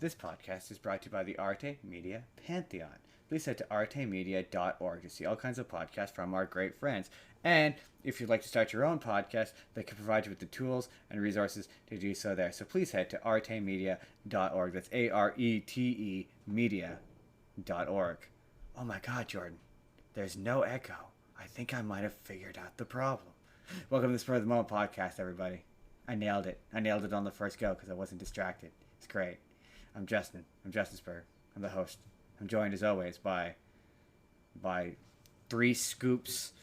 This podcast is brought to you by the Arte Media Pantheon. Please head to artemedia.org to see all kinds of podcasts from our great friends. And if you'd like to start your own podcast, they can provide you with the tools and resources to do so there. So please head to artemedia.org. That's ARETE media.org. Oh my God, Jordan. There's no echo. I think I might have figured out the problem. Welcome to the Spur of the Moment podcast, everybody. I nailed it. I nailed it on the first go because I wasn't distracted. It's great. I'm Justin. I'm Justin Spurr. I'm the host. I'm joined as always by 3 scoops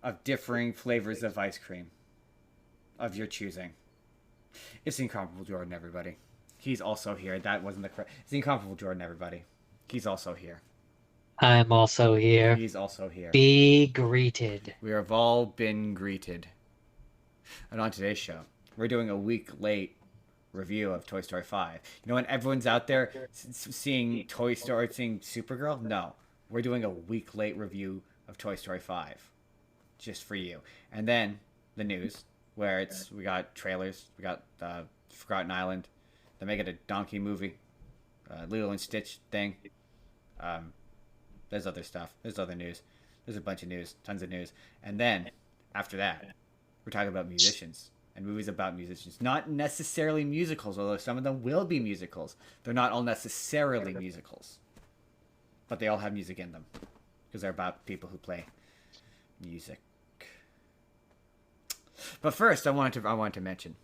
of differing flavors of ice cream of your choosing. It's the incomparable Jordan, everybody. He's also here. That wasn't the correct. It's the incomparable Jordan, everybody. He's also here. I'm also here. He's also here. Be greeted. We have all been greeted. And on today's show, we're doing a week late review of Toy Story 5. You know when everyone's out there seeing Toy Story, seeing Supergirl? No. We're doing a week late review of Toy Story 5. Just for you. And then the news, where we got trailers, we got Forgotten Island, they're making a Donkey movie, Lilo and Stitch thing. There's other stuff. There's other news. There's a bunch of news. Tons of news. And then, after that, we're talking about musicians. And movies about musicians. Not necessarily musicals, although some of them will be musicals. They're not all necessarily musicals. But they all have music in them. Because they're about people who play music. But first, I wanted to mention,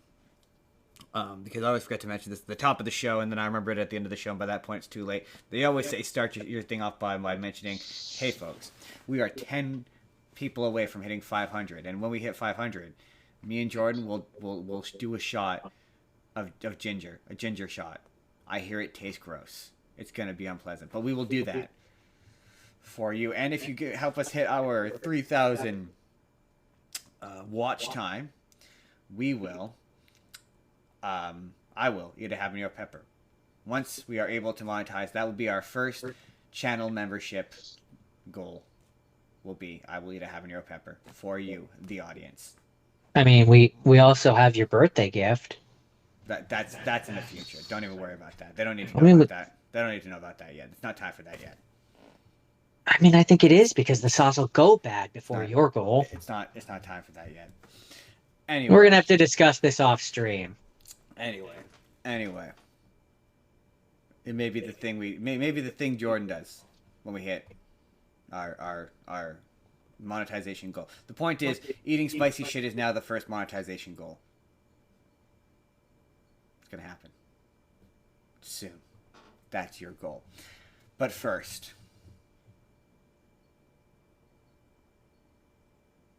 because I always forget to mention this at the top of the show, and then I remember it at the end of the show, and by that point it's too late. They always say start your thing off by mentioning, hey folks, we are 10 people away from hitting 500, and when we hit 500, me and Jordan will do a shot of ginger, a ginger shot. I hear it tastes gross. It's going to be unpleasant, but we will do that for you. And if you help us hit our 3,000 watch time, we will... I will eat a habanero pepper. Once we are able to monetize, that will be our first channel membership goal. I will eat a habanero pepper for you, the audience. I mean, we also have your birthday gift. That's in the future. Don't even worry about that. They don't need to know about that. They don't need to know about that yet. It's not time for that yet. I mean, I think it is because the sauce will go bad before your goal. It's not time for that yet. Anyway, we're gonna have to discuss this off stream. Anyway, it may be the thing maybe the thing Jordan does when we hit our monetization goal. The point is, eating spicy shit is now the first monetization goal. It's gonna happen soon. That's your goal. But first,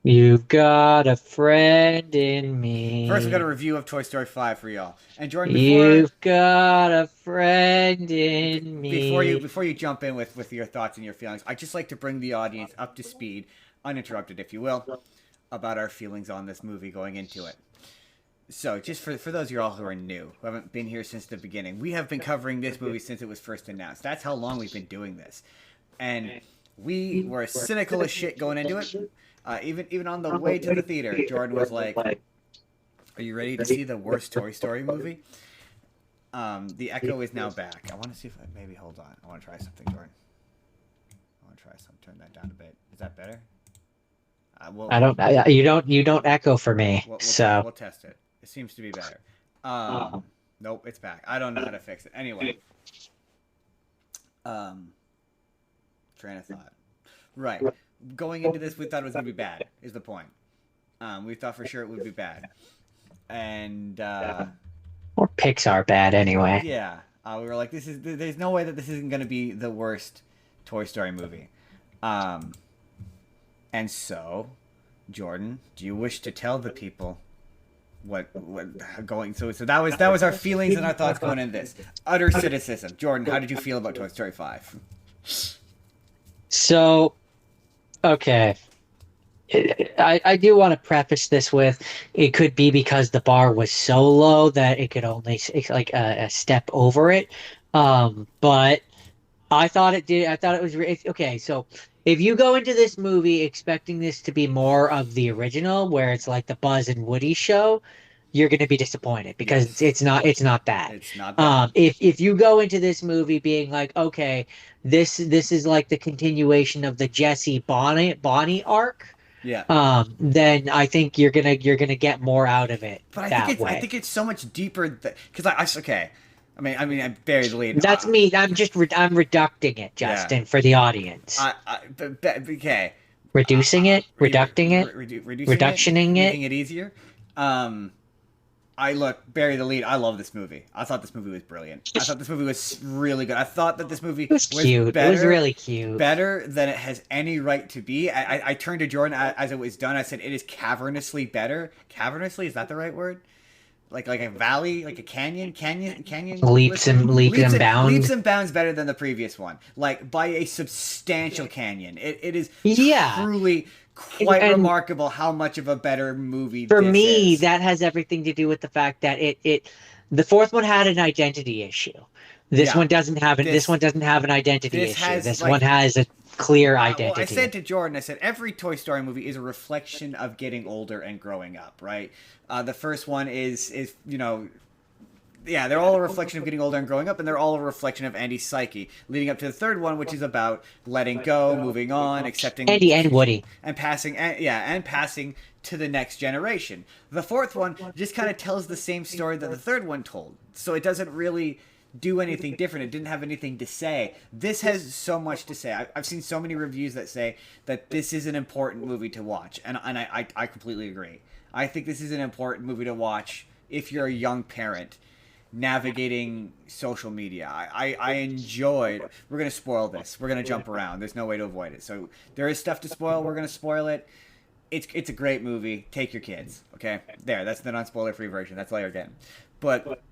you've got a friend in me. First, we got a review of Toy Story 5 for y'all. And Jordan, you've got a friend in me. Before you jump in with your thoughts and your feelings, I'd just like to bring the audience up to speed, uninterrupted if you will, about our feelings on this movie going into it. So, just for those of you all who are new, who haven't been here since the beginning, we have been covering this movie since it was first announced. That's how long we've been doing this. And we were cynical as shit going into it. Even on the way to the theater, Jordan was like, are you ready to see the worst Toy Story movie? The echo is now back. I want to see if maybe, hold on. I want to try something, Jordan. Turn that down a bit. Is that better? You don't echo for me, so we'll test it. It seems to be better. Nope, it's back. I don't know how to fix it. Anyway. Train of thought. Right. Going into this, we thought it was going to be bad, is the point. We thought for sure it would be bad. And, or Pixar bad anyway. Yeah. We were like, there's no way that this isn't going to be the worst Toy Story movie. And so, Jordan, do you wish to tell the people what going, so that was our feelings and our thoughts going into this. Utter cynicism. Jordan, how did you feel about Toy Story 5? So, okay. I do want to preface this with, it could be because the bar was so low that it could only like a step over it. But I thought it did. I thought it was okay. So if you go into this movie expecting this to be more of the original, where it's like the Buzz and Woody show, you're going to be disappointed because Yes. it's not that. It's not that. If you go into this movie being like, okay, this is like the continuation of the Jesse Bonnie arc, Yeah. then I think you're gonna get more out of it But that I way. think it's so much deeper because okay. I bury the lead. That's me. I'm reducting it, Yeah. Justin, for the audience. Okay. Reducing it, reducting it, Reducing it, reductioning it. making it easier. Um, I look bury the lead. I love this movie. I thought this movie was brilliant. I thought this movie was really good. I thought that this movie It was was cute. It was really cute. better than it has any right to be. I turned to Jordan as it was done. I said it is cavernously better. Cavernously, is that the right word? Like a valley, like a canyon. Leaps and Leaps bounds. and bounds better than the previous one, like by a substantial canyon. It is Yeah. truly quite And remarkable how much of a better movie for this me, is. that has everything to do with the fact that the fourth one had an identity issue. Yeah, This this one doesn't have an identity this issue. has This one like has a clear well, I said identity. to Jordan, I said every Toy Story movie is a reflection of getting older and growing up, right? The first one is yeah, they're all a reflection of getting older and growing up, and they're all a reflection of Andy's psyche, leading up to the third one, which is about letting go, moving on, accepting, Andy and Woody. and passing, and passing to the next generation. The fourth one just kind of tells the same story that the third one told, so it doesn't really do anything different. It didn't have anything to say. This has so much to say. I've seen so many reviews that say that this is an important movie to watch, and I completely agree. I think this is an important movie to watch if you're a young parent navigating social media. I enjoyed. We're gonna spoil this. We're gonna jump around. There's no way to avoid it. So there is stuff to spoil. We're gonna spoil it. It's a great movie. Take your kids. Okay, there. That's the non-spoiler free version. That's all you're getting. But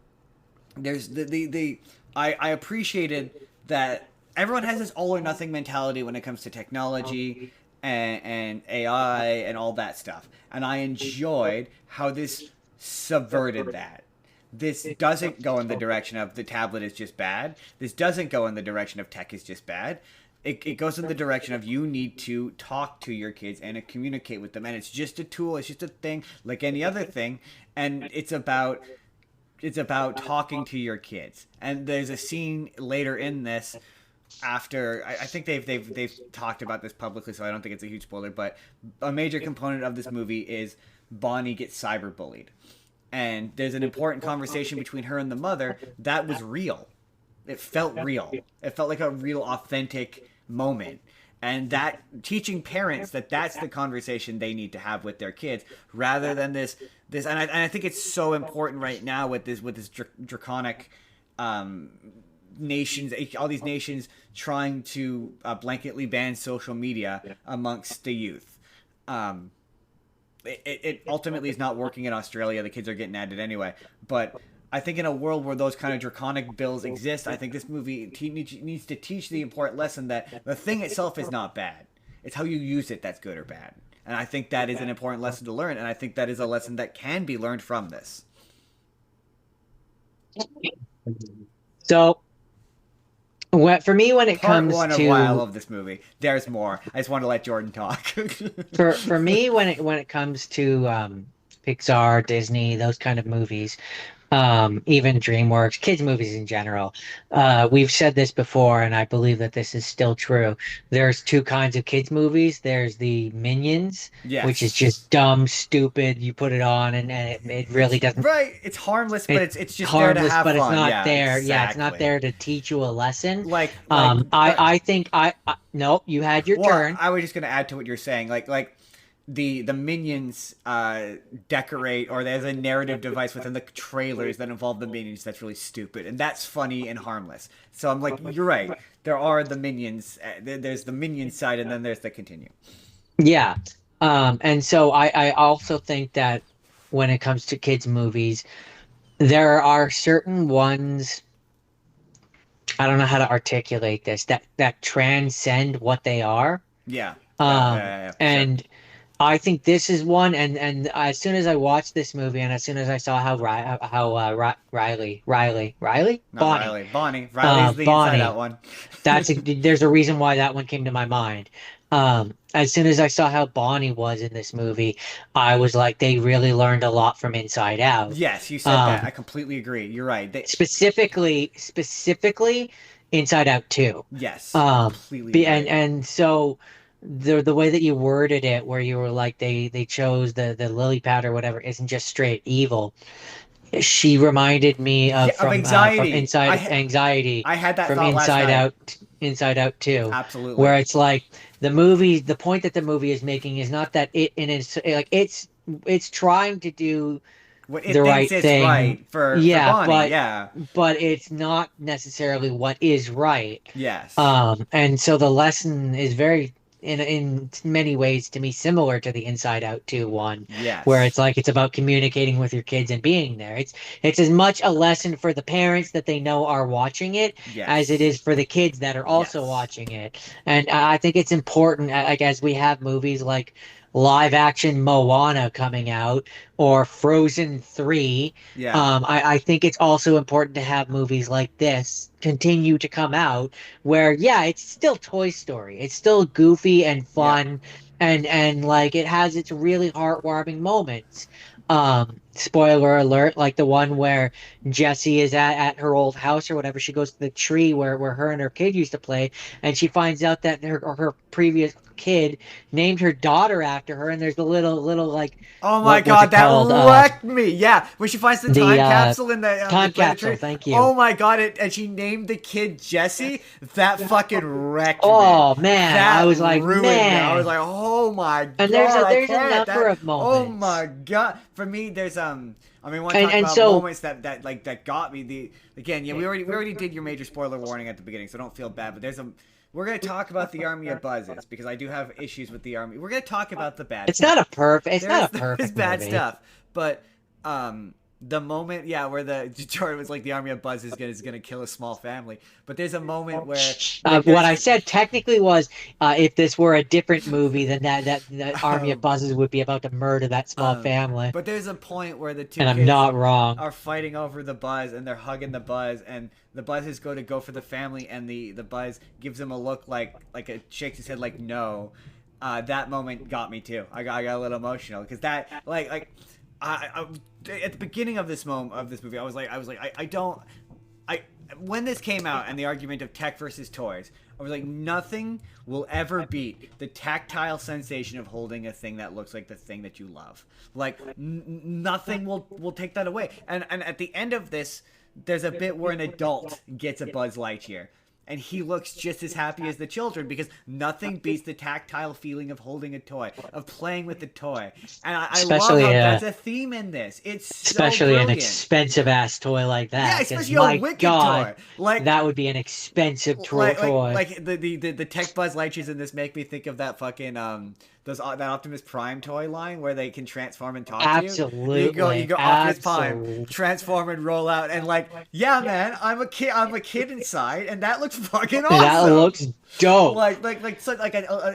there's the I appreciated that everyone has this all or nothing mentality when it comes to technology and AI and all that stuff. And I enjoyed how this subverted that. This doesn't go in the direction of the tablet is just bad. This doesn't go in the direction of tech is just bad. It goes in the direction of you need to talk to your kids and communicate with them. And it's just a tool. It's just a thing like any other thing. And it's about talking to your kids. And there's a scene later in this after I think they've talked about this publicly, so I don't think it's a huge spoiler. But a major component of this movie is Bonnie gets cyberbullied, and there's an important conversation between her and the mother that was real. It felt real. It felt like a real, authentic moment. And that teaching parents that that's the conversation they need to have with their kids, rather than and I think it's so important right now with this draconic nations, all these nations trying to blanketly ban social media amongst the youth. It ultimately is not working in Australia. The kids are getting at it anyway. But I think in a world where those kind of draconic bills exist, I think this movie needs to teach the important lesson that the thing itself is not bad. It's how you use it that's good or bad. And I think that is an important lesson to learn. And I think that is a lesson that can be learned from this. So, for me, when it Part comes one of why I to love this movie. There's more. I just want to let Jordan talk. for me when it comes to Pixar, Disney, those kind of movies, even DreamWorks, kids movies in general. We've said this before, and I believe that this is still true. There's two kinds of kids movies. There's the Minions, which is Yes. just dumb, stupid. You put it on, and it really doesn't. Right. It's harmless, but it's just there to Harmless, have but it's fun. not Yeah, there. Yeah, it's not exactly. there to teach you a lesson. Like I think no, you had your well, turn. I was just gonna add to what you're saying. Like the minions decorate, or there's a narrative device within the trailers that involve the minions that's really stupid, and that's funny and harmless. So I'm like, you're right. There are the minions. There's the minion side, and then there's the continue. Yeah. And so I also think that when it comes to kids movies, there are certain ones, I don't know how to articulate this, that transcend what they are. Yeah. For sure. And I think this is one. And as soon as I watched this movie, and as soon as I saw Riley, Not Bonnie, Riley. Bonnie. Riley's the Bonnie, inside out one. there's a reason why that one came to my mind. As soon as I saw how Bonnie was in this movie, I was like, they really learned a lot from Inside Out. Yes, you said that. I Um, completely agree. You're right. specifically Inside Out 2. Yes, Um, completely right. and so the way that you worded it, where you were like they chose the lily pad or whatever, isn't just straight evil. She reminded me Yeah, of of from anxiety. Inside Anxiety, I had that from thought last night. Inside Out 2, Absolutely. where it's like the point that the movie is making is not that it in its like it's trying to do What the it thinks right it's thing. right for Yeah, Bonnie. Yeah. but it's not necessarily what is right. Yes. And so the lesson is very in many ways to me similar to the Inside Out 2 one, where Yes. it's like it's about communicating with your kids and being there. It's as much a lesson for the parents that they know are watching it as it Yes. is for the kids that are also Yes. watching it. And I think it's important, like as we have movies like live action Moana coming out or Frozen 3. Yeah. I think it's also important to have movies like this continue to come out where, yeah, it's still Toy Story. It's still goofy and Yeah. fun and like it has its really heartwarming moments. Spoiler alert, like the one where Jessie is at her old house or whatever. She goes to the tree where her and her kid used to play, and she finds out that her previous kid named her daughter after her, and there's the little like Oh my what was god, it that called? wrecked me. Yeah, when she finds the The time capsule in the time capsule. planetary. Thank you. Oh my god, and she named the kid Jesse. That fucking wrecked me. Oh man, I That was like, ruined me. I was man. like, oh my And god, I there's a can't. number That. of Oh moments. my god. For me, there's I mean, want to talk And about so moments that got me. The again, yeah, we already did your major spoiler warning at the beginning, so don't feel bad. But there's a we're gonna talk about the Army of Buzzes because I do have issues with the Army. We're gonna talk about the bad it's not stuff. a perfect it's There's not a there's perfect bad movie. stuff, but the moment, yeah, where the Jordan was like the Army of Buzzes is gonna kill a small family, but there's a moment where like What there's I said technically was, if this were a different movie, then that Army of um, Buzzes would be about to murder that small family. but there's a point where the two And I'm kids not wrong. are fighting over the Buzz and they're hugging the Buzz and the Buzzes go for the family and the Buzz gives him a look like it shakes his head like no. That moment got me too. I got a little emotional because that like at the beginning of this movie I don't I when this came out and the argument of tech versus toys, I was like, nothing will ever beat the tactile sensation of holding a thing that looks like the thing that you love. Like nothing will take that away. And at the end of this, there's a bit where an adult gets a Buzz Lightyear. And he looks just as happy as the children because nothing beats the tactile feeling of holding a toy, of playing with the toy. And I love Especially how that's a theme in this. It's so especially an brilliant. expensive ass toy like Yeah, that. Because especially a my wicked God, toy. Like that would be an expensive toy. the tech Buzz Lightyears in this make me think of that fucking those that Optimus Prime toy line where they can transform and talk to you. You Absolutely, go Optimus Prime, absolutely. transform and roll out, and like, yeah, man, I'm a kid inside, and that looks fucking That awesome. looks dope.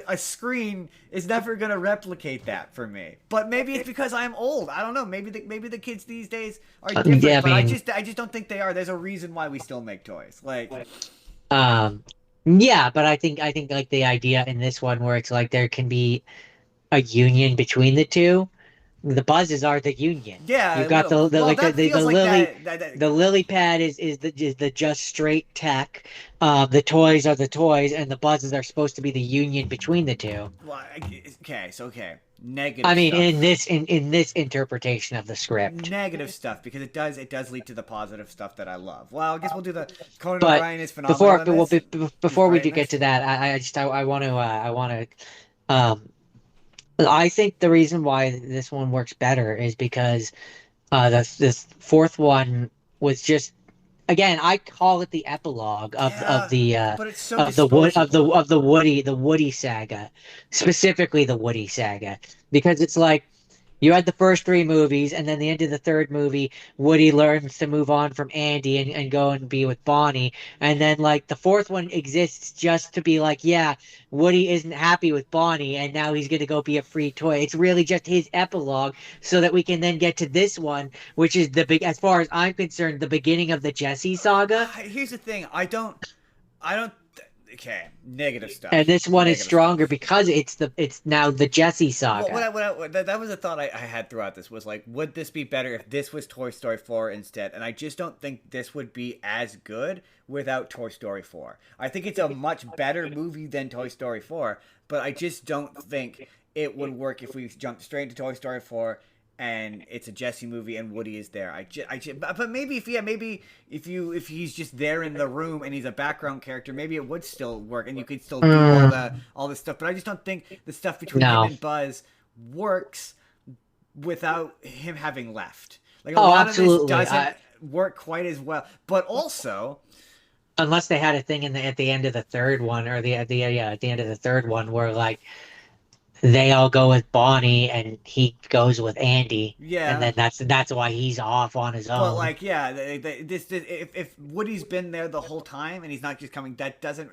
A screen is never gonna replicate that for me. But maybe it's because I'm old. I don't know. Maybe the kids these days are different. Yeah, I But mean, I just don't think they are. There's a reason why we still make toys. Like, um, yeah, but I think like the idea in this one where it's like there can be a union between the two. The buzzes are the union. yeah, You've a got little. the Well, like that the feels like lily, that the lily pad is the just straight tech. The toys are the toys, and the buzzes are supposed to be the union between the two. well, okay, so okay, I negative mean, stuff. in this interpretation of the script. Negative stuff because it does lead to the positive stuff that I love. Well, I guess we'll do the Conan But O'Brien is phenomenal in this. He's before we great do in get this. to that, I want to um I think the reason why this one works better is because this fourth one was just again I call it the epilogue Yeah, but it's so of the disposable. the Woody saga, specifically the Woody saga, because it's like you had the first three movies, and then the end of the third movie, Woody learns to move on from Andy and go and be with Bonnie. And then, like, the fourth one exists just to be like, yeah, Woody isn't happy with Bonnie, and now he's going to go be a free toy. It's really just his epilogue so that we can then get to this one, which is the big, as far as I'm concerned, the beginning of the Jesse saga. Here's the thing. I don't. Okay, negative And stuff. this one is Negative stronger stuff. because it's now the Jesse Well, saga. that was a thought I had throughout this was like, would this be better if this was Toy Story 4 instead? And I just don't think this would be as good without Toy Story 4. I think it's a much better movie than Toy Story 4, but I just don't think it would work if we jumped straight into Toy Story 4 and it's a Jesse movie and Woody is there. But maybe if he's just there in the room and he's a background character, maybe it would still work and you could still do all this stuff. But I just don't think the stuff between him No. and Buzz works without him having left. Like a Oh, lot of this absolutely. doesn't work quite as well. But also, Unless they had a thing at the end of the third one, or at the end of the third one, where like they all go with Bonnie and he goes with Andy, and yeah. then that's why he's off on his But own. like, yeah, this if Woody's been there the whole time and he's not just coming, that doesn't.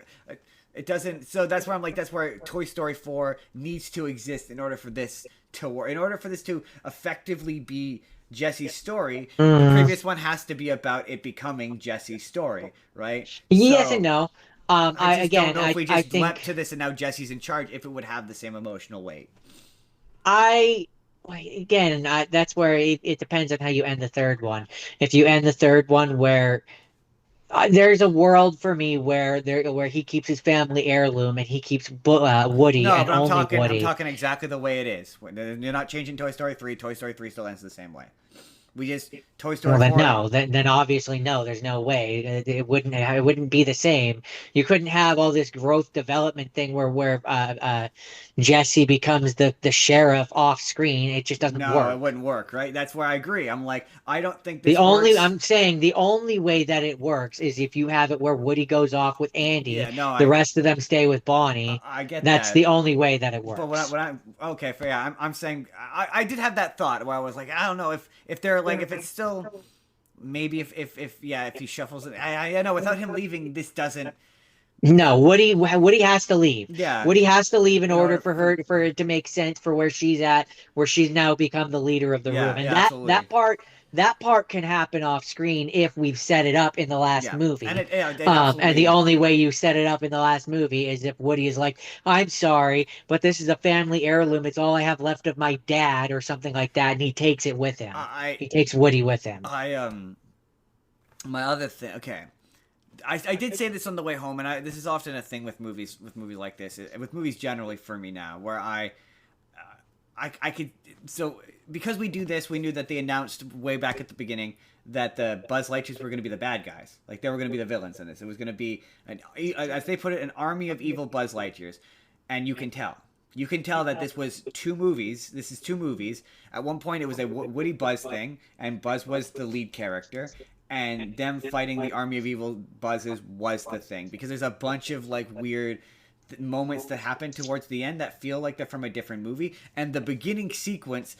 It doesn't. So that's where I'm like, that's where Toy Story 4 needs to exist in order for this to work. In order for this to effectively be Jesse's story, the Mm, previous one has to be about it becoming Jesse's story, right? yes and So no. I just don't know if we I just leapt think to this and now Jesse's in charge, if it would have the same emotional weight. I again, that's where it depends on how you end the third one. If you end the third one where there's a world for me where he keeps his family heirloom and he keeps Woody No, and but only I'm Woody. talking exactly the way it is. You're not changing Toy Story 3. Toy Story 3 still ends the same way. We just Toy Well, Story then 4. no. Then obviously no. There's no way. It wouldn't be the same. You couldn't have all this growth development thing where Jesse becomes the sheriff off screen. It just doesn't No, it work. wouldn't work, right? That's where I agree. I'm like, I don't think The this only works. I'm saying the only way that it works is if you have it where Woody goes off with Andy, Yeah, no, the rest of them stay with Bonnie. I get That's that. the only way that it But works. okay, for yeah, I'm saying I did have that thought where I was like, I don't know if they're like if it's still maybe if he shuffles it. I know without him leaving, this doesn't. No, Woody has to leave. Yeah, Woody has to leave in in order order for her for it to make sense for where she's at, where she's now become the leader of the room. And yeah, absolutely. that part can happen off screen if we've set it up in the last Yeah, and movie. it And the absolutely. only way you set it up in the last movie is if Woody is like, "I'm sorry, but this is a family heirloom. It's all I have left of my dad," or something like that, and he takes it with him. I He takes Woody with him. my other thing. Okay, I did say this on the way home, and this is often a thing with movies like this, with movies generally for me now, where I could so because we do this, we knew that they announced way back at the beginning that the Buzz Lightyears were going to be the bad guys, like they were going to be the villains in this. It was going to be, as they put it, an army of evil Buzz Lightyears, and you can tell. You can tell that this was two movies. This is two movies. At one point, it was a Woody Buzz thing, and Buzz was the lead character, and them fighting the army of evil Buzzes was the thing because there's a bunch of like weird moments that happen towards the end that feel like they're from a different movie, and the beginning sequence,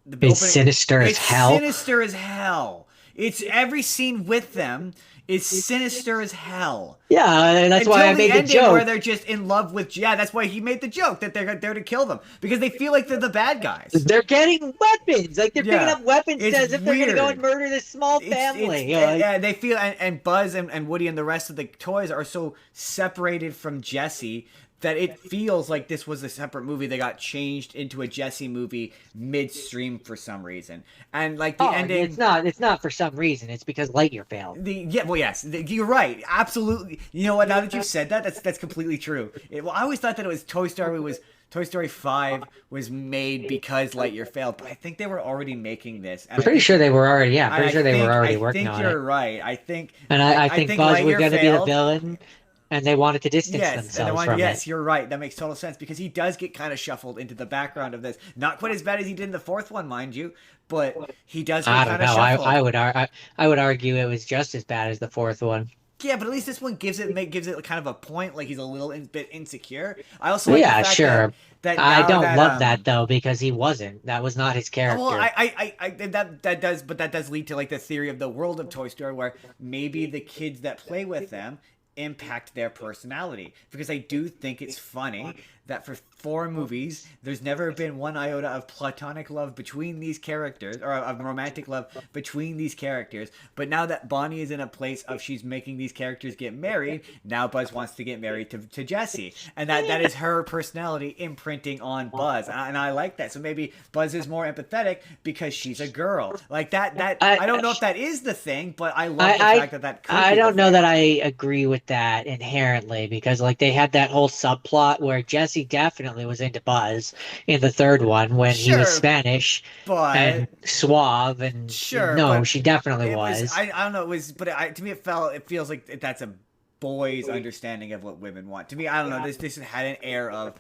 the It's opening, sinister as it's hell. sinister as hell. It's every scene with them is sinister as hell. Yeah, that's why Until I the made the ending where joke. they're just in love with, yeah, that's why he made the joke that they're there to kill them because they feel like they're the bad guys. They're getting weapons. Like they're picking Yeah, up weapons it's as if they're gonna go and weird. murder this small family. They feel and Buzz and Woody and the rest of the toys are so separated from Jesse that it feels like this was a separate movie that got changed into a Jesse movie midstream for some reason. And like the Oh, ending, it's not for some reason. It's because Lightyear failed. You're right, absolutely. You know what? Now that you said that, that's completely true. I always thought that it was Toy Story 5 was made because Lightyear failed, but I think they were already making this. And I'm pretty sure they were already. Yeah, I'm I pretty sure they were already I working think on you're it. right. I think And I think Buzz was Lightyear gonna be the failed. villain, and they wanted to distance Yes, themselves from yes, it. you're right. That makes total sense because he does get kind of shuffled into the background of this. Not quite as bad as he did in the fourth one, mind you, but he does get I don't kind of know. shuffled. I would argue it was just as bad as the fourth one. Yeah, but at least this one gives it kind of a point, like he's a little bit insecure. I also Well, like the yeah, fact sure. that I now don't that love that though because he wasn't. That was not his well, character. that does lead to like the theory of the world of Toy Story, where maybe the kids that play with them impact their personality, because I do think it's funny that for 4 movies there's never been one iota of platonic love between these characters, or of romantic love between these characters, but now that Bonnie is in a place of she's making these characters get married, now Buzz wants to get married to Jessie, and that is her personality imprinting on Buzz, and I like that. So maybe Buzz is more empathetic because she's a girl, like that I don't know if that is the thing, but I love the fact that could I be don't the know thing. that I agree with that inherently, because like they had that whole subplot where Jesse definitely was into Buzz in the third one when he was Sure, Spanish and but suave, and sure, no, but she definitely it was was. I don't know, it was, but to me it feels like that's a boy's understanding of what women want. To me, I don't know, this had an air of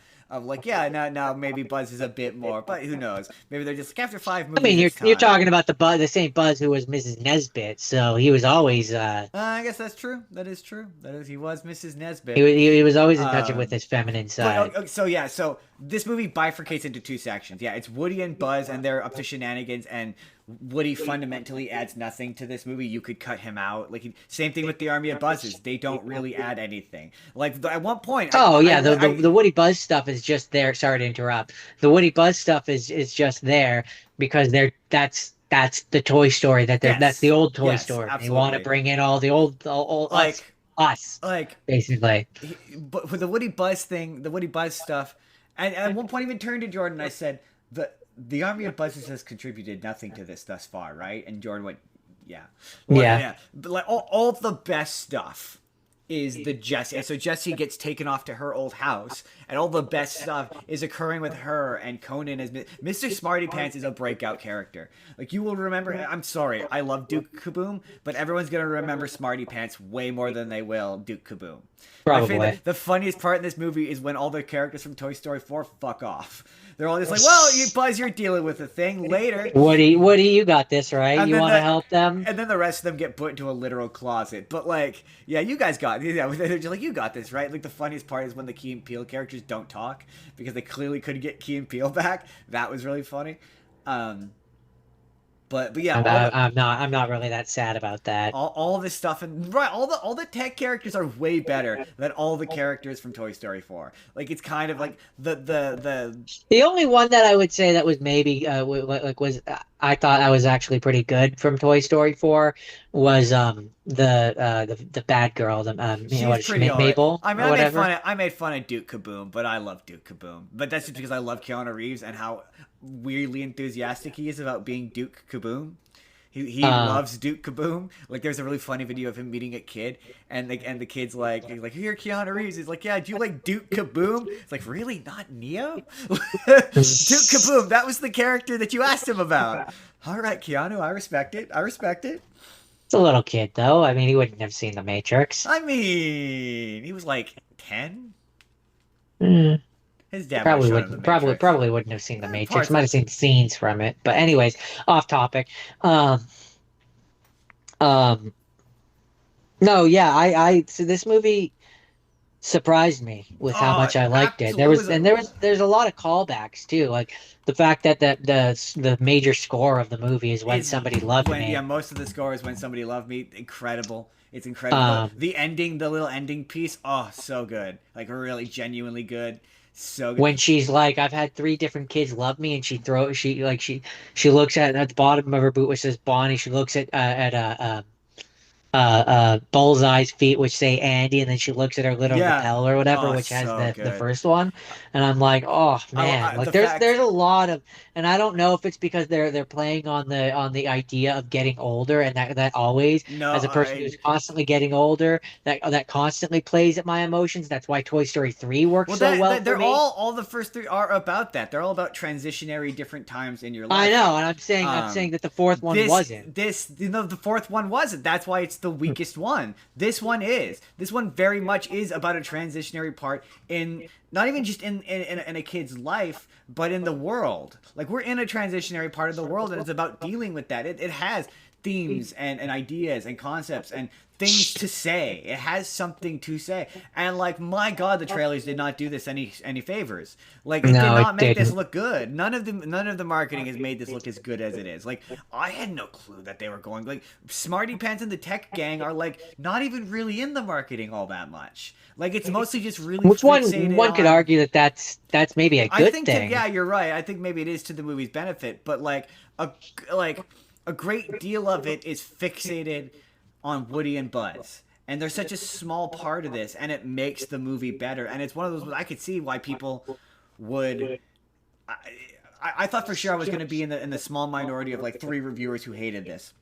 like, yeah, now maybe Buzz is a bit more, but who knows? Maybe they're just like, after 5 movies You're it's you're time. talking about the same Buzz who was Mrs. Nesbit, so he was always I guess that's true. That is true. That is, he was Mrs. he, Nesbit. he was always in touch with Um, his feminine But side. so yeah, so this movie bifurcates into 2 sections. Yeah, it's Woody and Buzz, and they're up to shenanigans, and Woody fundamentally adds nothing to this movie. You could cut him out. Like, same thing with the Army of Buzzes. They don't really add anything. Like, at one point, Oh yeah, the Woody Buzz stuff is just there. Sorry to interrupt. The Woody Buzz stuff is just there because that's the Toy Story that's the yes, old Toy yes, Story. They want to absolutely. bring in all the old Like, us like, basically. but with the Woody Buzz thing, the Woody Buzz stuff, and at one point even turned to Jordan and I said, the Army of Buzzes has contributed nothing to this thus far, right? And Jordan went, yeah. Well, Yeah, yeah. But like all the best stuff is the Jessie. And so Jessie gets taken off to her old house, and all the best stuff is occurring with her and Conan as Mr. Smarty Pants is a breakout character. Like, you will remember. I'm sorry, I love Duke Kaboom, but everyone's gonna remember Smarty Pants way more than they will Duke Kaboom. My probably. favorite, the funniest part in this movie is when all the characters from Toy Story 4 fuck off. They're all just like, well, you Buzz, you're dealing with a thing later. Woody, you got this, right? And You then want to help them? the rest of them get put into a literal closet. But like, yeah, you guys got it. Yeah, they're just like, you got this, right? Like, the funniest part is when the Key and Peele characters don't talk because they clearly couldn't get Key and Peele back. That was really funny. Um, but yeah, I'm not really that sad about that. all this stuff, and right, all the tech characters are way better than all the characters from Toy Story 4. Like, it's kind of like the The only one that I would say that was maybe was I thought I was actually pretty good from Toy Story 4 was the bad girl, the what she's is she, pretty alright. Mabel I mean, or whatever. I made fun of Duke Kaboom, but I love Duke Kaboom. But that's just because I love Keanu Reeves and how weirdly enthusiastic he is about being Duke Kaboom. He loves Duke Kaboom. Like, there's a really funny video of him meeting a kid, and the kid's like, he's like, here, Keanu Reeves. He's like, yeah, do you like Duke Kaboom? It's like, really, not Neo? Duke Kaboom. That was the character that you asked him about. All right, Keanu, I respect it. I respect it. It's a little kid though. I mean, he wouldn't have seen The Matrix. I mean, he was like 10. Mm, His dad might have shown him the Matrix. probably wouldn't have seen The Matrix. Parts Might of have seen scenes from it. But anyways, off topic. Um, no, yeah, I so this movie surprised me with how Oh, much I liked it. absolutely. There's a lot of callbacks too, like the fact that the major score of the movie is When Is Somebody Loved when, Me. yeah, most of the score is When Somebody Loved Me. Incredible. It's incredible. Um, The ending, the little ending piece, oh, so good. Like, really genuinely good. So good. when she's like, I've had 3 different kids love me, and she looks at the bottom of her boot which says Bonnie. She looks at Bullseye's feet, which say Andy, and then she looks at her little Yeah. lapel or whatever, Oh, which has so the good. first one, and I'm like, oh man, like The fact, there's a lot of, and I don't know if it's because they're playing on the idea of getting older, and that always, no, as a person who's constantly getting older, that constantly plays at my emotions. That's why Toy Story 3 works well, so well they're for me. all the first 3 are about that. They're all about transitionary different times in your life. I know, and I'm saying that the fourth one wasn't. The fourth one wasn't. That's why it's the weakest one. This one is. This one very much is about a transitionary part in, not even just in a kid's life, but in the world. Like, we're in a transitionary part of the world, and it's about dealing with that. It has themes and ideas and concepts and things to say. It has something to say. And like, my God, the trailers did not do this any favors. Like, it did No, not it make this didn't. look good. None of the marketing has made this look as good as it is. Like, I had no clue that they were going. Like, Smarty Pants and the Tech Gang are like not even really in the marketing all that much. Like, it's mostly just really Which fixated one could on. argue that that's maybe a I good think to thing. yeah, you're right. I think maybe it is to the movie's benefit, but a like a great deal of it is fixated on Woody and Buzz. And they're such a small part of this, and it makes the movie better. And it's one of those I could see why people would. I, I thought for sure I was going to be in the small minority of like 3 reviewers who hated this,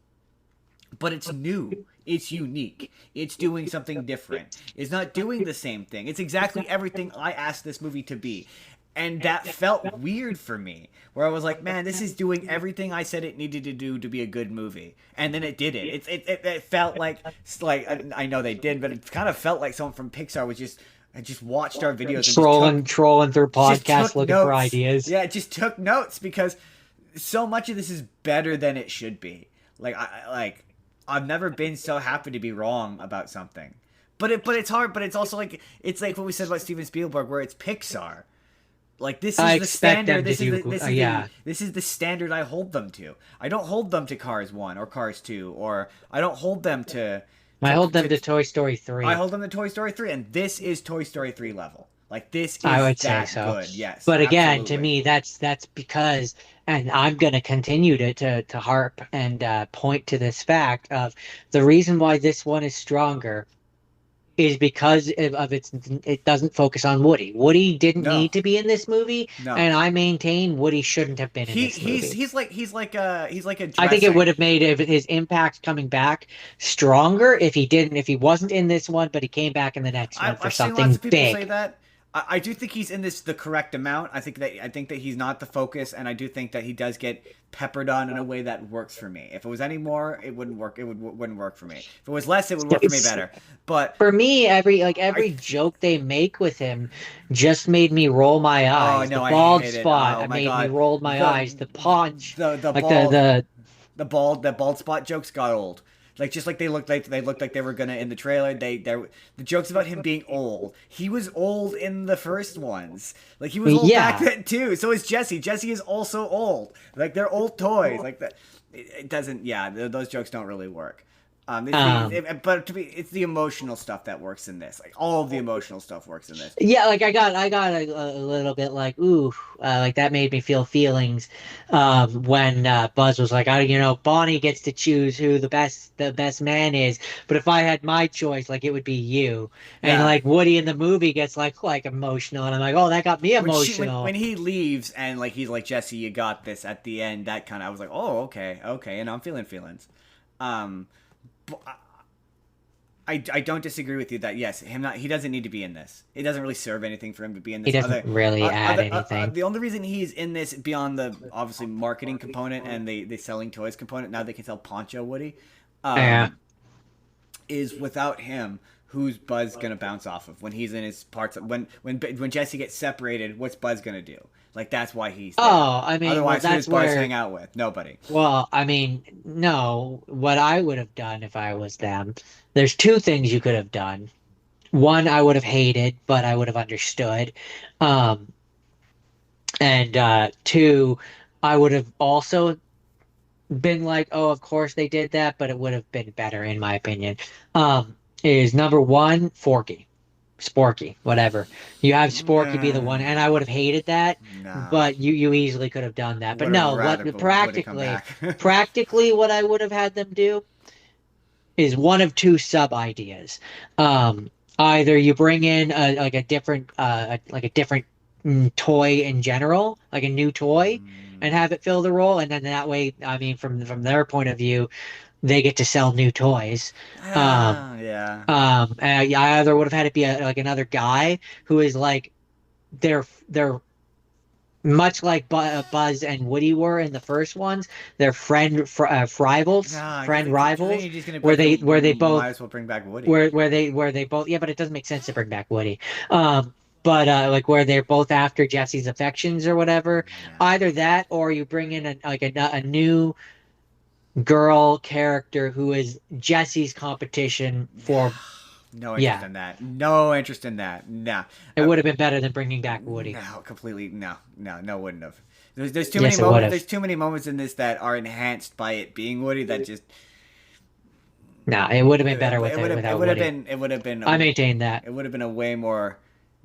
but it's new. It's unique. It's doing something different. It's not doing the same thing. It's exactly everything I asked this movie to be. And that felt weird for me, where I was like, man, this is doing everything I said it needed to do to be a good movie. And then it did it. It felt like I know they did, but it kind of felt like someone from Pixar was just watched our videos and Trolling through just podcasts took looking for notes. ideas. Yeah, it just took notes because so much of this is better than it should be. I've never been so happy to be wrong about something. But it's hard. But it's also like it's like what we said about Steven Spielberg, where it's Pixar. Like this I is the expect standard. them to do, yeah. This is the standard I hold them to. I don't hold them to Cars 1 or Cars 2, or I don't hold them to. I hold them to Toy Story 3. I hold them to Toy Story 3, and this is Toy Story 3 level. Like this is I would say that so. good. Yes, But again, to absolutely. me, that's because, and I'm going to continue to harp and point to this fact of the reason why this one is stronger is because of its it doesn't focus on Woody. Woody didn't No, need to be in this movie, no. and I maintain Woody shouldn't have been in He this movie. he's like a I think it dressing. would have made his impact coming back stronger if he wasn't in this one, but he came back in the next one for I've seen lots something of people say big. that. I do think he's in this the correct amount. I think that he's not the focus, and I do think that he does get peppered on in a way that works for me. If it was any more, it wouldn't work. Wouldn't work for me. If it was less, it would work for me better. But For me, I every joke they make with him just made me roll my oh eyes. The no, I bald hated it. spot Oh my made me god, roll my the eyes. The punch, the like bald the the bald spot jokes got old. Like just like they looked like they were gonna in the trailer. The jokes about him being old. He was old in the first ones. Like he was old back yeah. then too. So is Jesse. Jesse is also old. Like they're old toys. Like that. It doesn't. Yeah, those jokes don't really work. Um, But to be, it's the emotional stuff that works in this. Like all of the emotional stuff works in this. Yeah, like I got a little bit like ooh, like that made me feel feelings when Buzz was like, I Bonnie gets to choose who the best man is, but if I had my choice, like it would be you. And Yeah. like Woody in the movie gets like emotional, and I'm like, oh, that got me When emotional. he leaves and like he's like Jesse, you got this at the end. That kind of I was like, oh okay, and I'm feeling feelings. Um, but I don't disagree with you that yes, he doesn't need to be in this. It doesn't really serve anything for him to be in He this. doesn't really add anything. The only reason he's in this beyond the obviously marketing component and the selling toys component, now they can sell Poncho Woody, Yeah. um, is without him. Who's Buzz gonna bounce off of when he's in his parts? When Jesse gets separated, what's Buzz gonna do? Like that's why he's there. Oh, I mean, well, Otherwise, who does that's Buzz where. hang out with? Nobody. Well, I mean, no. What I would have done if I was them, there's two things you could have done. One, I would have hated, but I would have understood. Um, and two, I would have also been like, oh, of course they did that, but it would have been better, in my opinion. Is number one, Forky. Sporky, whatever. You have Sporky be the one, and I would have hated that, Nah. but you easily could have done that. But Would have no, rather what Woody come practically back. practically what I would have had them do is one of two sub ideas. Either you bring in like a different toy in general, like a new toy, and have it fill the role, and then that way, I mean, from their point of view, they get to sell new toys. Um, Yeah. and I either would have had it be like another guy who is like they're much like Buzz and Woody were in the first ones. They're rivals, Nah, friend because then rivals, you're just gonna be where like, they you where they both might as well bring back Woody. where they both, yeah, but it doesn't make sense to bring back Woody. But like where they're both after Jesse's affections or whatever. Yeah. Either that or you bring in a new girl character who is Jesse's competition for, No interest yeah, in that. No interest in that. Nah. it would have been better than bringing back Woody. No, completely. No, no, no, wouldn't have. There's too many Yes, it would moments. have. There's too many moments in this that are enhanced by it being Woody. That just No, it would have been better it would have without Woody. it would have been I maintain that. it would have been a way more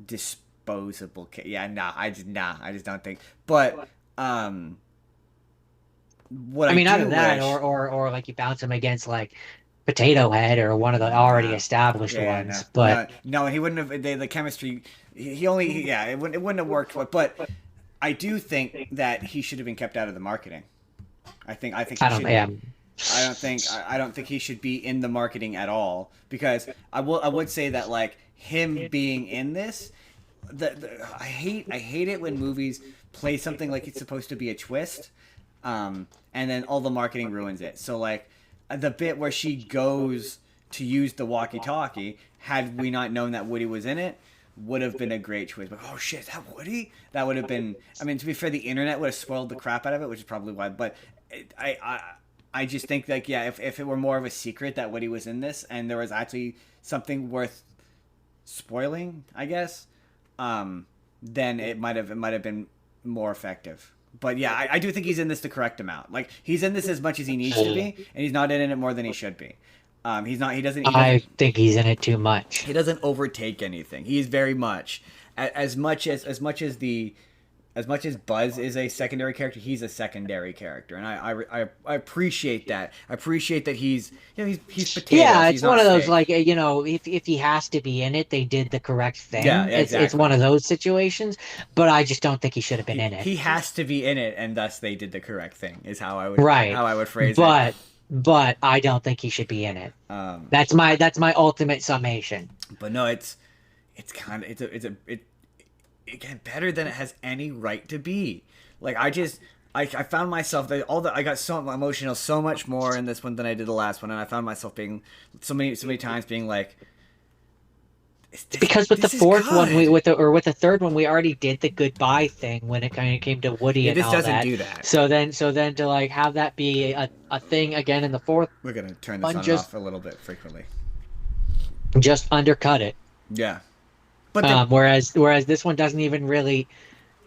disposable. Yeah, I just don't think. But what I I mean, do either that wish. or like you bounce him against like Potato Head or one of the already Nah, established yeah, no, ones. But no. He wouldn't have. The chemistry. He only. Yeah, it wouldn't have worked. But I do think that he should have been kept out of the marketing. I think he I don't. should. Yeah, I don't think he should be in the marketing at all because I would say that like him being in this, I hate it when movies play something like it's supposed to be a twist, and then all the marketing ruins it. So like the bit where she goes to use the walkie-talkie, had we not known that Woody was in it, would have been a great twist. But oh shit, is that Woody? That would have been. I mean, to be fair, the internet would have spoiled the crap out of it, which is probably why. But I just think like yeah, if it were more of a secret that Woody was in this and there was actually something worth spoiling, I guess, then it might have been more effective. But yeah, I do think he's in this the correct amount. Like he's in this as much as he needs to be, and he's not in it more than he should be. He's not. I think he's in it too much. He doesn't overtake anything. He's very much as much as Buzz is a secondary character, he's a secondary character, and I appreciate that. I appreciate that he's he's potatoes. Yeah, He's it's one not of those steak. like if he has to be in it, they did the correct thing. Yeah, It's exactly. one of those situations, but I just don't think he should have been in it. He has to be in it, and thus they did the correct thing. Is Right. how I would phrase it. But I don't think he should be in it. Um, That's my ultimate summation. but no, it's kind of again better than it has any right to be. Like I found myself I got so emotional so much more in this one than I did the last one, and I found myself being so many times being like, Because with the this is fourth one, good. with the third one, we already did the goodbye thing when it kind of came to Woody Yeah, and this all doesn't that. do that. So then to like have that be a thing again in the fourth We're gonna turn this one, on and off a little bit frequently. just undercut it. Yeah, but the, Whereas this one doesn't even really.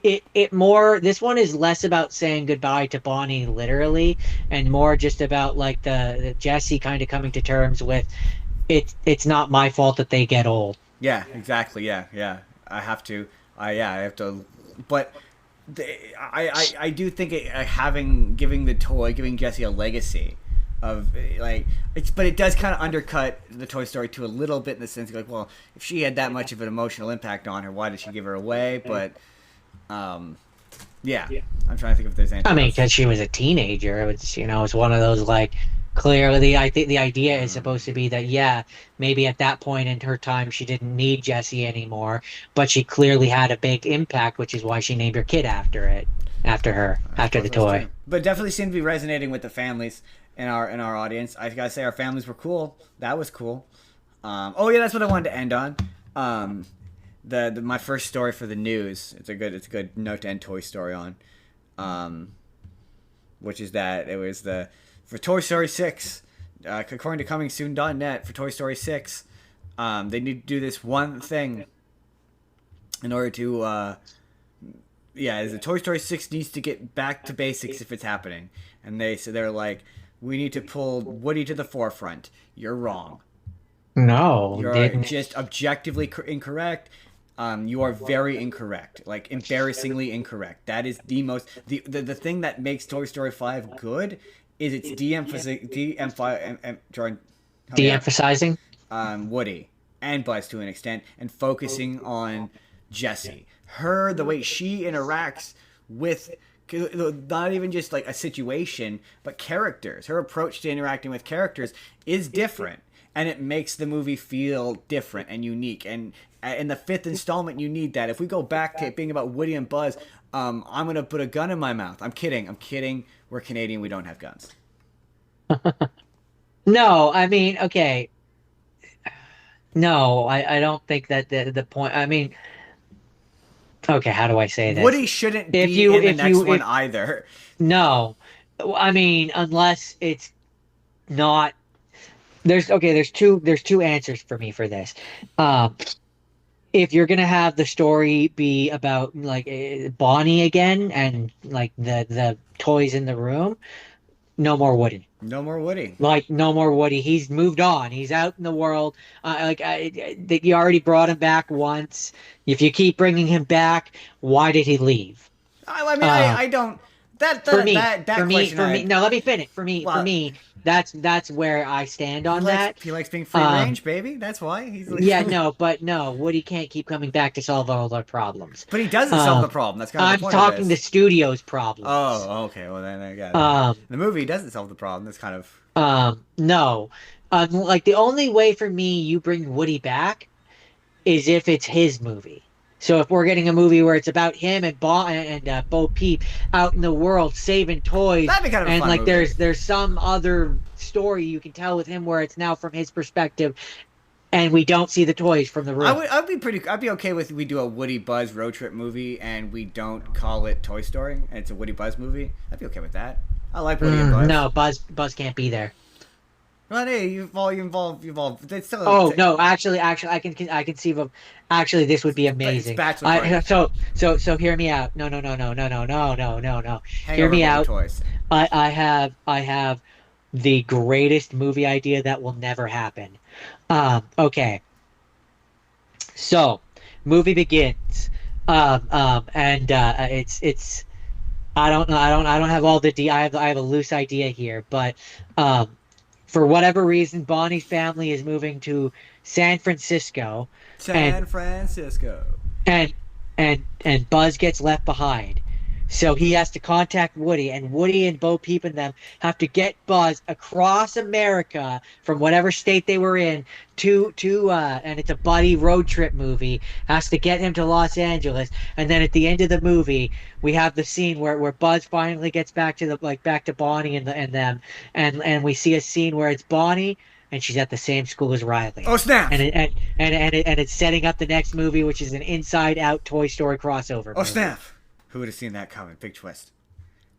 It more, this one is less about saying goodbye to Bonnie literally and more just about like the Jesse kind of coming to terms with it's not my fault that they get old. yeah, exactly. Yeah. I have to. I have to. But I do think giving Jesse a legacy of like but it does kind of undercut the Toy Story 2 a little bit in the sense like, well, if she had that much of an emotional impact on her, why did she give her away? But yeah, I'm trying to think if there's anything I mean, else. because she was a teenager, it's one of those like clearly. I think the idea is supposed to be that yeah, maybe at that point in her time she didn't need Jesse anymore, but she clearly had a big impact, which is why she named her kid after the toy. But definitely seemed to be resonating with the families in our audience. I gotta say, our families were cool. That was cool. Oh yeah, that's what I wanted to end on. The my first story for the news. It's a good note to end Toy Story on. Which is that it was for Toy Story 6. According to comingsoon.net, for Toy Story 6, they need to do this one thing in order to the Toy Story 6 needs to get back to basics if it's happening. And they're like, we need to pull Woody to the forefront. You're wrong. No, You're didn't. just objectively incorrect. You are very incorrect, like embarrassingly incorrect. That is the thing that makes Toy Story 5 good is its Jordan, De-emphasizing. Woody and Buzz to an extent, and focusing on Jessie. The way she interacts with not even just like a situation, but characters. Her approach to interacting with characters is different, and it makes the movie feel different and unique. And in the fifth installment, you need that. If we go back to it being about Woody and Buzz, I'm gonna put a gun in my mouth. I'm kidding. We're Canadian. We don't have guns. No, I mean, okay. No, I don't think that the point. I mean, okay, how do I say this? Woody shouldn't If be you in the if next you one if either. no, I mean, unless it's not. There's two answers for me for this. Um, if you're gonna have the story be about like Bonnie again and like the toys in the room, no more Woody. No more Woody. Like no more Woody. He's moved on. He's out in the world. You already brought him back once. If you keep bringing him back, why did he leave? I mean, Uh, I don't. for me, That question, for me. No, let me finish. For well, me, that's where I stand on that. he likes being free Um, range, baby. That's why he's like. yeah, no, but no, Woody can't keep coming back to solve all our problems. But he doesn't solve the Um, problem. That's kind of the I'm point of talking the this. studio's problems. Oh, okay. Well, then I got it. Um, The movie doesn't solve the problem. That's kind of. no. Like the only way for me you bring Woody back is if it's his movie. So if we're getting a movie where it's about him and Bo Peep out in the world saving toys, That'd be kind of a and fun like movie. there's some other story you can tell with him where it's now from his perspective, and we don't see the toys from the room. I'd be okay with we do a Woody Buzz road trip movie and we don't call it Toy Story and it's a Woody Buzz movie. I'd be okay with that. I like Woody and Buzz. No, Buzz can't be there. Well, hey, you involve. It's still. Oh no, actually, I can conceive of. Actually, this would be It's amazing. bachelor party. So hear me out. No. Hear Hangover me but with out. toys. I have the greatest movie idea that will never happen. Okay. So, movie begins. And it's I don't know. I don't have all the I have a loose idea here, but um for whatever reason, Bonnie's family is moving to San Francisco, and San Francisco. and and Buzz gets left behind. So he has to contact Woody, and Woody and Bo Peep and them have to get Buzz across America from whatever state they were in to and it's a buddy road trip movie. Has to get him to Los Angeles, and then at the end of the movie, we have the scene where Buzz finally gets back to back to Bonnie and them, and we see a scene where it's Bonnie. And she's at the same school as Riley, Oh snap! and it's setting up the next movie, which is an Inside Out Toy Story crossover Oh movie. snap! Who would have seen that coming? Big twist.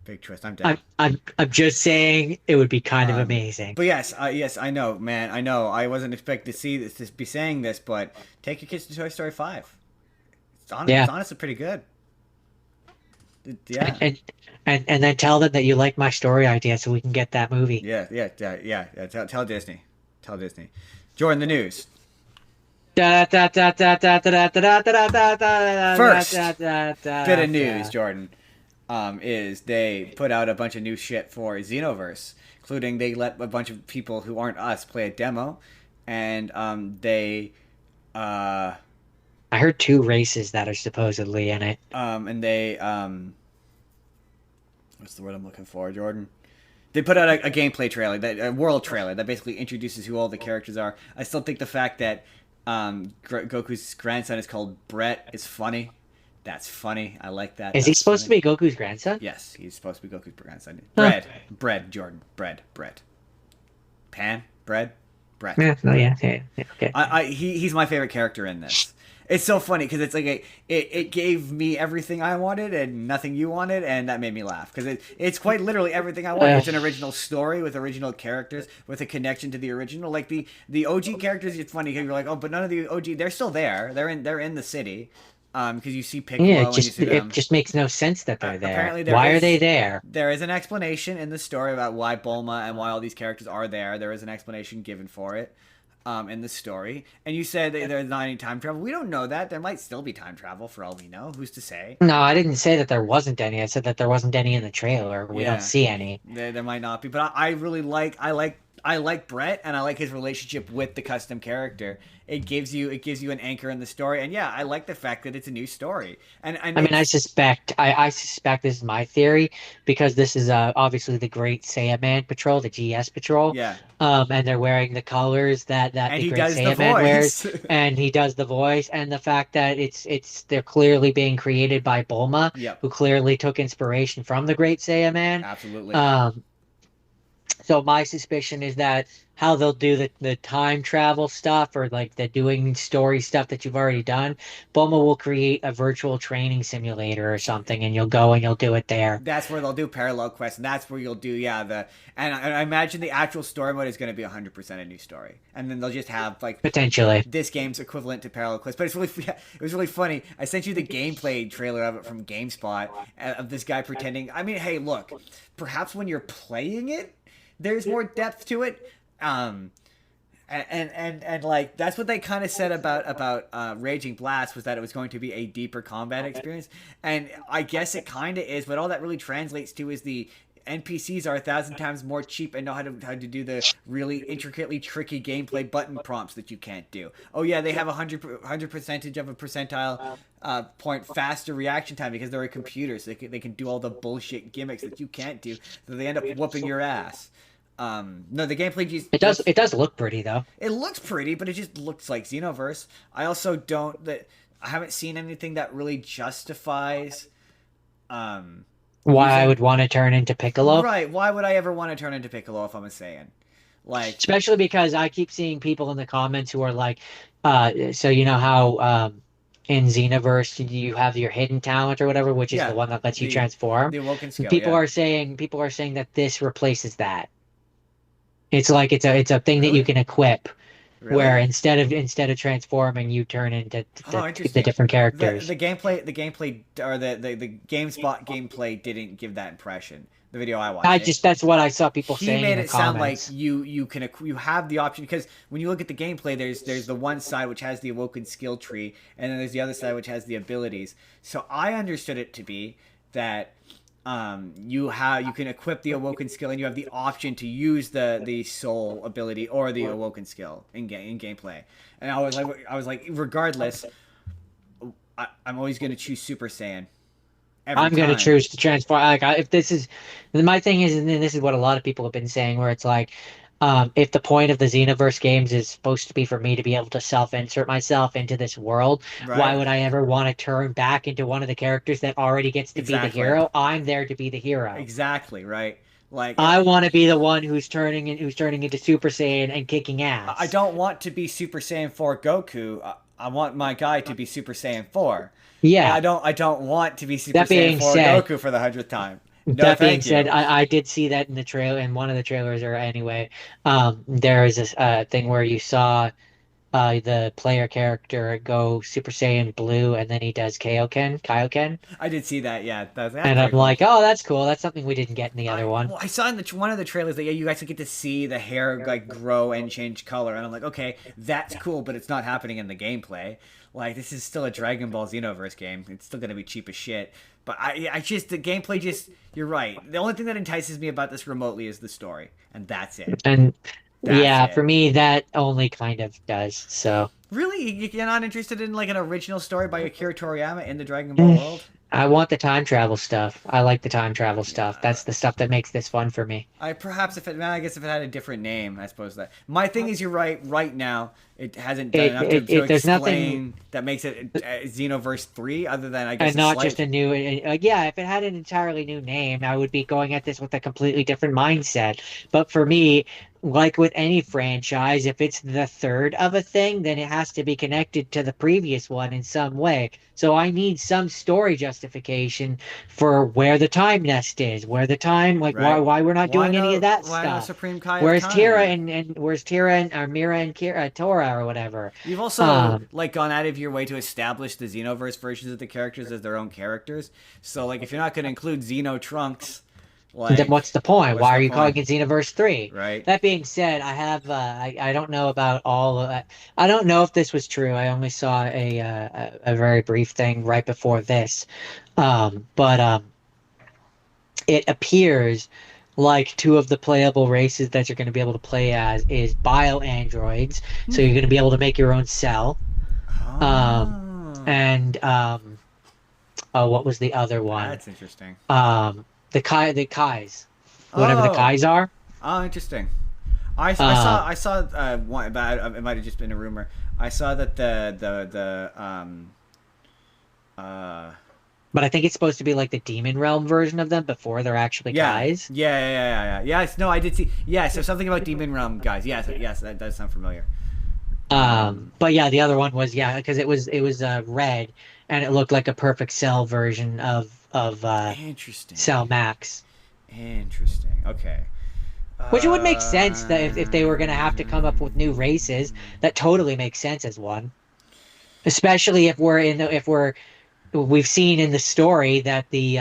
Big twist. I'm I'm down. I'm just saying it would be kind of amazing. But yes, I know, man. I know. I wasn't expecting to see this, to be saying this, but take your kids to Toy Story 5. Yeah, It's honestly pretty good. Yeah. and and then tell them that you like my story idea so we can get that movie. Yeah. Tell Disney. Tell Disney. Jordan, the news. First bit of news, Jordan, is they put out a bunch of new shit for Xenoverse, including they let a bunch of people who aren't us play a demo, and uh, I heard two races that are supposedly in it. and they what's the word I'm looking for, Jordan? They put out a gameplay trailer, a world trailer that basically introduces who all the characters are. I still think the fact that Goku's grandson is called Brett is funny. That's funny. I like that. Is he That's supposed funny. to be Goku's grandson? Yes, he's supposed to be Goku's grandson. Huh. Bread, Jordan. Bread. Pan, bread, Brett. Yeah, no, yeah, okay. He's my favorite character in this. It's so funny because it's like it gave me everything I wanted and nothing you wanted, and that made me laugh because it's quite literally everything I wanted. It's an original story with original characters with a connection to the original. Like the OG characters, it's funny because you're like, oh, but none of the OG, they're still there. They're in the city, because you see Piccolo Yeah, and you see them. it just makes no sense that they're there. Apparently Why are they there? There is an explanation in the story about why Bulma and why all these characters are there. There is an explanation given for it, in the story. And you said that there's not any time travel. We don't know that. There might still be time travel for all we know. Who's to say? No, I didn't say that there wasn't any. I said that there wasn't any in the trailer. We Yeah. don't see any. There might not be, but I really I like Brett and I like his relationship with the custom character. It gives you an anchor in the story, and yeah, I like the fact that it's a new story. And I mean, I suspect this is my theory because this is obviously the Great Saiyaman Patrol, the GS Patrol. yeah, And they're wearing the colors that and the he Great does the Saiyaman wears, voice. and he does the voice, and the fact that they're clearly being created by Bulma, Yep, who clearly took inspiration from the Great Saiyaman. absolutely. Um, So my suspicion is that how they'll do the time travel stuff or like the doing story stuff that you've already done, Boma will create a virtual training simulator or something, and you'll go and you'll do it there. That's where they'll do parallel quests, and that's where you'll do I imagine the actual story mode is going to be 100% a new story, and then they'll just have like Potentially. this game's equivalent to parallel quests. But it's really it was really funny. I sent you the gameplay trailer of it from GameSpot of this guy pretending. I mean, hey, look, perhaps when you're playing it, there's more depth to it. And like that's what they kind of said about Raging Blast, was that it was going to be a deeper combat experience, and I guess it kind of is. But all that really translates to is the NPCs are 1,000 times more cheap and know how to do the really intricately tricky gameplay button prompts that you can't do. Oh yeah, they have 100 percentage of a percentile point faster reaction time because they're a computer, so they can do all the bullshit gimmicks that you can't do. So they end up whooping your ass. No, the gameplay just It does look pretty though. it looks pretty, but it just looks like Xenoverse. I also don't that I haven't seen anything that really justifies Why I using would want to turn into Piccolo. right. Why would I ever want to turn into Piccolo if I'm a Saiyan? Like, Especially because I keep seeing people in the comments who are like, so you know how in Xenoverse you have your hidden talent or whatever, which is the yeah, one that lets you the transform. awoken skill, People yeah. are saying that this replaces that. It's like it's a thing that you Really? can equip where Really? instead of transforming you turn into Oh, the interesting. different The characters. the gameplay the gameplay or the GameSpot gameplay didn't give that impression. The video I watched, That's what I saw people he saying in made the it sound like comments. you have the option, because when you look at the gameplay, there's the one side which has the awoken skill tree, and then there's the other side which has the abilities. So I understood it to be that you can equip the awoken skill, and you have the option to use the soul ability or the awoken skill in gameplay. And I was like regardless, I'm always going to choose Super Saiyan every I'm gonna time. choose to transform. Like, if this is my thing is, and then this is what a lot of people have been saying, where it's like, if the point of the Xenoverse games is supposed to be for me to be able to self-insert myself into this world, why Right? would I ever want to turn back into one of the characters that already gets to be the Exactly. hero? I'm there to be the hero. Exactly. Right. Like I want to be the one who's turning into Super Saiyan and kicking I ass. don't want to be Super Saiyan 4 Goku. I want my guy to be Super Saiyan 4. And Yeah. I don't want to be Super That Saiyan being 4 said, Goku for the 100th time. No, That being thank said, you. I did see that in the trailer, in one of the trailers, or anyway, there is this thing where you saw the player character go Super Saiyan Blue, and then he does Kaioken, I did see that. Yeah, that's and I'm pretty cool. like, oh, that's cool. That's something we didn't get in the I other one. well, I saw in one of the trailers that, yeah, you guys get to see the hair like grow and change color, and I'm like, okay, that's cool, but it's not happening in the gameplay. Like, this is still a Dragon Ball Xenoverse game. It's still gonna be cheap as shit. But I just the gameplay just you're right. The only thing that entices me about this remotely is the story, and that's it. And That's yeah, it. for me, that only kind of does. So Really, you're not interested in like an original story by Akira Toriyama in the Dragon Ball world? I want the time travel stuff. I like the time travel stuff. Yeah, That's the stuff that makes this fun for me. I perhaps if it, well, I guess if it had a different name, I suppose that. My thing is, you're right. Right now, it hasn't done enough to There's nothing. explain that makes it Xenoverse 3, other than I guess And a not just slight. a new, yeah, if it had an entirely new name, I would be going at this with a completely different mindset. But for me, like with any franchise, if it's the third of a thing, then it has to be connected to the previous one in some way. So I need some story justification for where the time nest is, where the time, like Right? why we're not Why doing any of no? that Why no stuff. Supreme Kai of Where's Tira Time? and where's Tira and or Mira and Kira, Tora or whatever. You've also Um, like gone out of your way to establish the Xenoverse versions of the characters as their own characters. So like, if you're not going to include Xeno Trunks, Then like, what's the point? what's Why the are you calling point? it Xenoverse 3? Right? That being said, I don't know about all of I don't know if this was true. I only saw a very brief thing right before this. But it appears like two of the playable races that you're going to be able to play as is bio androids. So you're going to be able to make your own cell. Um, Oh, and oh, what was the other one? that's interesting. The Kais, whatever the Oh, Kais are. oh, interesting. I saw Um, one, but it might have just been a rumor. I saw that the But I think it's supposed to be like the demon realm version of them before they're actually Yeah, guys. yeah. Yes, no, I did see. Yes, there's something about Demon Realm guys. Yes, that does sound familiar. But yeah, the other one was yeah, because it was red and it looked like a perfect cell version of Interesting, Cell Max. interesting. Okay. Which it would make sense that if they were gonna have to come up with new races, that totally makes sense as one. Especially if we're in the, if we've seen in the story that the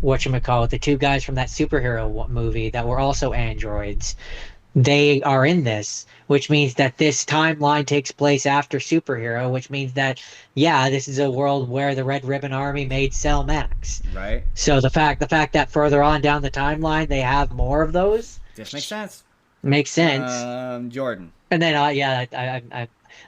whatchamacallit, the two guys from that superhero movie that were also androids, they are in this, which means that this timeline takes place after superhero, which means that yeah, this is a world where the Red Ribbon Army made Cell Max. Right. So the fact that further on down the timeline they have more of those This makes sense. makes sense. Jordan. And then yeah,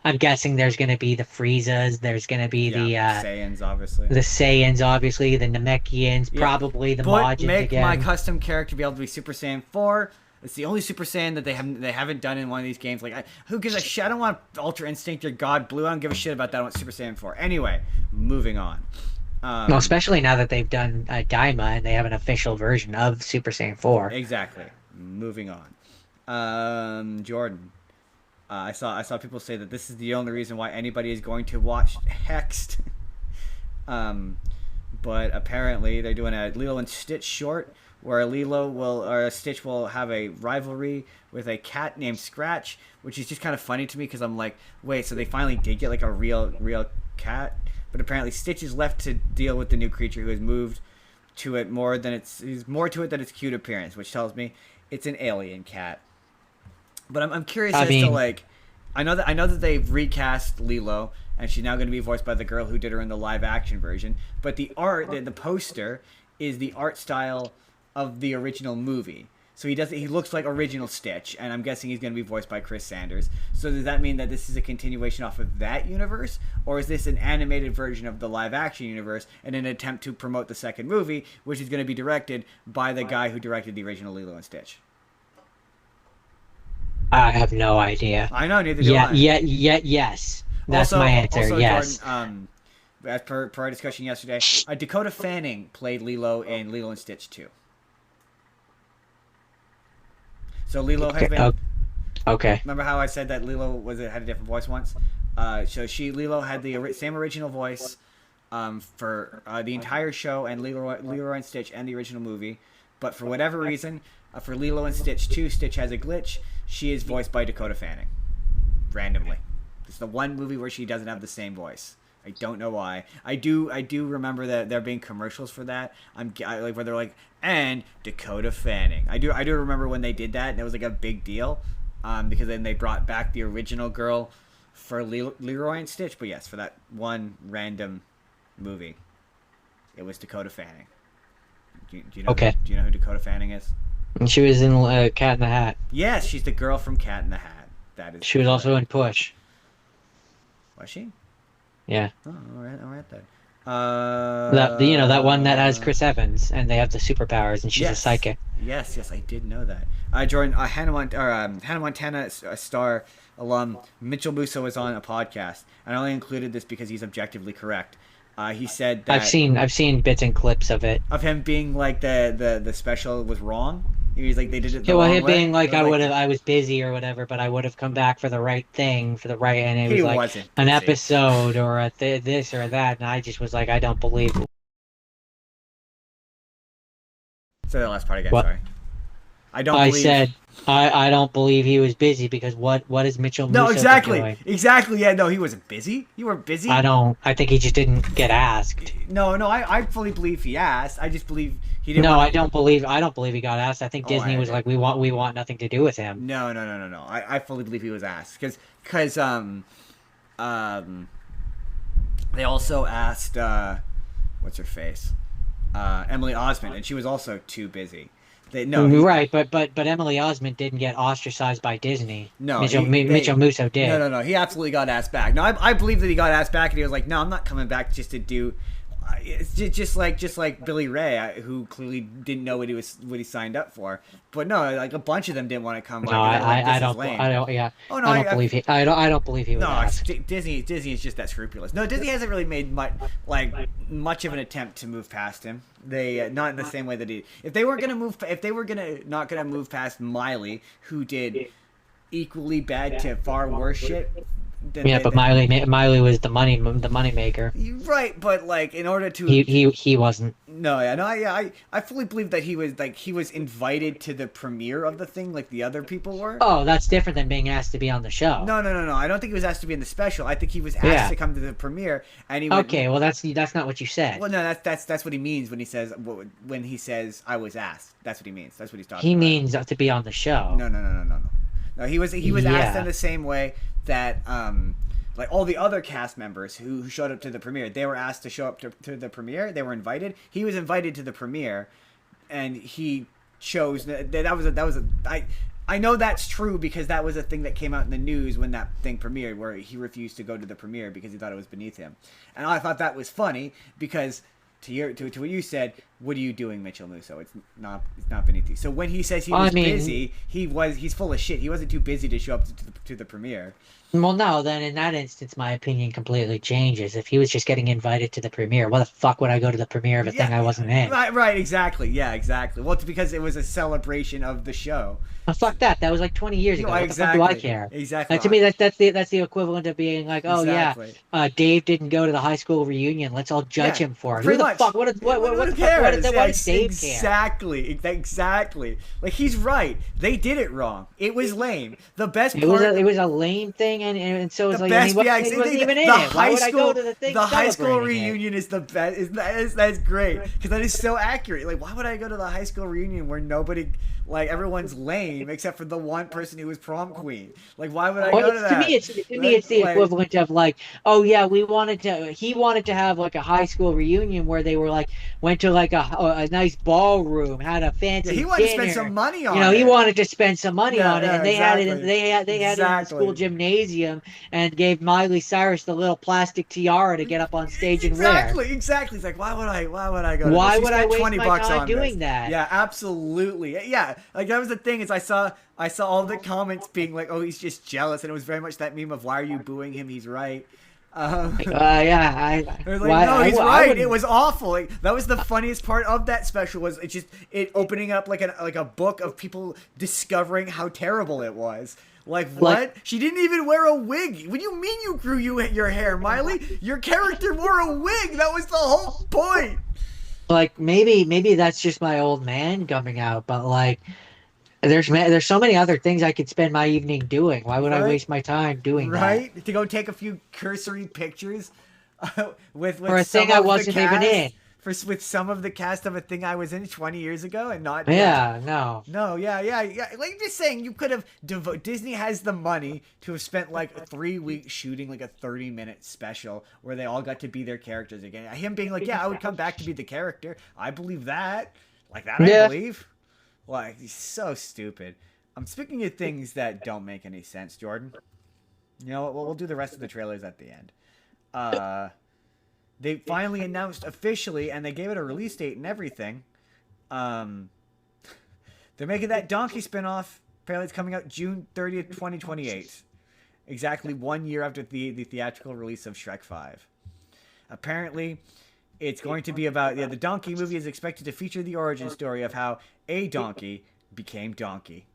I'm guessing there's going to be the Friezas, there's going to be Yeah, Saiyans, obviously. the Saiyans, obviously, the Namekians, Yeah. probably the But Majins make my again. custom character be able to be Super Saiyan 4. It's the only Super Saiyan that they haven't done in one of these games. Like, who gives a shit? I don't want Ultra Instinct or God Blue. I don't give a shit about that. I want Super Saiyan 4. Anyway, moving on. Well, especially now that they've done Daima and they have an official version of Super Saiyan 4. Exactly. Moving on. Jordan. I saw people say that this is the only reason why anybody is going to watch Hexed. But apparently they're doing a Lilo and Stitch short where Stitch will have a rivalry with a cat named Scratch, which is just kind of funny to me because I'm like, wait, so they finally did get like a real cat, but apparently Stitch is left to deal with the new creature who has moved to it more than is more to it than its cute appearance, which tells me it's an alien cat. But I'm curious as to like, I know that they've recast Lilo, and she's now going to be voiced by the girl who did her in the live action version. But the art, the poster, is the art style of the original movie. So he looks like original Stitch, and I'm guessing he's going to be voiced by Chris Sanders. So does that mean that this is a continuation off of that universe, or is this an animated version of the live action universe in an attempt to promote the second movie, which is going to be directed by the guy who directed the original Lilo and Stitch? I have no idea. I know, neither do I. Yes. That's my answer. Also, yes. Jordan, as per our discussion yesterday, Dakota Fanning played Lilo in Lilo and Stitch 2. So Lilo has been. Okay. Remember how I said that Lilo had a different voice once? Lilo had the same original voice for the entire show and Lilo and Stitch and the original movie, but for whatever reason, for Lilo and Stitch 2, Stitch has a glitch. She is voiced by Dakota Fanning, randomly. It's the one movie where she doesn't have the same voice. I don't know why. I do remember that there being commercials for that. Like where they're like, and Dakota Fanning. I do remember when they did that, and it was like a big deal, because then they brought back the original girl for Leroy and Stitch. But yes, for that one random movie, it was Dakota Fanning. Do you know? Okay. Do you know who Dakota Fanning is? And she was in Cat in the Hat. Yes, she's the girl from Cat in the Hat. That is. She was also in Push. Was she? Yeah. Oh, all right then. That one that has Chris Evans, and they have the superpowers, and she's a psychic. Yes, I did know that. Jordan, Hannah Montana star alum Mitchell Musso was on a podcast, and I only included this because he's objectively correct. He said that I've seen bits and clips of it. Of him being like the special was wrong. He was like they did it the Yeah, well, wrong him way. being like I was busy or whatever, but I would have come back for the right thing, and it was like wasn't an busy. episode or this or that, and I just was like, I don't believe. Say that last part again. What? Sorry. I said I don't believe he was busy because what is Mitchell Musso No, exactly. doing? Exactly. Yeah, no, he wasn't busy. You were busy. I think he just didn't get asked. No, I fully believe he asked. I just believe he didn't. No, I don't believe he got asked. I think Disney was like, we want nothing to do with him. No. I fully believe he was asked because they also asked what's her face, Emily Osment, and she was also too busy. Right, but Emily Osment didn't get ostracized by Disney. No, Mitchell Musso did. No. He absolutely got asked back. No, I believe that he got asked back, and he was like, "No, I'm not coming back just to do It's just like Billy Ray, who clearly didn't know what he signed up for. But no, like a bunch of them didn't want to come. No, Like, they're like, this I is don't, lame. I don't, yeah, Oh no, I don't believe he, I don't believe he was no, asked. Disney is just that scrupulous. No, Disney hasn't really made much of an attempt to move past him. They not in the same way that if they were not gonna move past Miley, who did equally bad to far worse shit. Yeah, but Miley was the money maker. Right, but like in order to He wasn't. No, yeah, no, yeah, I fully believe that he was invited to the premiere of the thing like the other people were. Oh, that's different than being asked to be on the show. No. I don't think he was asked to be in the special. I think he was asked to come to the premiere, and he went, okay. Well, that's not what you said. Well, no, that's what he means when he says I was asked. That's what he means. That's what he's talking He about. means to be on the show. No. No, he was asked in the same way that like all the other cast members who showed up to the premiere, they were asked to show up to the premiere. They were invited. He was invited to the premiere, and he chose I know that's true because that was a thing that came out in the news when that thing premiered, where he refused to go to the premiere because he thought it was beneath him. And I thought that was funny because to what you said, what are you doing, Mitchell Musso? It's not beneath you. So when he says he was busy, he's full of shit. He wasn't too busy to show up to the premiere. Well, no, then in that instance, my opinion completely changes. If he was just getting invited to the premiere, why the fuck would I go to the premiere of a thing I wasn't in? Right, exactly. Yeah, exactly. Well, it's because it was a celebration of the show. Oh, fuck that. That was like 20 years ago. What the fuck do I care? Exactly. To me, that's the equivalent of being like, oh exactly. Yeah, Dave didn't go to the high school reunion. Let's all judge him for it. Who the fuck? What cares? Does Dave care? Exactly. Like he's right. They did it wrong. It was lame. The best part. It was a lame thing, and so it's like best, he wasn't even in it. Why would I go to the thing? The high school reunion is the best. That's great because that is so accurate. Like, why would I go to the high school reunion where nobody, like, everyone's lame except for the one person who was prom queen? Like, why would I go to that? To me, it's the equivalent of like, oh yeah, he wanted to have like a high school reunion where they were like went to like a nice ballroom, had a fancy. Yeah, he wanted to spend some money on it. He wanted to spend some money on it, and they had it. They had it in the Exactly. school gymnasium, and gave Miley Cyrus the little plastic tiara to get up on stage and wear. Exactly. It's like, why would I go? Why would I waste $20 my time on doing this? that? Yeah, absolutely. Yeah, like that was the thing is I saw all the comments being like, oh, he's just jealous, and it was very much that meme of why are you booing him? He's right. Yeah, he's right. It was awful. Like, that was the funniest part of that special was it opening up like a book of people discovering how terrible it was. Like what? She didn't even wear a wig. What do you mean you grew your hair, Miley? Your character wore a wig. That was the whole point. Like maybe that's just my old man coming out, but like there's so many other things I could spend my evening doing. Why would I waste my time doing that? Right? To go take a few cursory pictures with for a thing I wasn't even in. With some of the cast of a thing I was in 20 years ago and not. Yeah, no. No, yeah. Like just saying, you could have Disney has the money to have spent like 3 weeks shooting like a 30-minute special where they all got to be their characters again. Him being like, yeah, I would come back to be the character. I believe that. Like that, I believe. Like, he's so stupid. I'm speaking of things that don't make any sense, Jordan. You know what? We'll do the rest of the trailers at the end. They finally announced officially, and they gave it a release date and everything. They're making that Donkey spinoff. Apparently, it's coming out June 30th, 2028. Exactly 1 year after the theatrical release of Shrek 5. Apparently, it's going to be about... the Donkey movie is expected to feature the origin story of how a donkey became Donkey.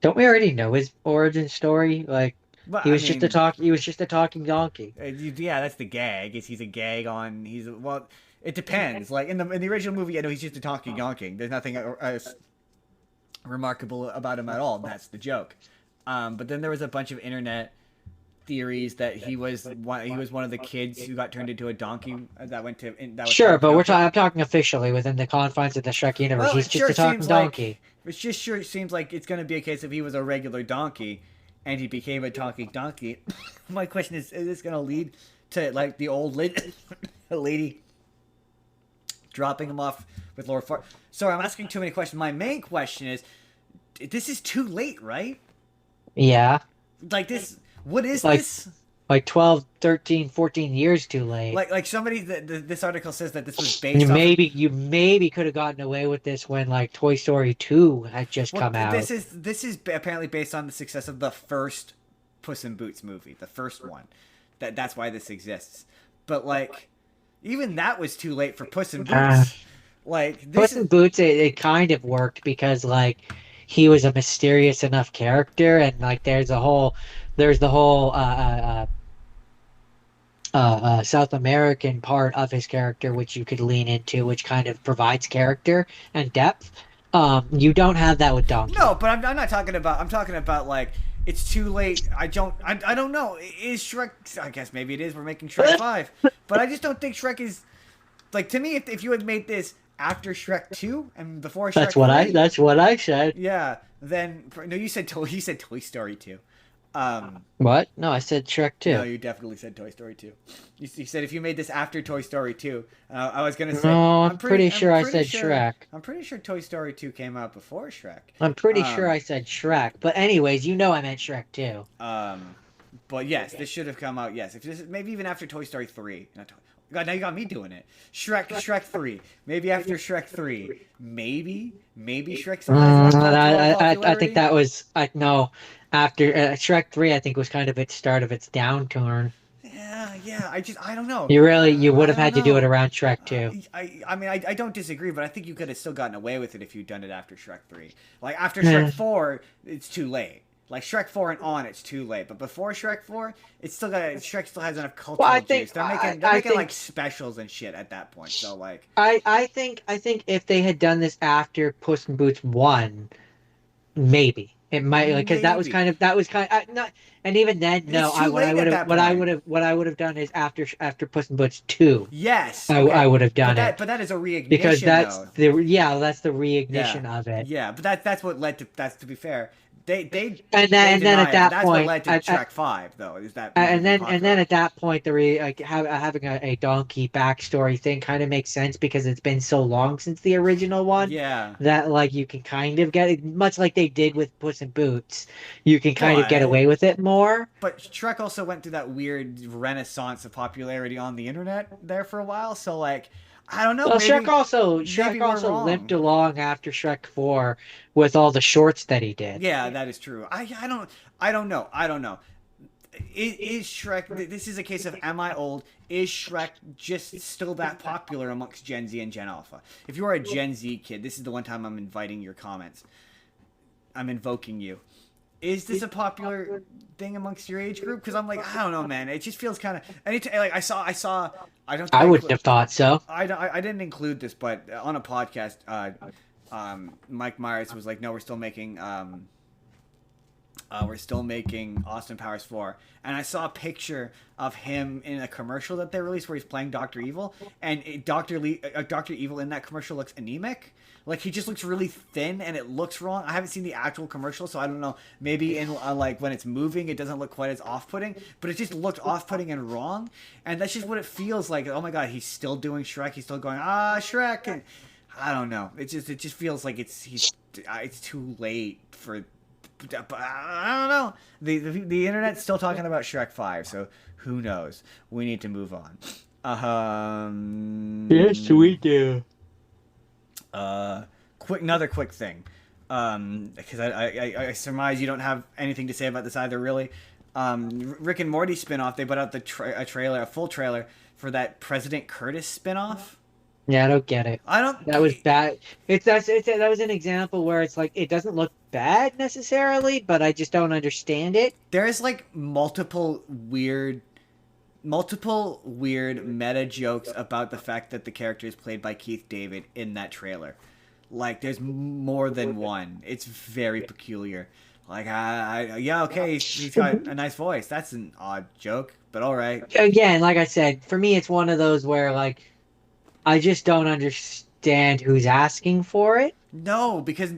Don't we already know his origin story? Like, he was just a talking donkey. Yeah, that's the gag. He's a gag on... Well, it depends. Like, in the original movie, he's just a talking donkey. There's nothing remarkable about him at all. That's the joke. But then there was a bunch of internet theories that he was one of the kids who got turned into a donkey that went to. Sure, but I'm talking officially within the confines of the Shrek universe. He's just a talking donkey. It just sure seems like it's going to be a case of he was a regular donkey, and he became a talking donkey. My question is this going to lead to like the old lady dropping him off with Lord Far? Sorry, I'm asking too many questions. My main question is, this is too late, right? Yeah. Like this. What is this? like 12, 13, 14 years too late. Like somebody, this article says that this was You based off of. maybe you maybe could have gotten away with this when like Toy Story 2 had just Well, come out. this is apparently based on the success of the first Puss in Boots movie, the first one. That's why this exists. But like, even that was too late for Puss in Uh, Boots. Like this Puss is in Boots, it kind of worked because like he was a mysterious enough character, and like there's the whole South American part of his character which you could lean into, which kind of provides character and depth. You don't have that with no, Donkey. but I'm not talking about. I'm talking about like it's too late. I don't know. Is Shrek? I guess maybe it is. We're making Shrek 5, but I just don't think Shrek is like to me. If you had made this after Shrek 2 and before Shrek 3, That's what I said. yeah, then no, you said Toy Story 2. What? No, I said Shrek No, 2. you definitely said Toy Story 2. You said if you made this after Toy Story 2, I was gonna say No, I'm pretty I'm sure I pretty said sure Shrek. I'm pretty sure Toy Story 2 came out before Shrek. I'm pretty sure Um, I said Shrek. But anyways, you know I meant Shrek 2. um, but yes, this should have come out. Yes, if this maybe even after Toy Story 3. God, now you got me doing it. Shrek 3. Maybe after Shrek 3. Maybe Shrek still has enough I think popularity. that was I no after Shrek 3 I think was kind of its start of its downturn. Yeah. I don't know. You would I have don't had to do it know. around Shrek 2. I mean, I don't disagree, but I think you could have still gotten away with it if you'd done it after Shrek 3. Like, after Shrek 4, it's too late. Like, Shrek 4 and on, it's too late. But before Shrek 4, Shrek still has enough Well, cultural juice. They're I making, like, think specials and shit at that point. So, like, I think if they had done this after Puss in Boots 1, maybe it might like because maybe. that was kind not and even then no It's too late at that point. what I would have done is after Puss in Boots 2 Yes, I okay. would have done it But that is a because reignition, though. that's the Yeah, reignition of it. yeah, but that's what led to. That's to be fair. They And then at deny it, but that that's what point led to Shrek 5, though. Is that movie and being then popular? at that point having a donkey backstory thing kind of makes sense because it's been so long since the original one Yeah, that like you can kind of get it much like they did with Puss in Boots. You can kind of get but away with it more. Shrek also went through that weird renaissance of popularity on the internet there for a while. So like, I don't know. Well, Maybe Shrek we're also limped wrong. along after Shrek 4 with all the shorts that he did. Yeah, that is true. I don't know. I don't know. Is Shrek? This is a case of am I old? Is Shrek just still that popular amongst Gen Z and Gen Alpha? If you are a Gen Z kid, this is the one time I'm inviting your comments. I'm invoking you. Is this a popular thing amongst your age group? Because I'm like, I don't know, man. It just feels kind of. Like I saw. I don't think I wouldn't have thought so. I didn't include this, but on a podcast, Mike Myers was like, "No, we're still making Austin Powers 4." And I saw a picture of him in a commercial that they released where he's playing Doctor Evil, and Doctor Evil in that commercial looks anemic. Like he just looks really thin, and it looks wrong. I haven't seen the actual commercial, so I don't know. Maybe in like when it's moving, it doesn't look quite as off-putting, but it just looked off-putting and wrong. And that's just what it feels like. Oh my god, he's still doing Shrek. He's still going Shrek, and I don't know. It just feels like it's too late for. But I don't know. The internet's still talking about Shrek 5, so who knows? We need to move on. Yes, we do. Another quick thing, because I surmise you don't have anything to say about this either, really. Rick and Morty spinoff. They put out a full trailer for that President Curtis spinoff. Yeah, I don't get it. I don't. That was bad. That was an example where it's like it doesn't look bad necessarily, but I just don't understand it. There's like multiple weird meta jokes about the fact that the character is played by Keith David in that trailer. Like, there's more than one. It's very peculiar. Like, yeah, okay, he's got a nice voice. That's an odd joke, but all right. Again, like I said, for me, it's one of those where like I just don't understand who's asking for it. No, because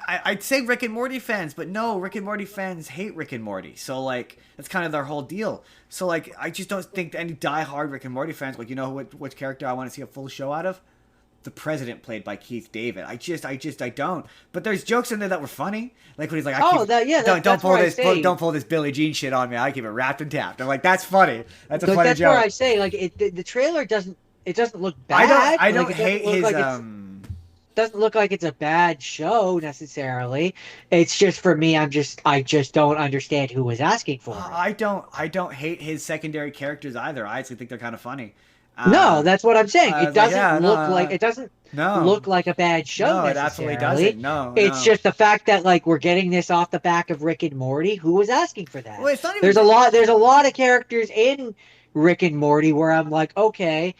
I'd say Rick and Morty fans, but no, Rick and Morty fans hate Rick and Morty. So like that's kind of their whole deal. So like I just don't think any diehard Rick and Morty fans like you know which character I want to see a full show out of. the president played by Keith David. I don't. But there's jokes in there that were funny. Like when he's like, don't pull this Billie Jean shit on me. I keep it wrapped and tapped. I'm like, that's funny. That's a funny that's joke. where I say, like, the trailer doesn't look bad. I don't hate his doesn't look like it's a bad show necessarily. It's just for me, I just don't understand who was asking for it. I don't hate his secondary characters either. I actually think they're kind of funny. No, that's what I'm saying. It doesn't look like a bad show. No, it absolutely doesn't. No, it's just the fact that like we're getting this off the back of Rick and Morty. Who was asking for that? Well, it's not even... There's a lot of characters in Rick and Morty where I'm like, okay,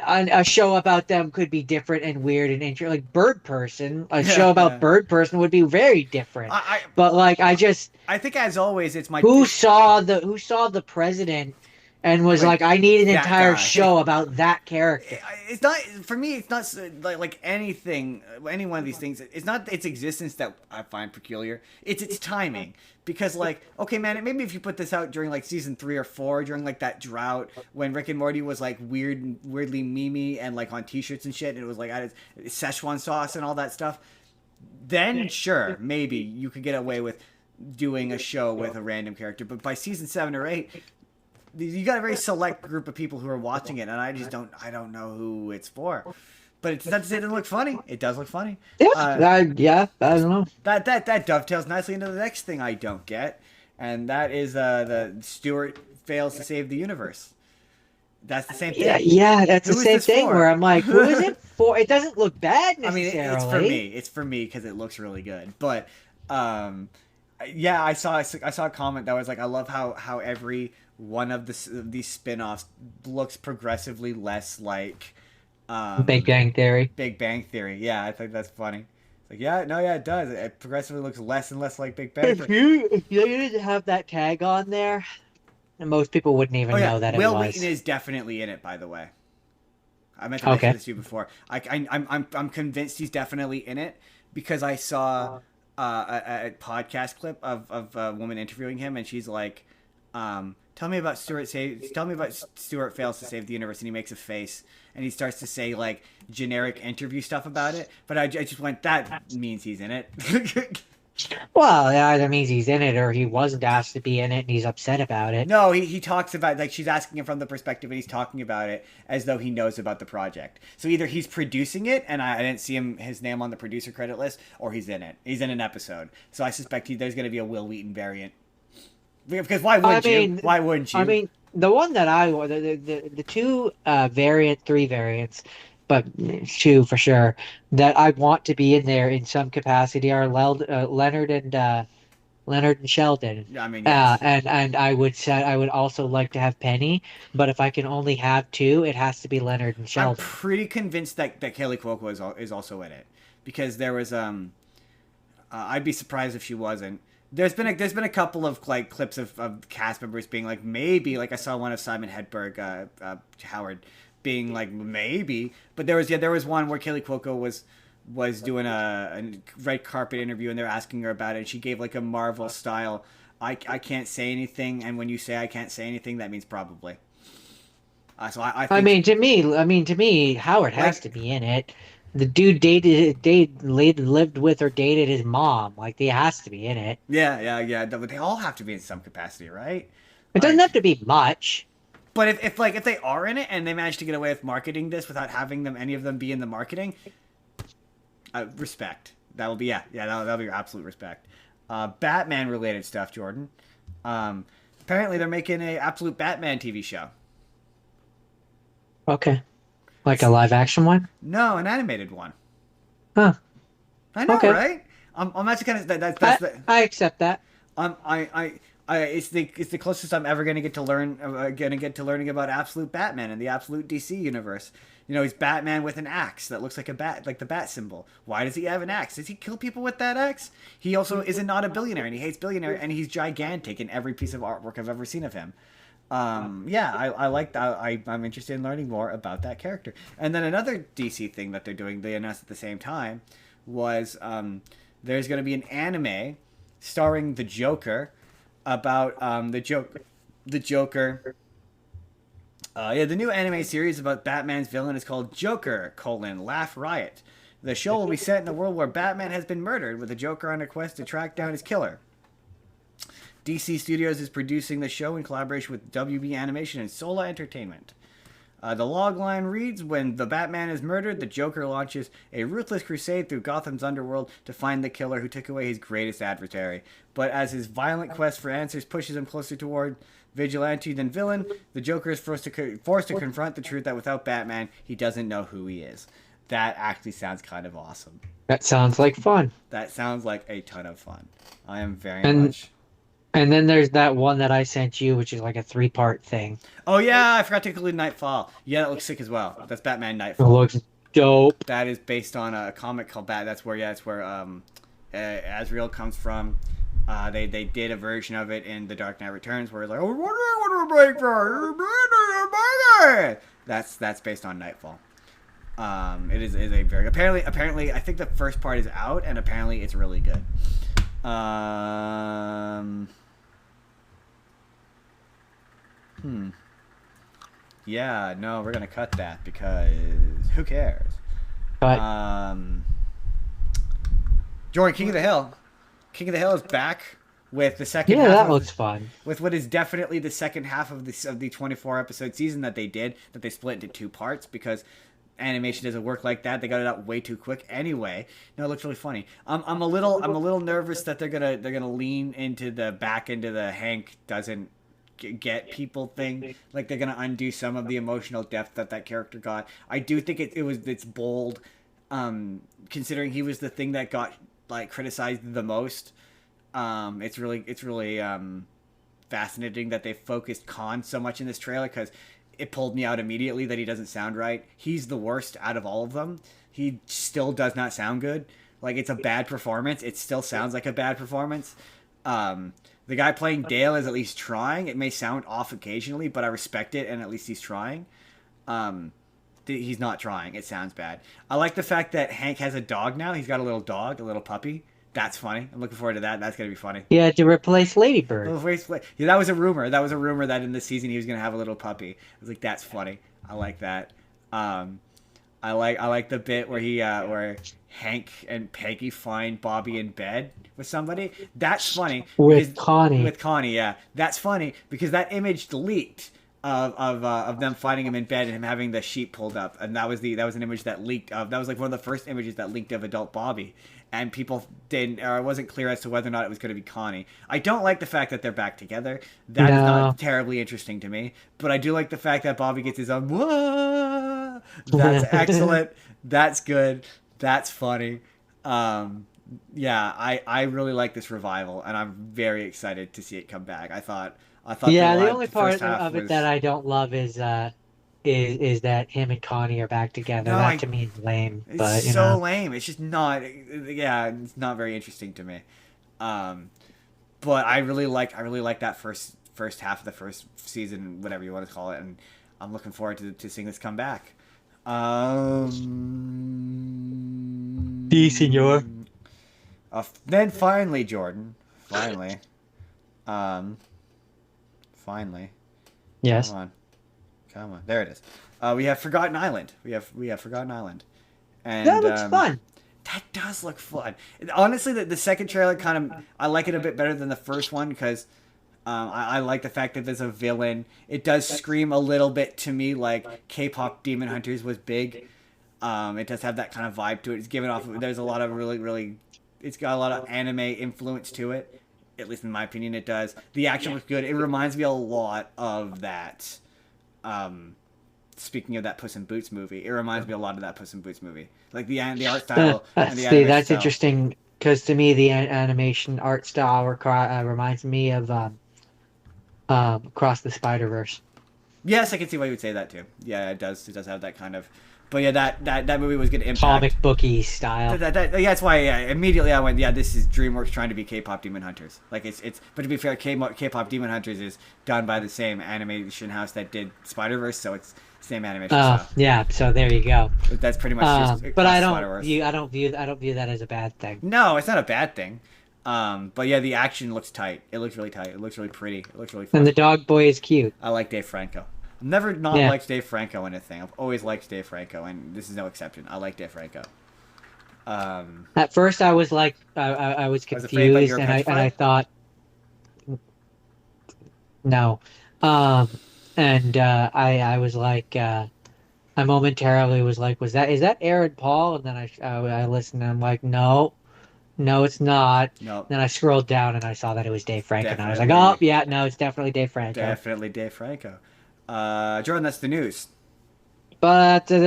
a show about them could be different and weird and interesting. Like Bird Person, show about Bird Person would be very different. But like, I think as always, it's my who saw the president and was like, I need an entire show about that character. It's not, for me, it's not like anything, any one of these things. It's not its existence that I find peculiar. It's its timing. Because, like, okay, man, maybe if you put this out during, like, season 3 or 4, during, like, that drought, when Rick and Morty was, like, weirdly memey and, like, on t-shirts and shit, and it was, like, had Szechuan sauce and all that stuff, then, sure, maybe you could get away with doing a show with a random character. But by season 7 or 8... you got a very select group of people who are watching it, and I don't know who it's for. But it's not to say it doesn't look funny. It does look funny. Yeah, I don't know. That dovetails nicely into the next thing I don't get, and that is the Stewart fails to save the universe. That's the same thing. Yeah, that's the same thing where I'm like, who is it for? It doesn't look bad necessarily. I mean, it's for me. It's for me because it looks really good. But yeah, I saw a comment that was like, I love how every one of these spin-offs looks progressively less like Big Bang Theory. Big Bang Theory. Yeah, I think that's funny. It's like, yeah, it does. It progressively looks less and less like Big Bang Theory. If you didn't have that tag on there, and most people wouldn't even know that Will it was. Wheaton is definitely in it, by the way. I meant to mention this to you before. I'm convinced he's definitely in it because I saw a podcast clip of a woman interviewing him, and she's like, tell me about Stewart fails to save the universe, and he makes a face, and he starts to say like generic interview stuff about it. But I just went, that means he's in it. Well, yeah, that means he's in it, or he wasn't asked to be in it, and he's upset about it. No, he talks about, like, she's asking him from the perspective, and he's talking about it as though he knows about the project. So either he's producing it, and I didn't see his name on the producer credit list, or he's in it. He's in an episode. So I suspect there's going to be a Will Wheaton variant. Because why wouldn't you? Why wouldn't you? I mean, the one that the two three variants, but two for sure, that I want to be in there in some capacity are Leonard and Sheldon. I mean, yes. And I would also like to have Penny, but if I can only have two, it has to be Leonard and Sheldon. I'm pretty convinced that Kaley Cuoco is also in it, because there was I'd be surprised if she wasn't. There's been a couple of like clips of cast members being like, maybe, like I saw one of Simon Hedberg, Howard, being like, maybe, but there was one where Kaley Cuoco was doing a red carpet interview, and they're asking her about it, and she gave like a Marvel style, I can't say anything, and when you say I can't say anything, that means probably. So I think, to me, Howard has to be in it. The dude lived with or dated his mom. Like, he has to be in it. Yeah. They all have to be in some capacity, right? It doesn't have to be much. But if they are in it and they manage to get away with marketing this without having any of them be in the marketing, respect. That'll be that'll be your absolute respect. Batman related stuff, Jordan. Apparently they're making a absolute Batman TV show. Okay. Like a live action one? No, an animated one. Huh. I know, right? I'm actually kind of I accept that. It's the closest I'm ever gonna get to learning about absolute Batman and the absolute DC universe. You know, he's Batman with an axe that looks like a bat, like the bat symbol. Why does he have an axe? Does he kill people with that axe? He also is not a billionaire, and he hates billionaire, and he's gigantic in every piece of artwork I've ever seen of him. I like that. I'm interested in learning more about that character. And then another DC thing that they announced at the same time, was there's going to be an anime starring the Joker about the Joker The new anime series about Batman's villain is called Joker: Laugh Riot. The show will be set in a world where Batman has been murdered, with the Joker on a quest to track down his killer. DC Studios is producing the show in collaboration with WB Animation and Sola Entertainment. The logline reads, when the Batman is murdered, the Joker launches a ruthless crusade through Gotham's underworld to find the killer who took away his greatest adversary. But as his violent quest for answers pushes him closer toward vigilante than villain, the Joker is forced to confront the truth that without Batman, he doesn't know who he is. That actually sounds kind of awesome. That sounds like fun. That sounds like a ton of fun. I am very much... And then there's that one that I sent you, which is like a 3-part thing. Oh yeah, I forgot to include Nightfall. Yeah, that looks sick as well. That's Batman It Nightfall. looks dope. That is based on a comic called Bat. That's where Azrael comes from. They did a version of it in The Dark Knight Returns where it's like, oh, what do we break for? That's based on Nightfall. It is a very apparently I think the first part is out and apparently it's really good. Yeah, no, we're gonna cut that because who cares? But Jordan, King of the Hill. King of the Hill is back with the second yeah, half that of, looks fun. with what is definitely the second half of the 24 episode season that they split into 2 parts because animation doesn't work like that. They got it out way too quick. Anyway, no, it looks really funny. I'm a little nervous that they're gonna lean into the Hank doesn't get people thing. Like they're gonna undo some of the emotional depth that character got. I do think it's bold, considering he was the thing that got like criticized the most. It's really fascinating that they focused Khan so much in this trailer because it pulled me out immediately that he doesn't sound right. He's the worst out of all of them. He still does not sound good. Like, it's a bad performance. It still sounds like a bad performance. The guy playing Dale is at least trying. It may sound off occasionally, but I respect it, and at least he's trying. He's not trying. It sounds bad. I like the fact that Hank has a dog now. He's got a little dog, a little puppy. That's funny. I'm looking forward to that. That's going to be funny. Yeah, to replace Ladybird. Yeah, that was a rumor. That was a rumor that in this season he was going to have a little puppy. I was like, that's funny. I like that. I like the bit where where Hank and Peggy find Bobby in bed with somebody. That's funny. With Connie. With Connie, yeah. That's funny because that image leaked of them finding him in bed and him having the sheet pulled up, and that was an image that leaked of. That was like one of the first images that leaked of adult Bobby. And people didn't, or it wasn't clear as to whether or not it was going to be Connie. I don't like the fact that they're back together. That is not terribly interesting to me. But I do like the fact that Bobby gets his own. Whoa! That's excellent. That's good. That's funny. Yeah, I really like this revival, and I'm very excited to see it come back. I thought. Yeah, the only part of it that I don't love is that him and Connie are back together. No, that to me is lame. But it's so lame. It's just not. Yeah, it's not very interesting to me. But I really like that first half of the first season, whatever you want to call it, and I'm looking forward to seeing this come back. Si, senor. Then finally, Jordan. Finally. Yes. Come on. There it is. We have Forgotten Island. We have Forgotten Island. And that looks fun. That does look fun. Honestly, the second trailer I like it a bit better than the first one because I like the fact that there's a villain. It does scream a little bit to me like K-pop Demon Hunters was big. It does have that kind of vibe to it. It's given off. There's a lot of really. It's got a lot of anime influence to it. At least in my opinion, it does. The action looks good. It reminds me a lot of that. Speaking of that Puss in Boots movie, it reminds me a lot of that Puss in Boots movie. Like the art style. And the see, that's style. interesting because to me the animation art style reminds me of Across the Spider-Verse. Yes, I can see why you would say that too. Yeah, it does. It does have that kind of. But yeah, that movie was going to impact comic booky style. That's why immediately I went, yeah, this is DreamWorks trying to be K-pop Demon Hunters. Like it's. But to be fair, K-pop Demon Hunters is done by the same animation house that did Spider-Verse, so it's same animation style. Yeah. So there you go. That's pretty much. Just but I don't view that as a bad thing. No, it's not a bad thing. But yeah, the action looks tight. It looks really tight. It looks really pretty. It looks really fun. And the dog boy is cute. I like Dave Franco. Never not Yeah. liked Dave Franco in a thing. I've always liked Dave Franco, and this is no exception. I like Dave Franco. At first, I was like, I was I was afraid, but you're confused, a and I petrified. thought, no, and I was like, I momentarily was like, is that Aaron Paul? And then I listened, and I'm like, no, no, it's not. No, Then I scrolled down, and I saw that it was Dave Franco, and I was like, oh, definitely, yeah, no, it's definitely Dave Franco. definitely Dave Franco. Jordan, that's the news. But Good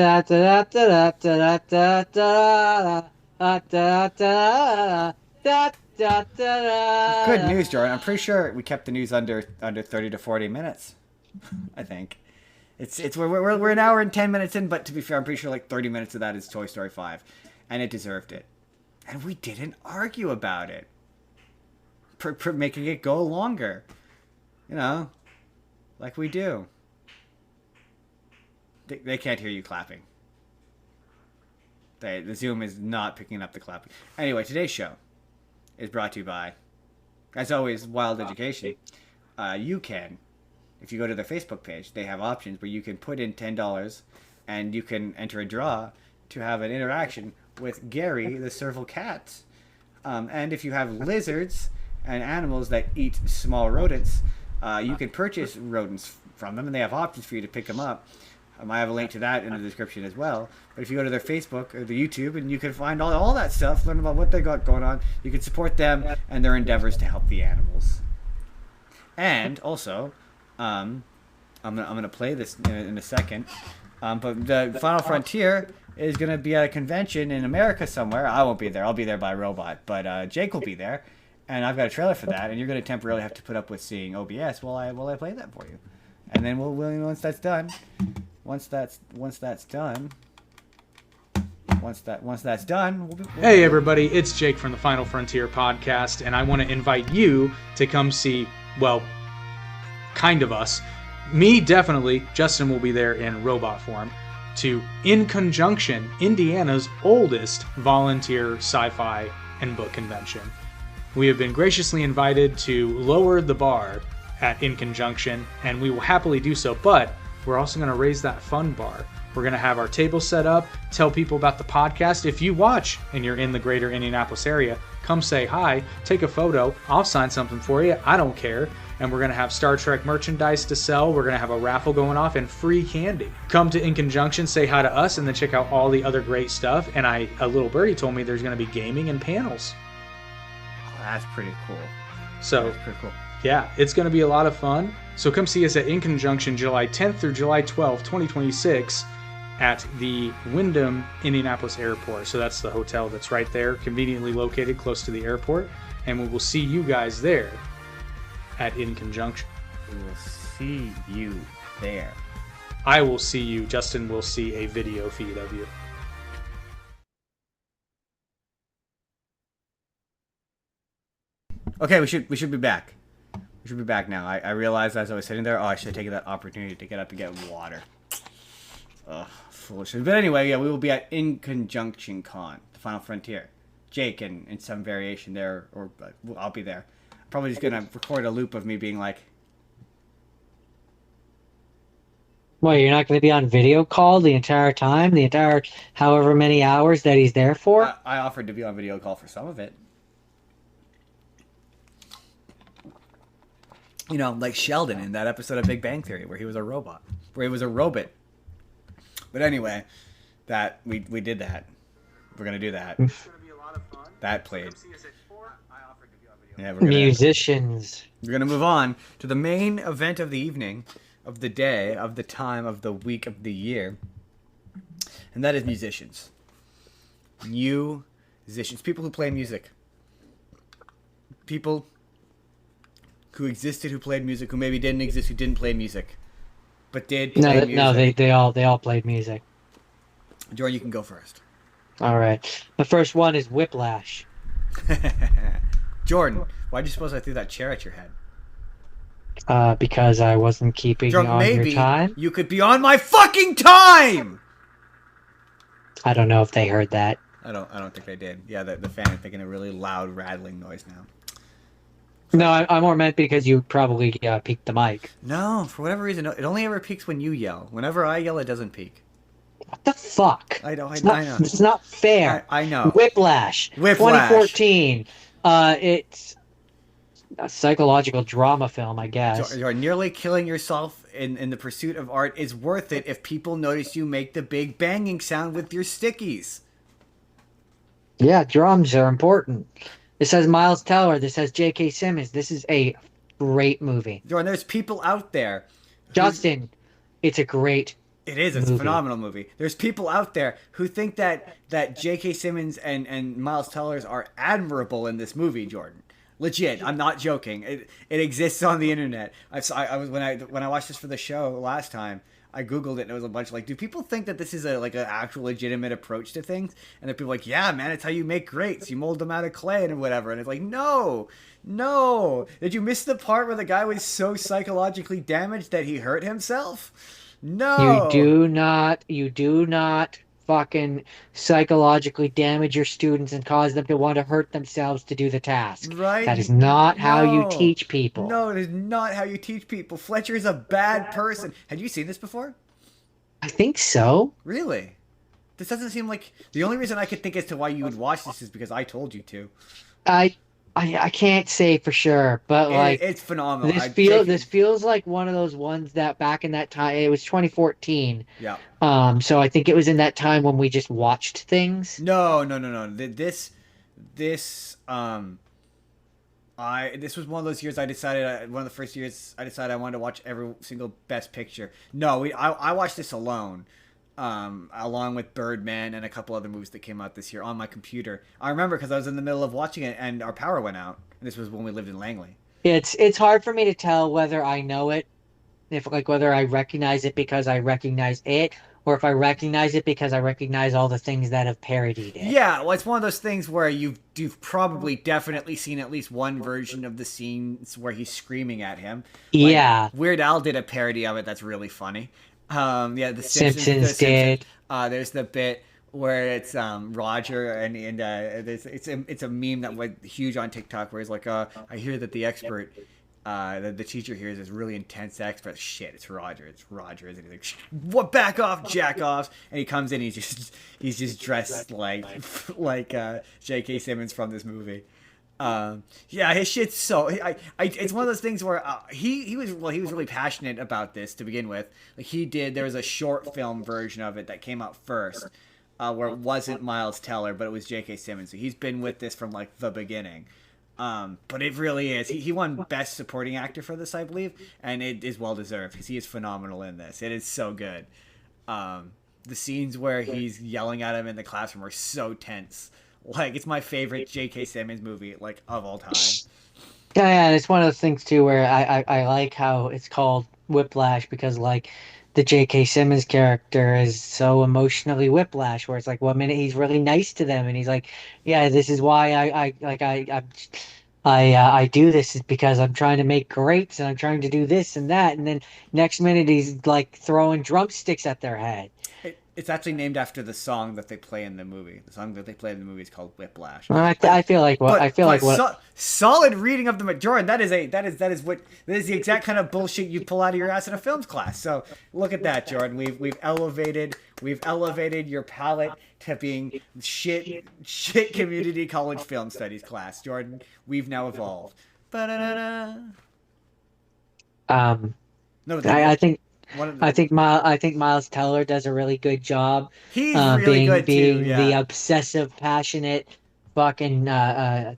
news, Jordan. I'm pretty sure we kept the news under 30 to 40 minutes. I think we're an hour and 10 minutes in, but to be fair, I'm pretty sure like 30 minutes of that is Toy Story 5, and it deserved it. And we didn't argue about it, making it go longer. You know, like we do. They can't hear you clapping. The Zoom is not picking up the clapping. Anyway, today's show is brought to you by, as always, Wild Education. You can, if you go to their Facebook page, they have options where you can put in $10 and you can enter a draw to have an interaction with Gary, the serval cat. And if you have lizards and animals that eat small rodents, you can purchase rodents from them, and they have options for you to pick them up. I have a link to that in the description as well. But if you go to their Facebook or the YouTube, and you can find all that stuff, learn about what they got going on. You can support them and their endeavors to help the animals. And also, I'm gonna play this in a second. But the Final Frontier is gonna be at a convention in America somewhere. I won't be there. I'll be there by robot. But Jake will be there, and I've got a trailer for that. And you're gonna temporarily have to put up with seeing OBS while I play that for you. And then we'll once that's done. Once that's done, Hey everybody, it's Jake from the Final Frontier podcast, and I want to invite you to come see, well, kind of us. Me, definitely. Justin will be there in robot form. To In Conjunction, Indiana's oldest volunteer sci-fi and book convention. We have been graciously invited to lower the bar at In Conjunction, and we will happily do so, but we're also going to raise that fun bar. We're going to have our table set up, tell people about the podcast. If you watch and you're in the greater Indianapolis area, come say hi, take a photo. I'll sign something for you. I don't care. And we're going to have Star Trek merchandise to sell. We're going to have a raffle going off and free candy. Come to In Conjunction, say hi to us, and then check out all the other great stuff. And a little birdie told me there's going to be gaming and panels. Oh, that's pretty cool. So, that's pretty cool. Yeah, it's going to be a lot of fun. So come see us at In Conjunction July 10th through July 12th, 2026 at the Wyndham Indianapolis Airport. So that's the hotel that's right there, conveniently located close to the airport. And we will see you guys there at In Conjunction. We will see you there. I will see you. Justin will see a video feed of you. Okay, we should be back. We should be back now. I realized as I was sitting there, I should have taken that opportunity to get up and get water. Ugh, foolish. But anyway, yeah, we will be at In Conjunction Con, the Final Frontier. Jake and in some variation there, or I'll be there. Probably just gonna record a loop of me being like, Well, you're not going to be on video call the entire time, the entire however many hours that he's there for? I offered to be on video call for some of it. You know, like Sheldon in that episode of Big Bang Theory where he was a robot. Where he was a robot. But anyway, that we did that. We're going to do that. That played. Yeah, Musicians. We're going to move on to the main event of the evening, of the day, of the time, of the week, of the year. And that is musicians. Musicians. People who play music. People who existed, who played music, who maybe didn't exist, who didn't play music, but did play music. No, they all played music. Jordan, you can go first. All right. The first one is Whiplash. Jordan, why do you suppose I threw that chair at your head? Because I wasn't keeping Jordan, on maybe your time. You could be on my fucking time! I don't know if they heard that. I don't think they did. Yeah, the fan is making a really loud rattling noise now. No, I more meant because you probably peaked the mic. No, for whatever reason, it only ever peaks when you yell. Whenever I yell, it doesn't peak. What the fuck? I know, It's not. I know, It's not fair. I know. Whiplash, Whiplash. 2014. It's a psychological drama film, I guess. You're nearly killing yourself in the pursuit of art is worth it if people notice you make the big banging sound with your stickies. Yeah, drums are important. This has Miles Teller. This has J.K. Simmons. This is a great movie. Jordan, there's people out there. Justin, it's a great It is. It's a phenomenal movie. There's people out there who think that J.K. Simmons and Miles Tellers are admirable in this movie, Jordan. Legit. I'm not joking. It exists on the internet. I was when I watched this for the show last time. I googled it and it was a bunch of like, do people think that this is a like an actual legitimate approach to things? And then people like, yeah, man, it's how you make grapes. You mold them out of clay and whatever. And it's like, no, no. Did you miss the part where the guy was so psychologically damaged that he hurt himself? No. You do not fucking psychologically damage your students and cause them to want to hurt themselves to do the task. Right? That is not how you No. teach people. No, it is not how you teach people. Fletcher is a bad person. Had you seen this before? I think so. Really? This doesn't seem like the only reason I could think as to why you would watch this is because I told you to. I can't say for sure, but like It's phenomenal. this feels like one of those ones that back in that time it was 2014. Yeah. So I think it was in that time when we just watched things. No. This was one of those years I decided one of the first years I decided I wanted to watch every single Best Picture. No, I watched this alone. Along with Birdman and a couple other movies that came out this year on my computer. I remember because I was in the middle of watching it and our power went out. And this was when we lived in Langley. It's hard for me to tell whether I know it, if like whether I recognize it because I recognize it, or if I recognize it because I recognize all the things that have parodied it. Yeah, well, it's one of those things where you've probably definitely seen at least one version of the scenes where he's screaming at him. Like, Yeah. Weird Al did a parody of it that's really funny. Yeah, the Simpsons did. There's the bit where it's Roger and it's a meme that went huge on TikTok where he's like, I hear that the expert, the teacher here is this really intense expert. Shit, it's Roger. It's Roger. Isn't he? Like, what? Back off, jack offs. And he comes in. He's just dressed like J.K. Simmons from this movie. Yeah, his shit's so it's one of those things where he was really passionate about this to begin with. Like there was a short film version of it that came out first, where it wasn't Miles Teller, but it was J.K. Simmons. So he's been with this from like the beginning. But it really is. He won Best Supporting Actor for this, I believe, and it is well deserved because he is phenomenal in this. It is so good. The scenes where he's yelling at him in the classroom are so tense. Like, it's my favorite J.K. Simmons movie, like, of all time. Yeah, and it's one of those things too where I like how it's called Whiplash because like the J.K. Simmons character is so emotionally whiplash where it's like one minute he's really nice to them and he's like, yeah, this is why I do this is because I'm trying to make grapes and I'm trying to do this and that, and then next minute he's like throwing drumsticks at their head. It's actually named after the song that they play in the movie. The song that they play in the movie is called Whiplash. I feel like solid reading of the Jordan. That is the exact kind of bullshit you pull out of your ass in a films class. So look at that, Jordan. We've elevated your palate to being shit community college film studies class, Jordan. We've now evolved. Ba-da-da-da. No, I think Miles Teller does a really good job. He's really good being too. Yeah. The obsessive, passionate, fucking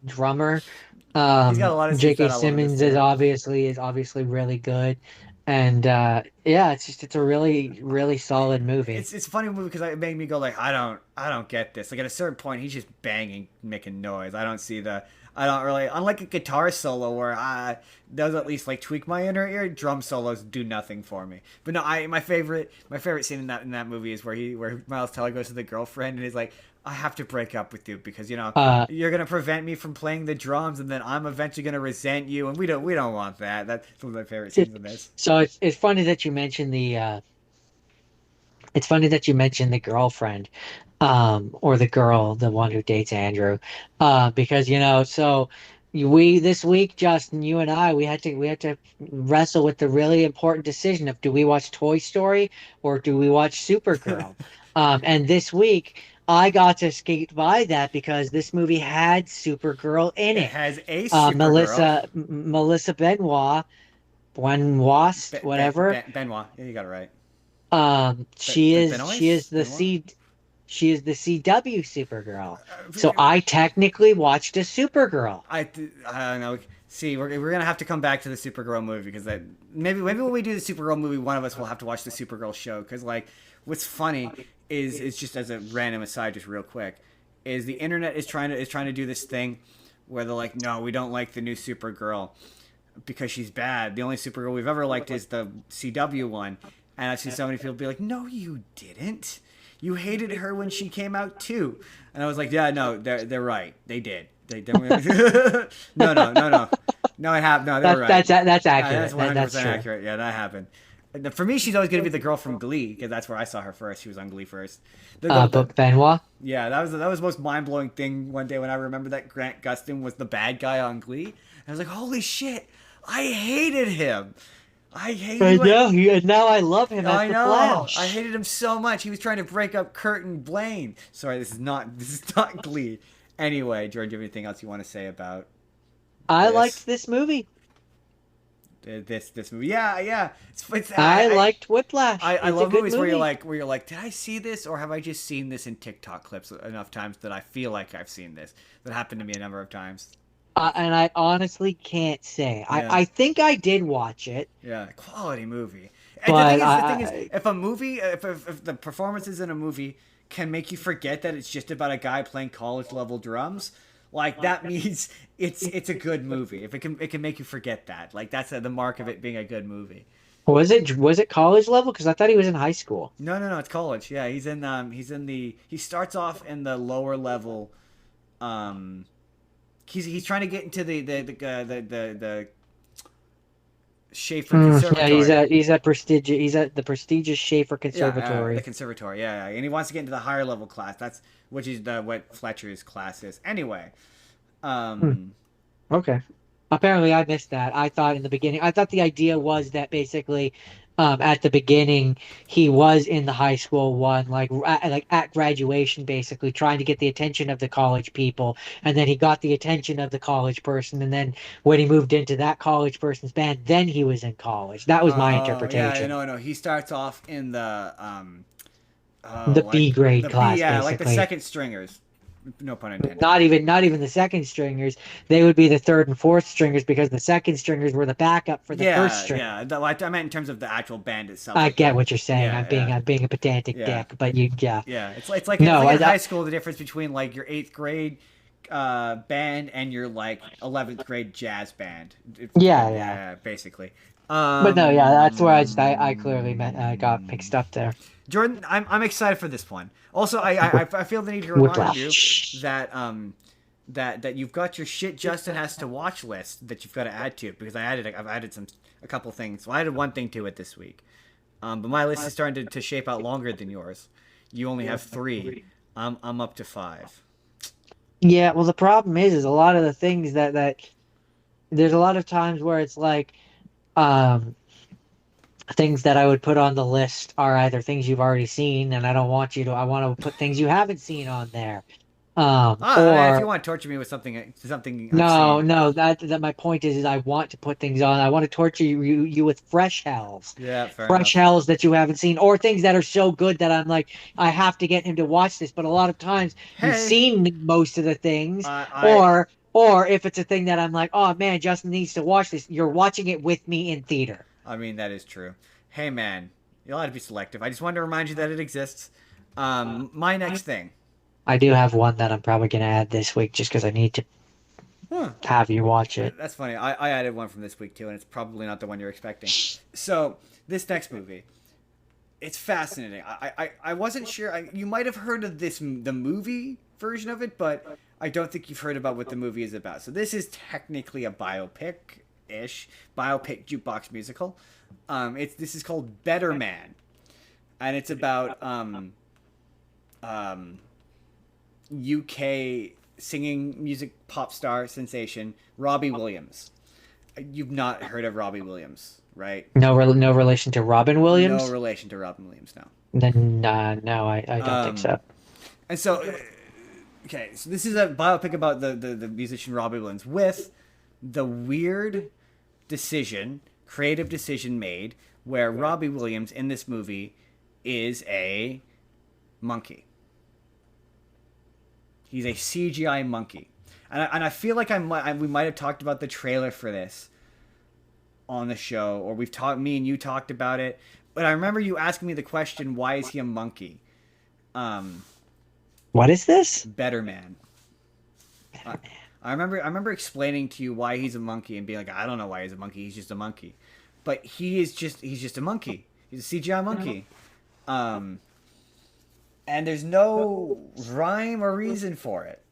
drummer. He's got a lot of J.K. Simmons is obviously really good, and yeah, it's a really really solid movie. It's a funny movie because it made me go like, I don't get this. Like at a certain point, he's just banging, making noise. I don't really, unlike a guitar solo where those at least like tweak my inner ear. Drum solos do nothing for me. But no, my favorite scene in that movie is where Miles Teller goes to the girlfriend and he's like, I have to break up with you because you're gonna prevent me from playing the drums, and then I'm eventually gonna resent you, and we don't want that. That's one of my favorite scenes in this. So it's funny that you mentioned the girlfriend, or the girl, the one who dates Andrew, because We this week, Justin, you and I, we had to wrestle with the really important decision of do we watch Toy Story or do we watch Supergirl? And this week I got to skate by that because this movie had Supergirl in It it. has a Supergirl. Melissa Benoist, whatever. Benoit. Yeah, you got it right. She is she Benoist? is the Benoit? C she is the CW Supergirl. So Uh, I technically watched a Supergirl. I don't know. See, we're gonna have to come back to the Supergirl movie because that maybe when we do the Supergirl movie, one of us will have to watch the Supergirl show. Because like, what's funny is just as a random aside, just real quick, is the internet is trying to do this thing where they're like, no, we don't like the new Supergirl because she's bad. The only Supergirl we've ever liked is the CW one. And I've seen so many people be like, no, you didn't. You hated her when she came out too. And I was like, yeah, no, they're right. They did. No. No, I have. No, they were right. That's accurate. That's 100% That's true. accurate. Yeah, that happened. And for me, she's always going to be the girl from Glee because that's where I saw her first. She was on Glee first. But Benoit. Yeah, that was the most mind blowing thing one day when I remember that Grant Gustin was the bad guy on Glee. And I was like, holy shit, I hated him. I hated him. And now I love him as the Flash. I hated him so much. He was trying to break up Kurt and Blaine. Sorry, this is not Glee. Anyway, George, do you have anything else you want to say about I liked this movie. This movie? Yeah. I liked Whiplash. I It's a love good movies movie. where you're like, did I see this or have I just seen this in TikTok clips enough times that I feel like I've seen this? That happened to me a number of times. And I honestly can't say. Yeah. I think I did watch it. Yeah, quality movie. And But the thing is, if a movie, if the performances in a movie can make you forget that it's just about a guy playing college level drums, like that means it's a good movie. If it can make you forget that, like that's the mark of it being a good movie. Was it college level? Because I thought he was in high school. No, it's college. Yeah, he starts off in the lower level. He's trying to get into the Schaefer Conservatory. Yeah, he's at the prestigious Schaefer Conservatory. The conservatory. Yeah, and he wants to get into the higher level class. That's which is what Fletcher's class is. Anyway, Okay. Apparently, I missed that. I thought in the beginning, I thought the idea was that basically, at the beginning, he was in the high school one, like at graduation, basically trying to get the attention of the college people, and then he got the attention of the college person, and then when he moved into that college person's band, then he was in college. That was my interpretation. Yeah, no. He starts off in the B grade class, like the basically. second stringers. No pun intended. Not even the second stringers. They would be the third and fourth stringers because the second stringers were the backup for the first string. Yeah. I meant in terms of the actual band itself. I get what you're saying. Yeah, I'm being a pedantic dick, but Yeah, it's like in high school. The difference between like your 8th grade band and your like 11th grade jazz band. Yeah, basically. But no, that's where I clearly got mixed up there. Jordan, I'm excited for this one. Also, I feel the need to remind you that that you've got your shit Justin has to watch list that you've got to add to it because I've added a couple things. Well, I added one thing to it this week, but my list is starting to shape out longer than yours. You only have 3. I'm up to 5. Yeah, well, the problem is a lot of the things that there's a lot of times where it's like, things that I would put on the list are either things you've already seen, and I want to put things you haven't seen on there. Or if you want to torture me with something. No. That my point is I want to put things on. I want to torture you with fresh hells. Yeah, fresh hells that you haven't seen, or things that are so good that I'm like, I have to get him to watch this. But a lot of times you've seen most of the things, or if it's a thing that I'm like, oh man, Justin needs to watch this. You're watching it with me in theater. I mean, that is true. Hey, man, you'll have to be selective. I just wanted to remind you that it exists. My next thing. I do have one that I'm probably going to add this week just because I need to have you watch it. That's funny. I added one from this week, too, and it's probably not the one you're expecting. So, this next movie, it's fascinating. I wasn't sure. You might have heard of the movie version of it, but I don't think you've heard about what the movie is about. So, this is technically a biopic-ish, biopic jukebox musical. This is called Better Man, and it's about UK singing music pop star sensation, Robbie Williams. You've not heard of Robbie Williams, right? No, no relation to Robin Williams. No relation to Robin Williams, no. Then no, I don't think so. And so, okay, so this is a biopic about the musician Robbie Williams with the weird creative decision made where Robbie Williams in this movie is a monkey. He's a CGI monkey. And I feel like we might have talked about the trailer for this on the show, or me and you talked about it. But I remember you asking me the question, why is he a monkey? What is this? Better Man. I remember explaining to you why he's a monkey and being like, I don't know why he's a monkey. He's just a monkey. But he's just a monkey. He's a CGI monkey. And there's no rhyme or reason for it.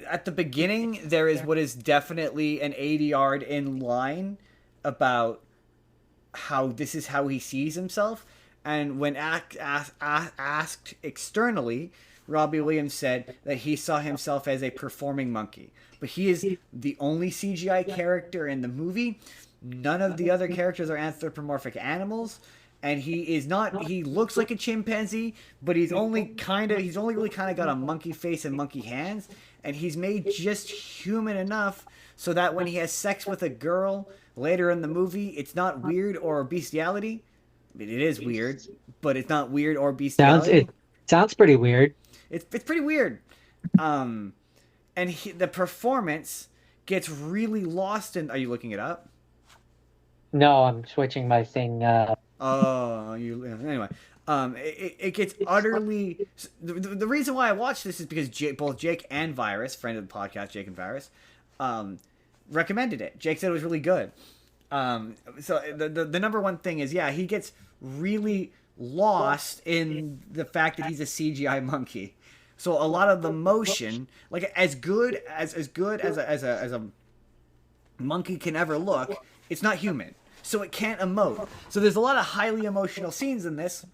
At the beginning, there is what is definitely an ADR in line about how this is how he sees himself. And when asked externally, Robbie Williams said that he saw himself as a performing monkey. But he is the only CGI character in the movie. None of the other characters are anthropomorphic animals. And he looks like a chimpanzee, but he's only really kind of got a monkey face and monkey hands. And he's made just human enough so that when he has sex with a girl later in the movie, it's not weird or bestiality. I mean, it is weird, but it's not weird or bestiality. Sounds pretty weird. It's pretty weird. And the performance gets really lost in... Are you looking it up? No, I'm switching my thing. Anyway. It gets utterly... The reason why I watched this is because both Jake and Virus, friend of the podcast, Jake and Virus, recommended it. Jake said it was really good. So the number one thing is, yeah, he gets really lost in the fact that he's a CGI monkey. So a lot of the motion, like as good as a monkey can ever look, it's not human. So it can't emote. So there's a lot of highly emotional scenes in this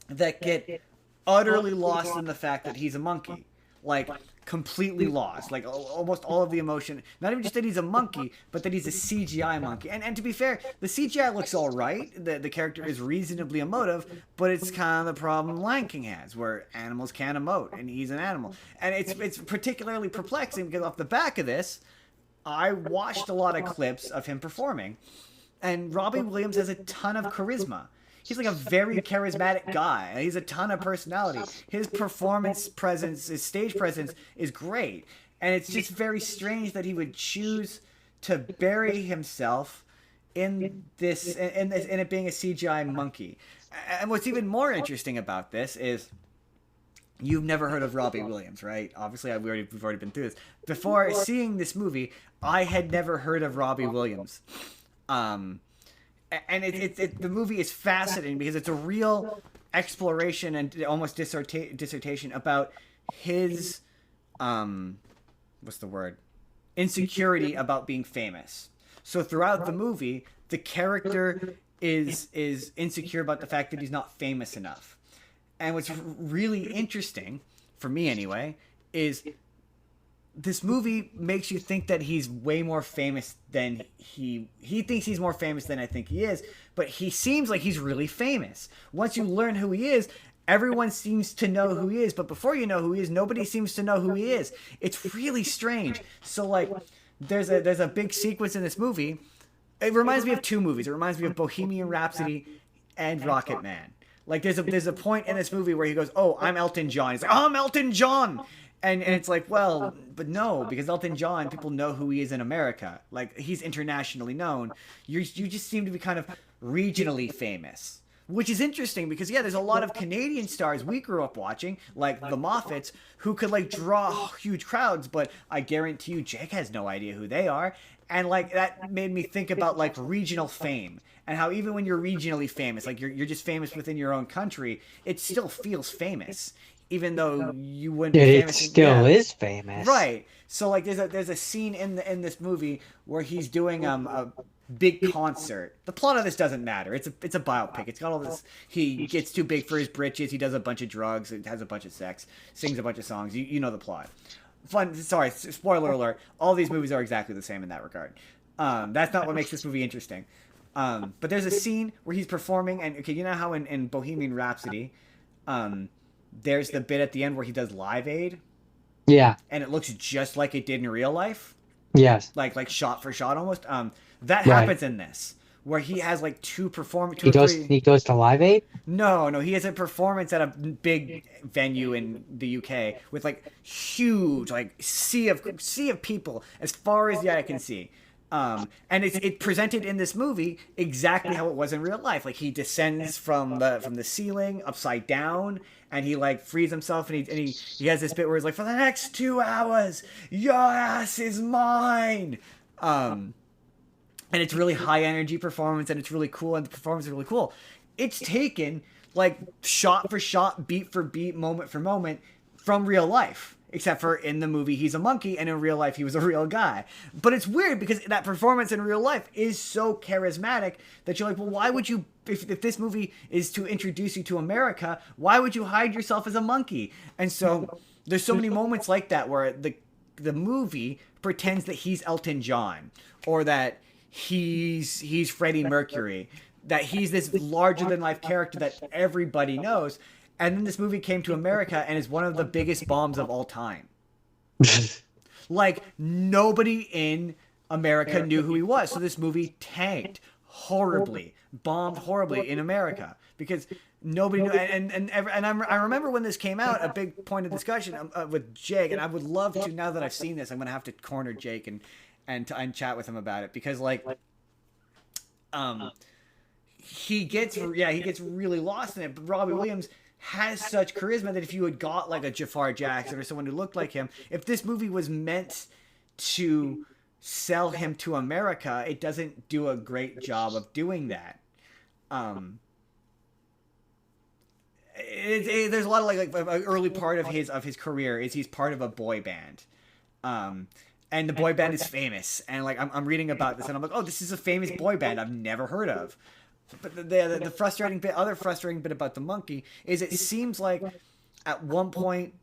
that get utterly lost in the fact that he's a monkey. Like, completely lost. Like, almost all of the emotion. Not even just that he's a monkey, but that he's a CGI monkey. And to be fair, the CGI looks all right. The character is reasonably emotive, but it's kind of the problem Lion King has, where animals can't emote, and he's an animal. And it's particularly perplexing, because off the back of this, I watched a lot of clips of him performing, and Robbie Williams has a ton of charisma. He's like a very charismatic guy. He has a ton of personality. His performance presence, his stage presence is great. And it's just very strange that he would choose to bury himself in it being a CGI monkey. And what's even more interesting about this is you've never heard of Robbie Williams, right? Obviously, we've already been through this. Before seeing this movie, I had never heard of Robbie Williams. And the movie is fascinating because it's a real exploration and almost dissertation about his, insecurity about being famous. So throughout the movie, the character is insecure about the fact that he's not famous enough. And what's really interesting, for me anyway, is this movie makes you think that he's way more famous than he thinks he's more famous than I think he is, but he seems like he's really famous. Once you learn who he is, everyone seems to know who he is, but before you know who he is, nobody seems to know who he is. It's really strange. So like there's a big sequence in this movie. It reminds me of two movies. It reminds me of Bohemian Rhapsody and Rocket Man. Like there's a point in this movie where he goes, "Oh, I'm Elton John." He's like, "Oh, I'm Elton John." And it's like, well, but no, because Elton John, people know who he is in America. Like, he's internationally known. You just seem to be kind of regionally famous. Which is interesting because, yeah, there's a lot of Canadian stars we grew up watching, like the Moffats, who could, like, draw huge crowds, but I guarantee you Jake has no idea who they are. And, like, that made me think about, like, regional fame. And how even when you're regionally famous, like, you're just famous within your own country, it still feels famous. even though you wouldn't be It famous. still is famous. Right. So like there's a scene in this movie where he's doing a big concert. The plot of this doesn't matter. It's a biopic. It's got all this. He gets too big for his britches. He does a bunch of drugs. Has a bunch of sex. Sings a bunch of songs. You know the plot. Fun. Sorry. Spoiler alert. All these movies are exactly the same in that regard. That's not what makes this movie interesting. But there's a scene where he's performing, and okay, you know how in Bohemian Rhapsody, there's the bit at the end where he does Live Aid. Yeah. And it looks just like it did in real life. Yes. Like shot for shot almost. That happens in this, where he has like two He goes to Live Aid? No, he has a performance at a big venue in the UK with like huge like sea of people as far as the eye can see. And it's presented in this movie exactly how it was in real life. Like he descends from the ceiling upside down, and he like frees himself, and he has this bit where he's like, for the next 2 hours, your ass is mine. And it's really high energy performance, and it's really cool, and the performance is really cool. It's taken like shot for shot, beat for beat, moment for moment from real life. Except for in the movie, he's a monkey, and in real life, he was a real guy. But it's weird because that performance in real life is so charismatic that you're like, well, why would you, if this movie is to introduce you to America, why would you hide yourself as a monkey? And so there's so many moments like that where the movie pretends that he's Elton John, or that he's Freddie Mercury, that he's this larger than life character that everybody knows. And then this movie came to America and is one of the biggest bombs of all time. Like, nobody in America knew who he was. So this movie tanked horribly, bombed horribly in America because nobody knew. And I remember when this came out, a big point of discussion with Jake, and I would love to, now that I've seen this, I'm going to have to corner Jake and chat with him about it, because like, he gets really lost in it, but Robbie Williams has such charisma that if you had got like a Jafar Jackson or someone who looked like him, if this movie was meant to sell him to America, it doesn't do a great job of doing that. There's a lot of like an early part of his career is he's part of a boy band. And the boy band is famous, and like I'm reading about this, and I'm like, oh, this is a famous boy band I've never heard of. But the other frustrating bit about the monkey is it seems like at one point,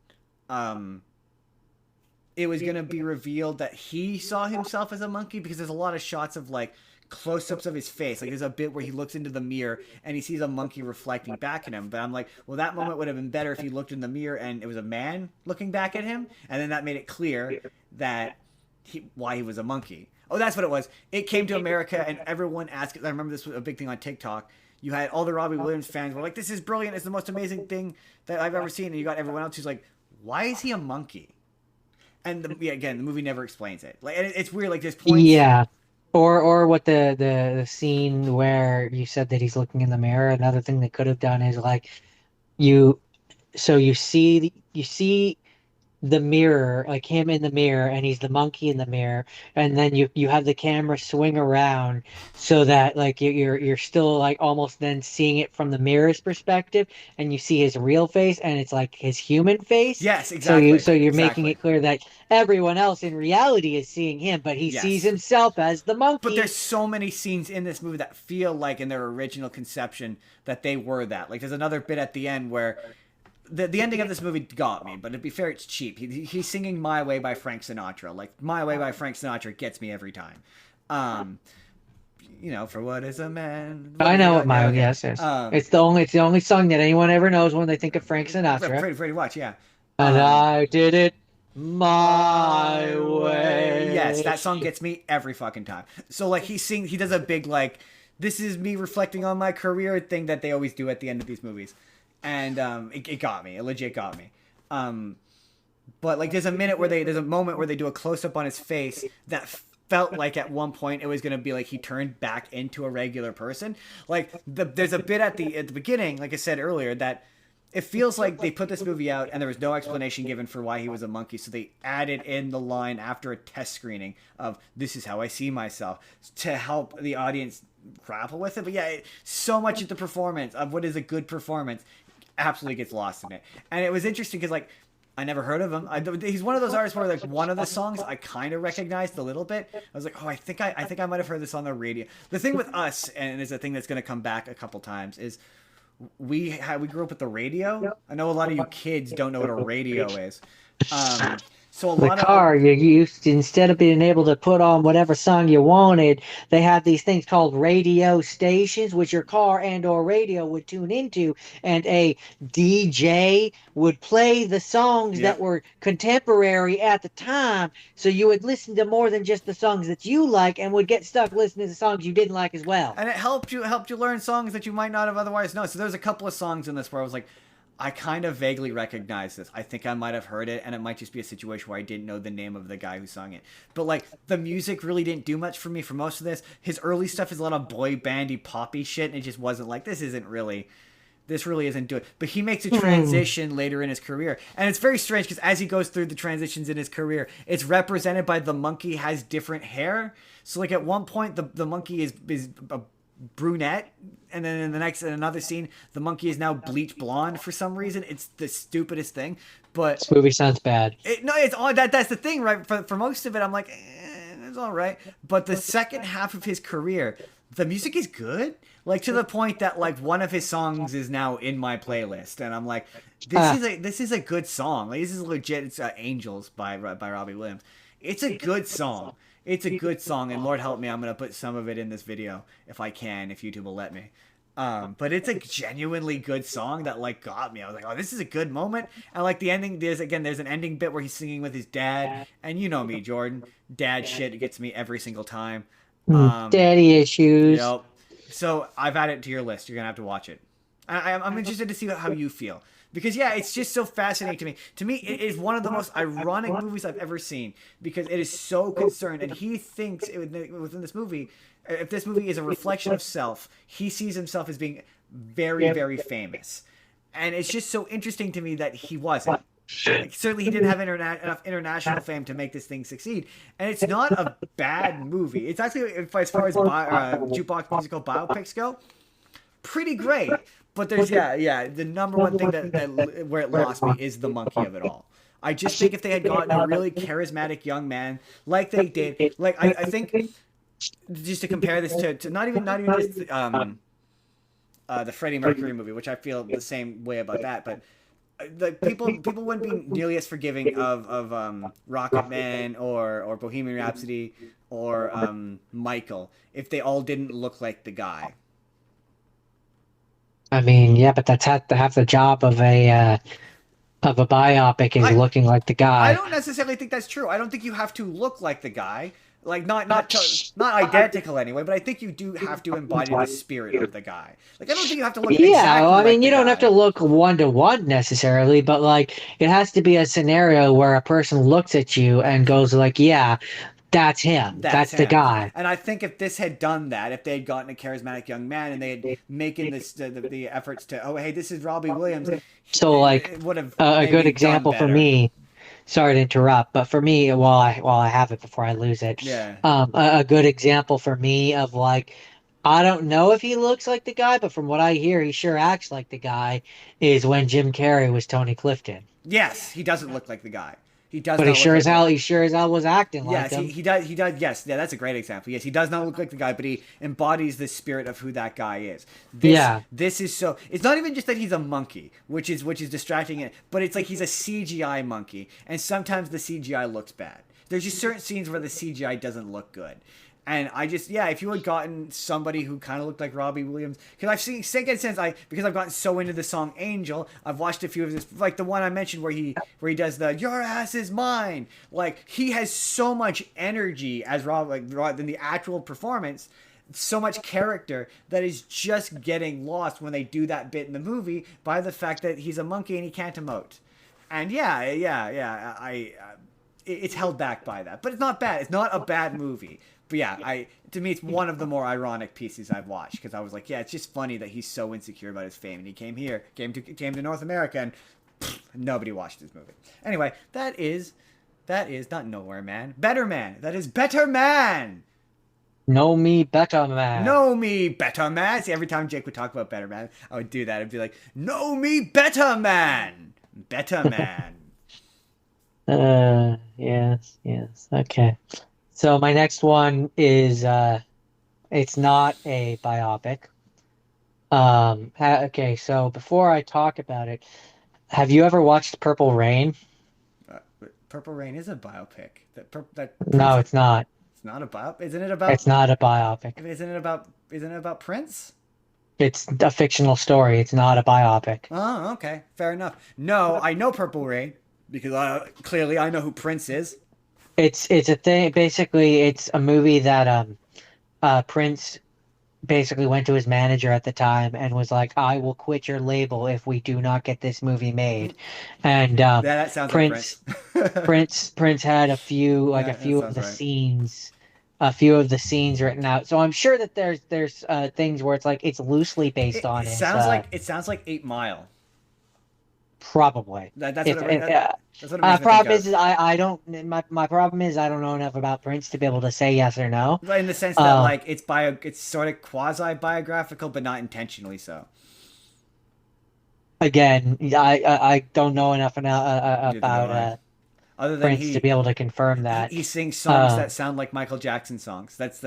it was gonna be revealed that he saw himself as a monkey, because there's a lot of shots of like close-ups of his face. Like there's a bit where he looks into the mirror and he sees a monkey reflecting back at him. But I'm like, well, that moment would have been better if he looked in the mirror and it was a man looking back at him, and then that made it clear that why he was a monkey. Oh, that's what it was. It came to America, and everyone asked. I remember this was a big thing on TikTok. You had all the Robbie Williams fans were like, "This is brilliant. It's the most amazing thing that I've ever seen." And you got everyone else who's like, "Why is he a monkey?" And again, the movie never explains it. Like, and it's weird. Like, there's points. Yeah, or what the scene where you said that he's looking in the mirror. Another thing they could have done is like you see the mirror, like him in the mirror, and he's the monkey in the mirror, and then you have the camera swing around so that like you're still like almost then seeing it from the mirror's perspective, and you see his real face, and it's like his human face. Yes, exactly. So you're making it clear that everyone else in reality is seeing him, but he sees himself as the monkey. But there's so many scenes in this movie that feel like in their original conception that they were that. Like there's another bit at the end where the ending of this movie got me, but to be fair, it's cheap. He's singing "My Way" by Frank Sinatra. Like "My Way" by Frank Sinatra gets me every time. For what is a man? I know what "My Way" is. It's the only song that anyone ever knows when they think of Frank Sinatra. Pretty much, yeah. And I did it my way. Yes, that song gets me every fucking time. So like he does a big like, "This is me reflecting on my career" thing that they always do at the end of these movies. And it got me. It legit got me. But like there's a moment where they do a close-up on his face that felt like at one point it was going to be like he turned back into a regular person. Like there's a bit at the beginning, like I said earlier, that it feels like they put this movie out and there was no explanation given for why he was a monkey. So they added in the line after a test screening of "This is how I see myself" to help the audience grapple with it. But yeah, so much of the performance of what is a good performance absolutely gets lost in it. And it was interesting because like I never heard of him. He's one of those artists where like one of the songs I kind of recognized a little bit. I was like, oh, I think I might have heard this on the radio. The thing with us, and is a thing that's going to come back a couple times, is we grew up with the radio. I know a lot of you kids don't know what a radio is. So a The lot car, of you used, instead of being able to put on whatever song you wanted, they had these things called radio stations, which your car and or radio would tune into, and a DJ would play the songs that were contemporary at the time, so you would listen to more than just the songs that you like, and would get stuck listening to songs you didn't like as well. And it helped you learn songs that you might not have otherwise known. So there's a couple of songs in this where I was like, I kind of vaguely recognize this. I think I might have heard it, and it might just be a situation where I didn't know the name of the guy who sung it. But, like, the music really didn't do much for me for most of this. His early stuff is a lot of boy bandy poppy shit, and it just wasn't like, this really isn't doing it. But he makes a transition later in his career. And it's very strange, because as he goes through the transitions in his career, it's represented by the monkey has different hair. So, like, at one point, the monkey is a brunette, and then in another scene the monkey is now bleach blonde for some reason. It's the stupidest thing, but This movie sounds bad. it's all that's the thing, right? For most of it I'm like, it's all right, but the second half of his career the music is good, like to the point that like one of his songs is now in my playlist, and I'm like, this is a good song. Like, this is legit. It's Angels by Robbie Williams. It's a good song. It's a good song, and Lord help me, I'm going to put some of it in this video, if I can, if YouTube will let me. But it's a genuinely good song that, like, got me. I was like, oh, this is a good moment. And, like, the ending, there's an ending bit where he's singing with his dad. And you know me, Jordan. Dad shit gets me every single time. Daddy issues. Yep. So, I've added it to your list. You're going to have to watch it. I'm interested to see how you feel. Because, yeah, it's just so fascinating to me. To me, it is one of the most ironic movies I've ever seen. Because it is so concerned. And he thinks, within this movie, if this movie is a reflection of self, he sees himself as being very, very famous. And it's just so interesting to me that he wasn't. Like, certainly he didn't have enough international fame to make this thing succeed. And it's not a bad movie. It's actually, as far as jukebox musical biopics go, pretty great. But there's the number one thing that where it lost me is the monkey of it all. I just think if they had gotten a really charismatic young man like they did, like I think, just to compare this to not even just the Freddie Mercury movie, which I feel the same way about that, but the people wouldn't be nearly as forgiving of Rocket Man or Bohemian Rhapsody or Michael if they all didn't look like the guy. I mean, yeah, but that's half the job of a biopic is looking like the guy. I don't necessarily think that's true. I don't think you have to look like the guy. Like, not identical anyway, but I think you do have to embody the spirit of the guy. Like, I don't think you have to look exactly I mean, like you don't have to look one-to-one necessarily, but, like, it has to be a scenario where a person looks at you and goes, like, yeah, that's him. That's the guy. And I think if this had done that, if they had gotten a charismatic young man and they had making the efforts to, oh, hey, this is Robbie Williams. So, like, a good example for me, sorry to interrupt, but for me, while I have it before I lose it, a good example for me of, like, I don't know if he looks like the guy, but from what I hear, he sure acts like the guy, is when Jim Carrey was Tony Clifton. Yes, he doesn't look like the guy. He does, but he sure as hell was acting like him. Yes, he does. Yes, yeah, that's a great example. Yes, he does not look like the guy, but he embodies the spirit of who that guy is. This is so. It's not even just that he's a monkey, which is distracting it, but it's like he's a CGI monkey, and sometimes the CGI looks bad. There's just certain scenes where the CGI doesn't look good. And I just, if you had gotten somebody who kind of looked like Robbie Williams, because I've seen, because I've gotten so into the song Angel, I've watched a few of this, like the one I mentioned where he does the "Your ass is mine." Like, he has so much energy as Rob, in the actual performance, so much character that is just getting lost when they do that bit in the movie by the fact that he's a monkey and he can't emote. And it's held back by that, but it's not bad. It's not a bad movie. But yeah, to me, it's one of the more ironic pieces I've watched, because I was like, yeah, it's just funny that he's so insecure about his fame, and he came to North America, and nobody watched his movie. Anyway, that is not Nowhere Man, Better Man. That is Better Man. Know me better, man. Know me better man. See, every time Jake would talk about better man, I would do that. I'd be like, know me better man. Better man. Yes, yes. Okay. So my next one is it's not a biopic. Okay, so before I talk about it, have you ever watched Purple Rain? Purple Rain is a biopic. That Prince. No, it's not. It's not a biopic. Isn't it about? It's not a biopic. Isn't it about? Isn't it about Prince? It's a fictional story. It's not a biopic. Oh, okay, fair enough. No, I know Purple Rain because clearly I know who Prince is. It's a thing. Basically, it's a movie that Prince basically went to his manager at the time and was like, "I will quit your label if we do not get this movie made." And Yeah, that sounds Prince, like Prince. Prince had a few Yeah, that few of sounds the right. scenes, a few of the scenes written out. So I'm sure that there's things where it's like it's loosely based on It his sounds like 8 Mile. probably. That's If what it, that's what it makes me problem think of. is I don't my problem is I don't know enough about Prince to be able to say yes or no. But in the sense that like it's sort of quasi biographical, but not intentionally so. Again, I don't know enough Neither do about I. Other than Prince to be able to confirm that. he sings songs Uh, that sound like Michael Jackson songs. That's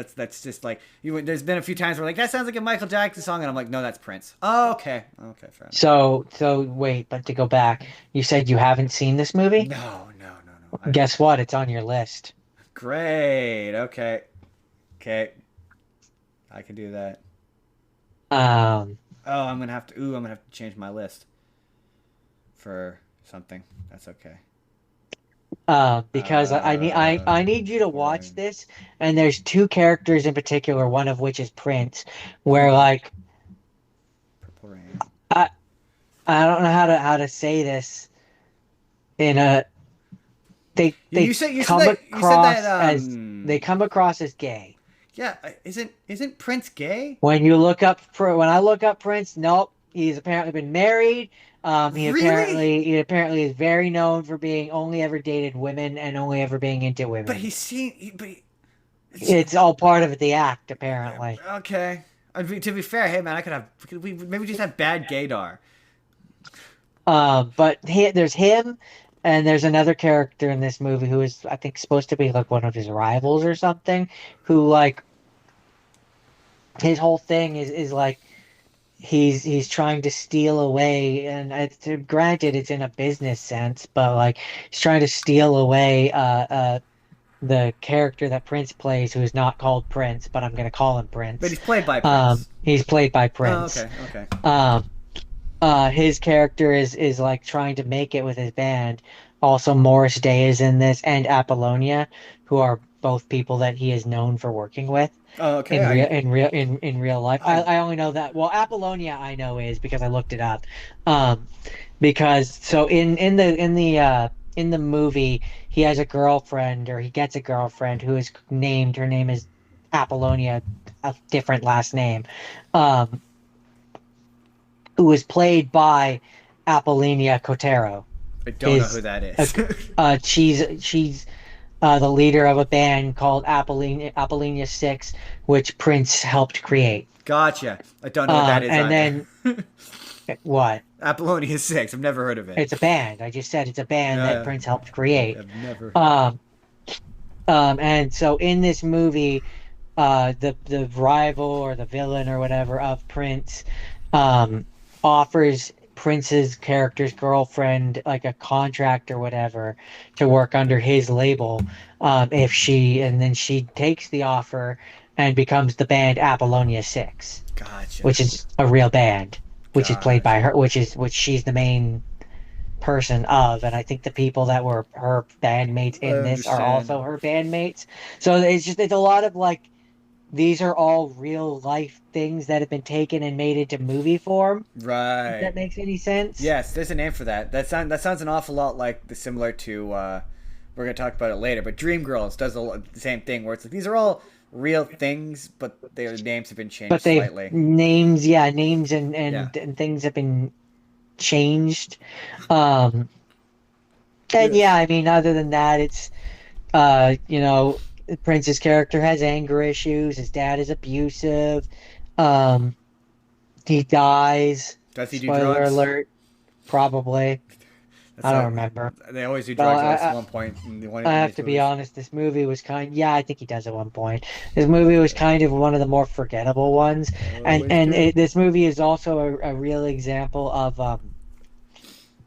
just like there's been a few times where like that sounds like a Michael Jackson song, and I'm like, no, that's Prince. Oh, okay, fair enough. so wait, but to go back, you said you haven't seen this movie? No. Guess what? It's on your list. Great. Okay. I can do that. Um, Oh, I'm gonna have to. I'm gonna have to change my list for something. That's okay. because I need you to watch Right. this, and there's two characters in particular, one of which is Prince, where like Purple Rain. I I don't know how to say this in a they You said come that across as they um. come across as gay. Yeah, isn't Prince gay? When when I look up Prince, nope, he's apparently been married. Really? He apparently is very known for being only ever dated women and only ever being into But women. he's seen. It's all part of the act, apparently. Okay. To be fair, hey man, we maybe just have bad gaydar. There's him, and there's another character in this movie who is, I think, supposed to be like one of his rivals or something. Who like his whole thing is like he's trying to steal away, and granted it's in a business sense, but like he's trying to steal away the character that Prince plays, who is not called Prince, but I'm gonna call him Prince. But he's played by Prince. He's played by Oh, Prince. okay. His character is like trying to make it with his band. Also, Morris Day is in this, and Apollonia, who are both people that he is known for working with Oh, okay. in real life. I only know that. Well, Apollonia I know is because I looked it up. Because so in the movie he has a girlfriend, or he gets a girlfriend who is named. Her name is Apollonia, a different last name. Who was played by Apollonia Cotero. I don't know who that is. She's the leader of a band called Apollonia 6, which Prince helped create. Gotcha. I don't know what that is. And either. then what? Apollonia 6. I've never heard of it. It's a band. I just said it's a band that Prince helped create. I've never. And so in this movie, the rival or the villain or whatever of Prince, offers Prince's character's girlfriend like a contract or whatever to work under his label, and then she takes the offer and becomes the band Apollonia 6, Gotcha. which is a real band, which is played by Gotcha. her, which she's the main person of, and I think the people that were her bandmates in this are understand. also her bandmates. So it's a lot of like, these are all real life things that have been taken and made into movie form. If Right. that makes any sense? Yes, there's a name for that. That sounds an awful lot like similar to. We're gonna talk about it later, but Dreamgirls does the same thing where it's like these are all real things, but their names have been changed But they slightly. names and Yeah. and things have been changed. And Yes. yeah, I mean, other than that, it's you know, Prince's character has anger issues. His dad is abusive. Um, he dies. Does he do Spoiler drugs? alert. Probably. That's I don't a, remember. they always do Well, drugs at least at one point I in have these to be movies. honest. This movie was yeah, I think he does at one point. This movie was kind of one of the more forgettable ones, Always do. this movie is also a real example of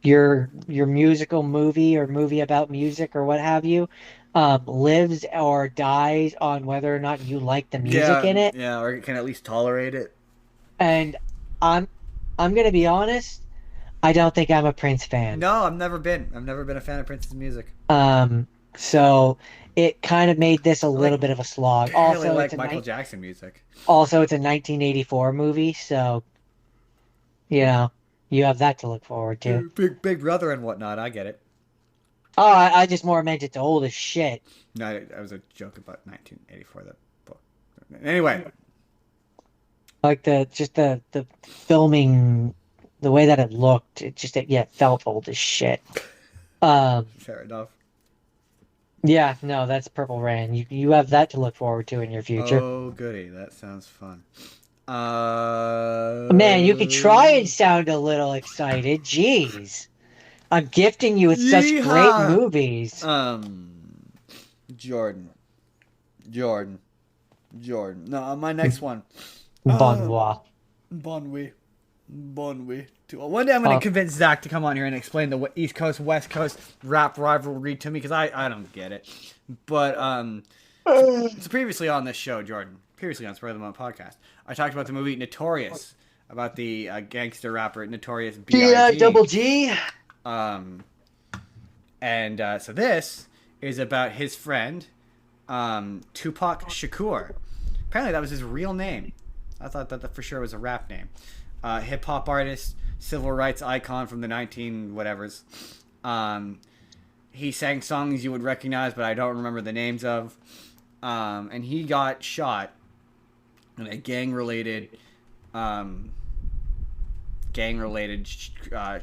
your musical movie or movie about music or what have you, lives or dies on whether or not you like the music Yeah, in it. yeah, or can at least tolerate it. And I'm I'm gonna be honest. I don't think I'm a Prince fan. No, I've never been. I've never been a fan of Prince's music. So it kind of made this a I little bit of a slog. barely like Michael Jackson music. Also it's a 1984 movie, so you know you have that to look forward to. Big Brother and whatnot. I get it. Oh, I just more meant it's old as shit. No, that was a joke about 1984. That book. Anyway, Like the filming, the way that it looked, it felt old as shit. Um, fair enough. yeah, no, that's Purple Rain. You have that to look forward to in your future. Oh, goody. That sounds fun. Man, you could try and sound a little excited. Jeez. I'm gifting you with such great Yeehaw! movies. Jordan. No, my next one. Bon voix. Bonwy. One day I'm going to convince Zach to come on here and explain the East Coast, West Coast rap rivalry to me, because I don't get it. But, so previously on this show, Jordan, previously on Spur of the Moment podcast, I talked about the movie Notorious, about the gangster rapper Notorious B.I.G. Double G. So this is about his friend, Tupac Shakur. Apparently that was his real name. I thought that for sure was a rap name. Hip hop artist, civil rights icon from the 19 whatevers. He sang songs you would recognize, but I don't remember the names of. And he got shot in a gang-related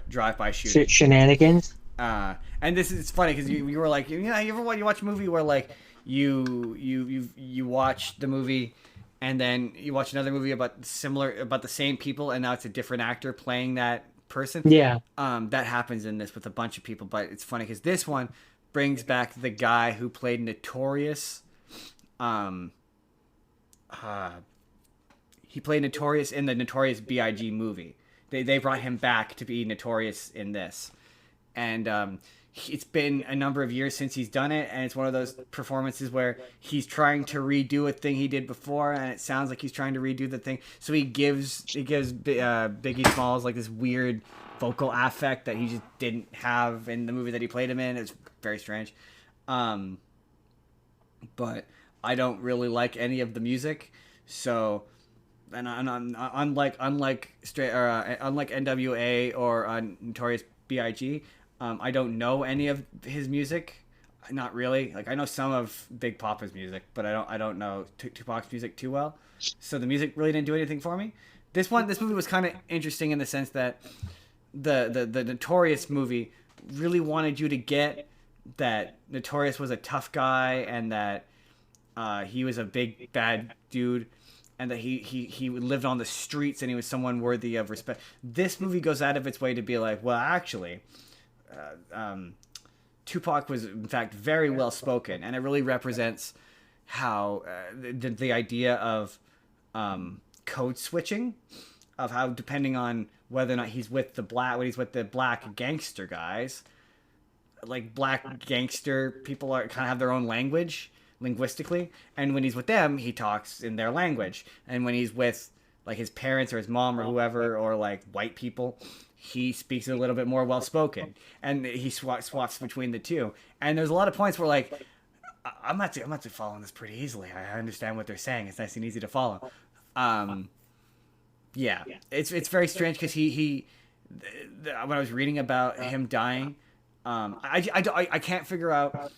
drive-by shooting. Shenanigans. And this is funny because you were like, you ever watch a movie where like you watch the movie and then you watch another movie about the same people and now it's a different actor playing that person. Yeah. That happens in this with a bunch of people, but it's funny because this one brings back the guy who played Notorious. He played Notorious in the Notorious B.I.G. movie. They brought him back to be Notorious in this. And it's been a number of years since he's done it, and it's one of those performances where he's trying to redo a thing he did before, and it sounds like he's trying to redo the thing. So he gives Biggie Smalls like this weird vocal affect that he just didn't have in the movie that he played him in. It's very strange. But I don't really like any of the music, so. And unlike NWA or Notorious B.I.G., I don't know any of his music. Not really. Like I know some of Big Papa's music, but I don't know Tupac's music too well. So the music really didn't do anything for me. This movie was kind of interesting in the sense that the Notorious movie really wanted you to get that Notorious was a tough guy and that he was a big bad dude. And that he lived on the streets and he was someone worthy of respect. This movie goes out of its way to be like, well, actually, Tupac was in fact very well spoken, and it really represents how the idea of code switching, of how depending on whether or not he's with the black gangster guys, like black gangster people kind of have their own language. Linguistically, and when he's with them he talks in their language, and when he's with like his parents or his mom or whoever or like white people he speaks a little bit more well spoken, and he swaps between the two. And there's a lot of points where like I'm actually following this pretty easily. I understand what they're saying. It's nice and easy to follow. Yeah, it's very strange because he when I was reading about him dying, I can't figure out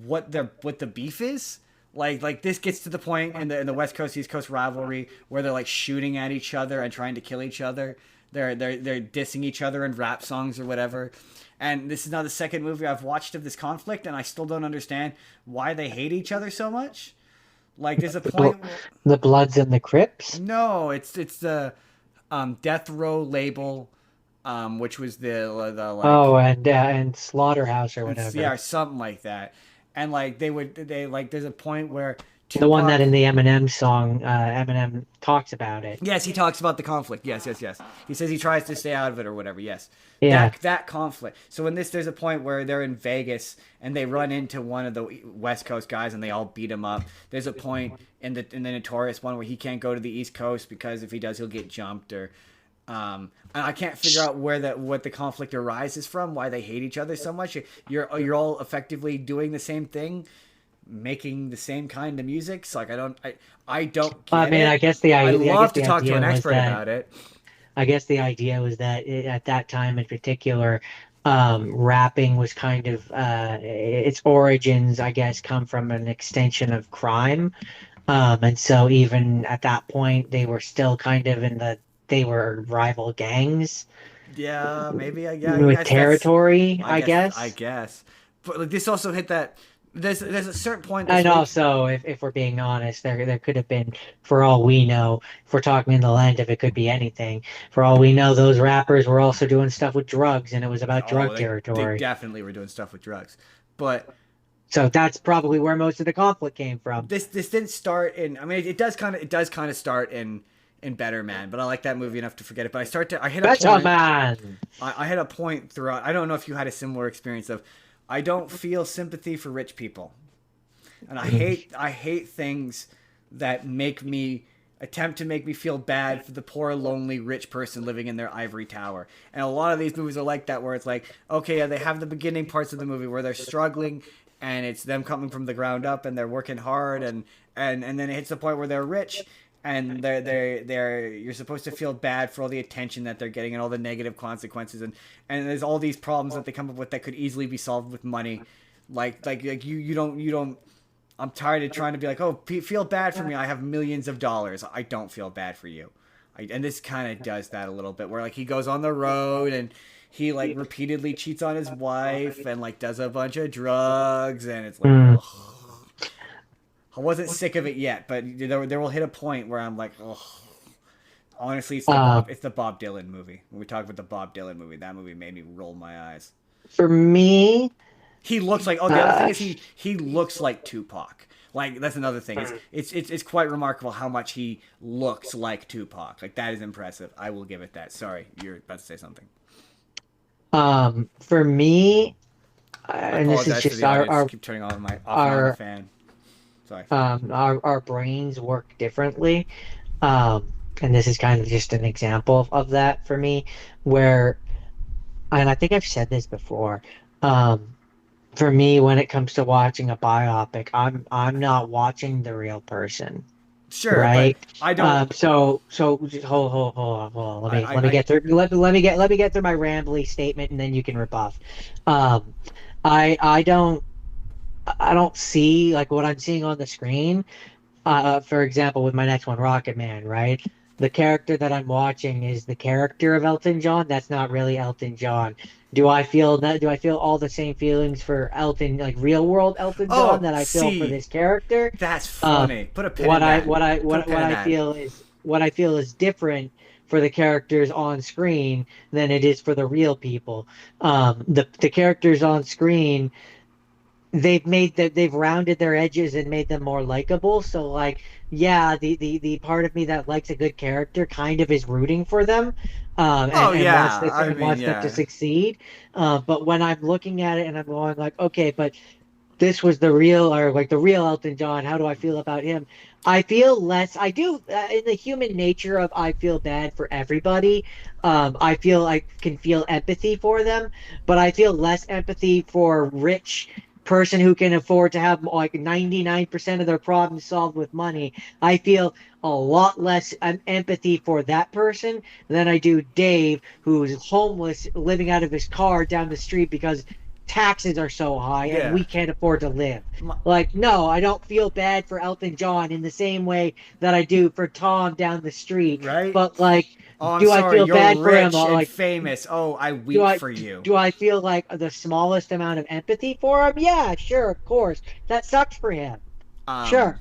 what the beef is. Like this gets to the point in the West Coast East Coast rivalry where they're like shooting at each other and trying to kill each other they're dissing each other in rap songs or whatever. And this is now the second movie I've watched of this conflict, and I still don't understand why they hate each other so much. Like, there's a point. The Bloods and the Crips. No, it's the Death Row label, which was the like, and Slaughterhouse or whatever. yeah, or something like that. And like they like there's a point where Tupac, the one that in the Eminem song, Eminem talks about it. Yes, he talks about the conflict. Yes. He says he tries to stay out of it or whatever. Yes. Yeah. That conflict. So in this, there's a point where they're in Vegas and they run into one of the West Coast guys and they all beat him up. There's a point in the Notorious one where he can't go to the East Coast because if he does, he'll get jumped or. And I can't figure out what the conflict arises from, why they hate each other so much. You're all effectively doing the same thing, making the same kind of music. So like I don't get it. I guess the idea. I'd love to talk to an expert about it. I guess the idea was that at that time in particular, rapping was kind of its origins, I guess, come from an extension of crime, and so even at that point, they were still kind of they were rival gangs. Yeah, maybe. With territory, I guess. But like, this also hit that. There's a certain point. And also, if we're being honest, there could have been, for all we know, if we're talking in the land of it could be anything. For all we know, those rappers were also doing stuff with drugs, and it was about drug territory. They definitely were doing stuff with drugs, but so that's probably where most of the conflict came from. This didn't start in. I mean, it does kind of start in Better Man, but I like that movie enough to forget it. But I hit a Better point. Man. I hit a point throughout. I don't know if you had a similar experience of. I don't feel sympathy for rich people, and I hate things that attempt to make me feel bad for the poor, lonely, rich person living in their ivory tower. And a lot of these movies are like that, where it's like, okay, yeah, they have the beginning parts of the movie where they're struggling, and it's them coming from the ground up, and they're working hard, and then it hits the point where they're rich. And you're supposed to feel bad for all the attention that they're getting and all the negative consequences, and there's all these problems that they come up with that could easily be solved with money, like you don't. I'm tired of trying to be like, oh, feel bad for me. I have millions of dollars. I don't feel bad for you, and this kind of does that a little bit, where like he goes on the road and he like repeatedly cheats on his wife and like does a bunch of drugs, and it's like. Ugh. I wasn't sick of it yet, but there will hit a point where I'm like, oh. Honestly, it's the Bob Dylan movie. When we talk about the Bob Dylan movie, that movie made me roll my eyes. For me, he looks like. Oh, the other thing is he looks like Tupac. Like that's another thing. It's quite remarkable how much he looks like Tupac. Like that is impressive. I will give it that. Sorry, you're about to say something. For me, and this is just our keep turning on my fan. Sorry. Our brains work differently, and this is kind of just an example of that for me, where, and I think I've said this before, for me when it comes to watching a biopic, I'm not watching the real person. Sure, right? But I don't. So just hold on. Let me get through my rambly statement, and then you can rebuff. I don't see like what I'm seeing on the screen. For example, with my next one, Rocket Man, right? The character that I'm watching is the character of Elton John. That's not really Elton John. Do I feel all the same feelings for Elton, like real world Elton John, that I feel for this character? That's funny. Put a pin in that. What I feel is different for the characters on screen than it is for the real people. The characters on screen, they've rounded their edges and made them more likable. So like, yeah, the part of me that likes a good character kind of is rooting for them, and wants them to succeed. But when I'm looking at it and I'm going like, okay, but this was the real Elton John. How do I feel about him? I feel less. I do in the human nature of I feel bad for everybody. I feel I can feel empathy for them, but I feel less empathy for rich person who can afford to have like 99% of their problems solved with money. I feel a lot less empathy for that person than I do Dave, who is homeless, living out of his car down the street because taxes are so high Yeah. and we can't afford to live. My- Like, no, I don't feel bad for Elton John in the same way that I do for Tom down the street. Right? But like, Oh, I'm do I sorry. feel You're bad for him? rich and Like, famous. Oh, I do weep I for you. do I feel like the smallest amount of empathy for him? Yeah, sure, of course. That sucks for him. Sure.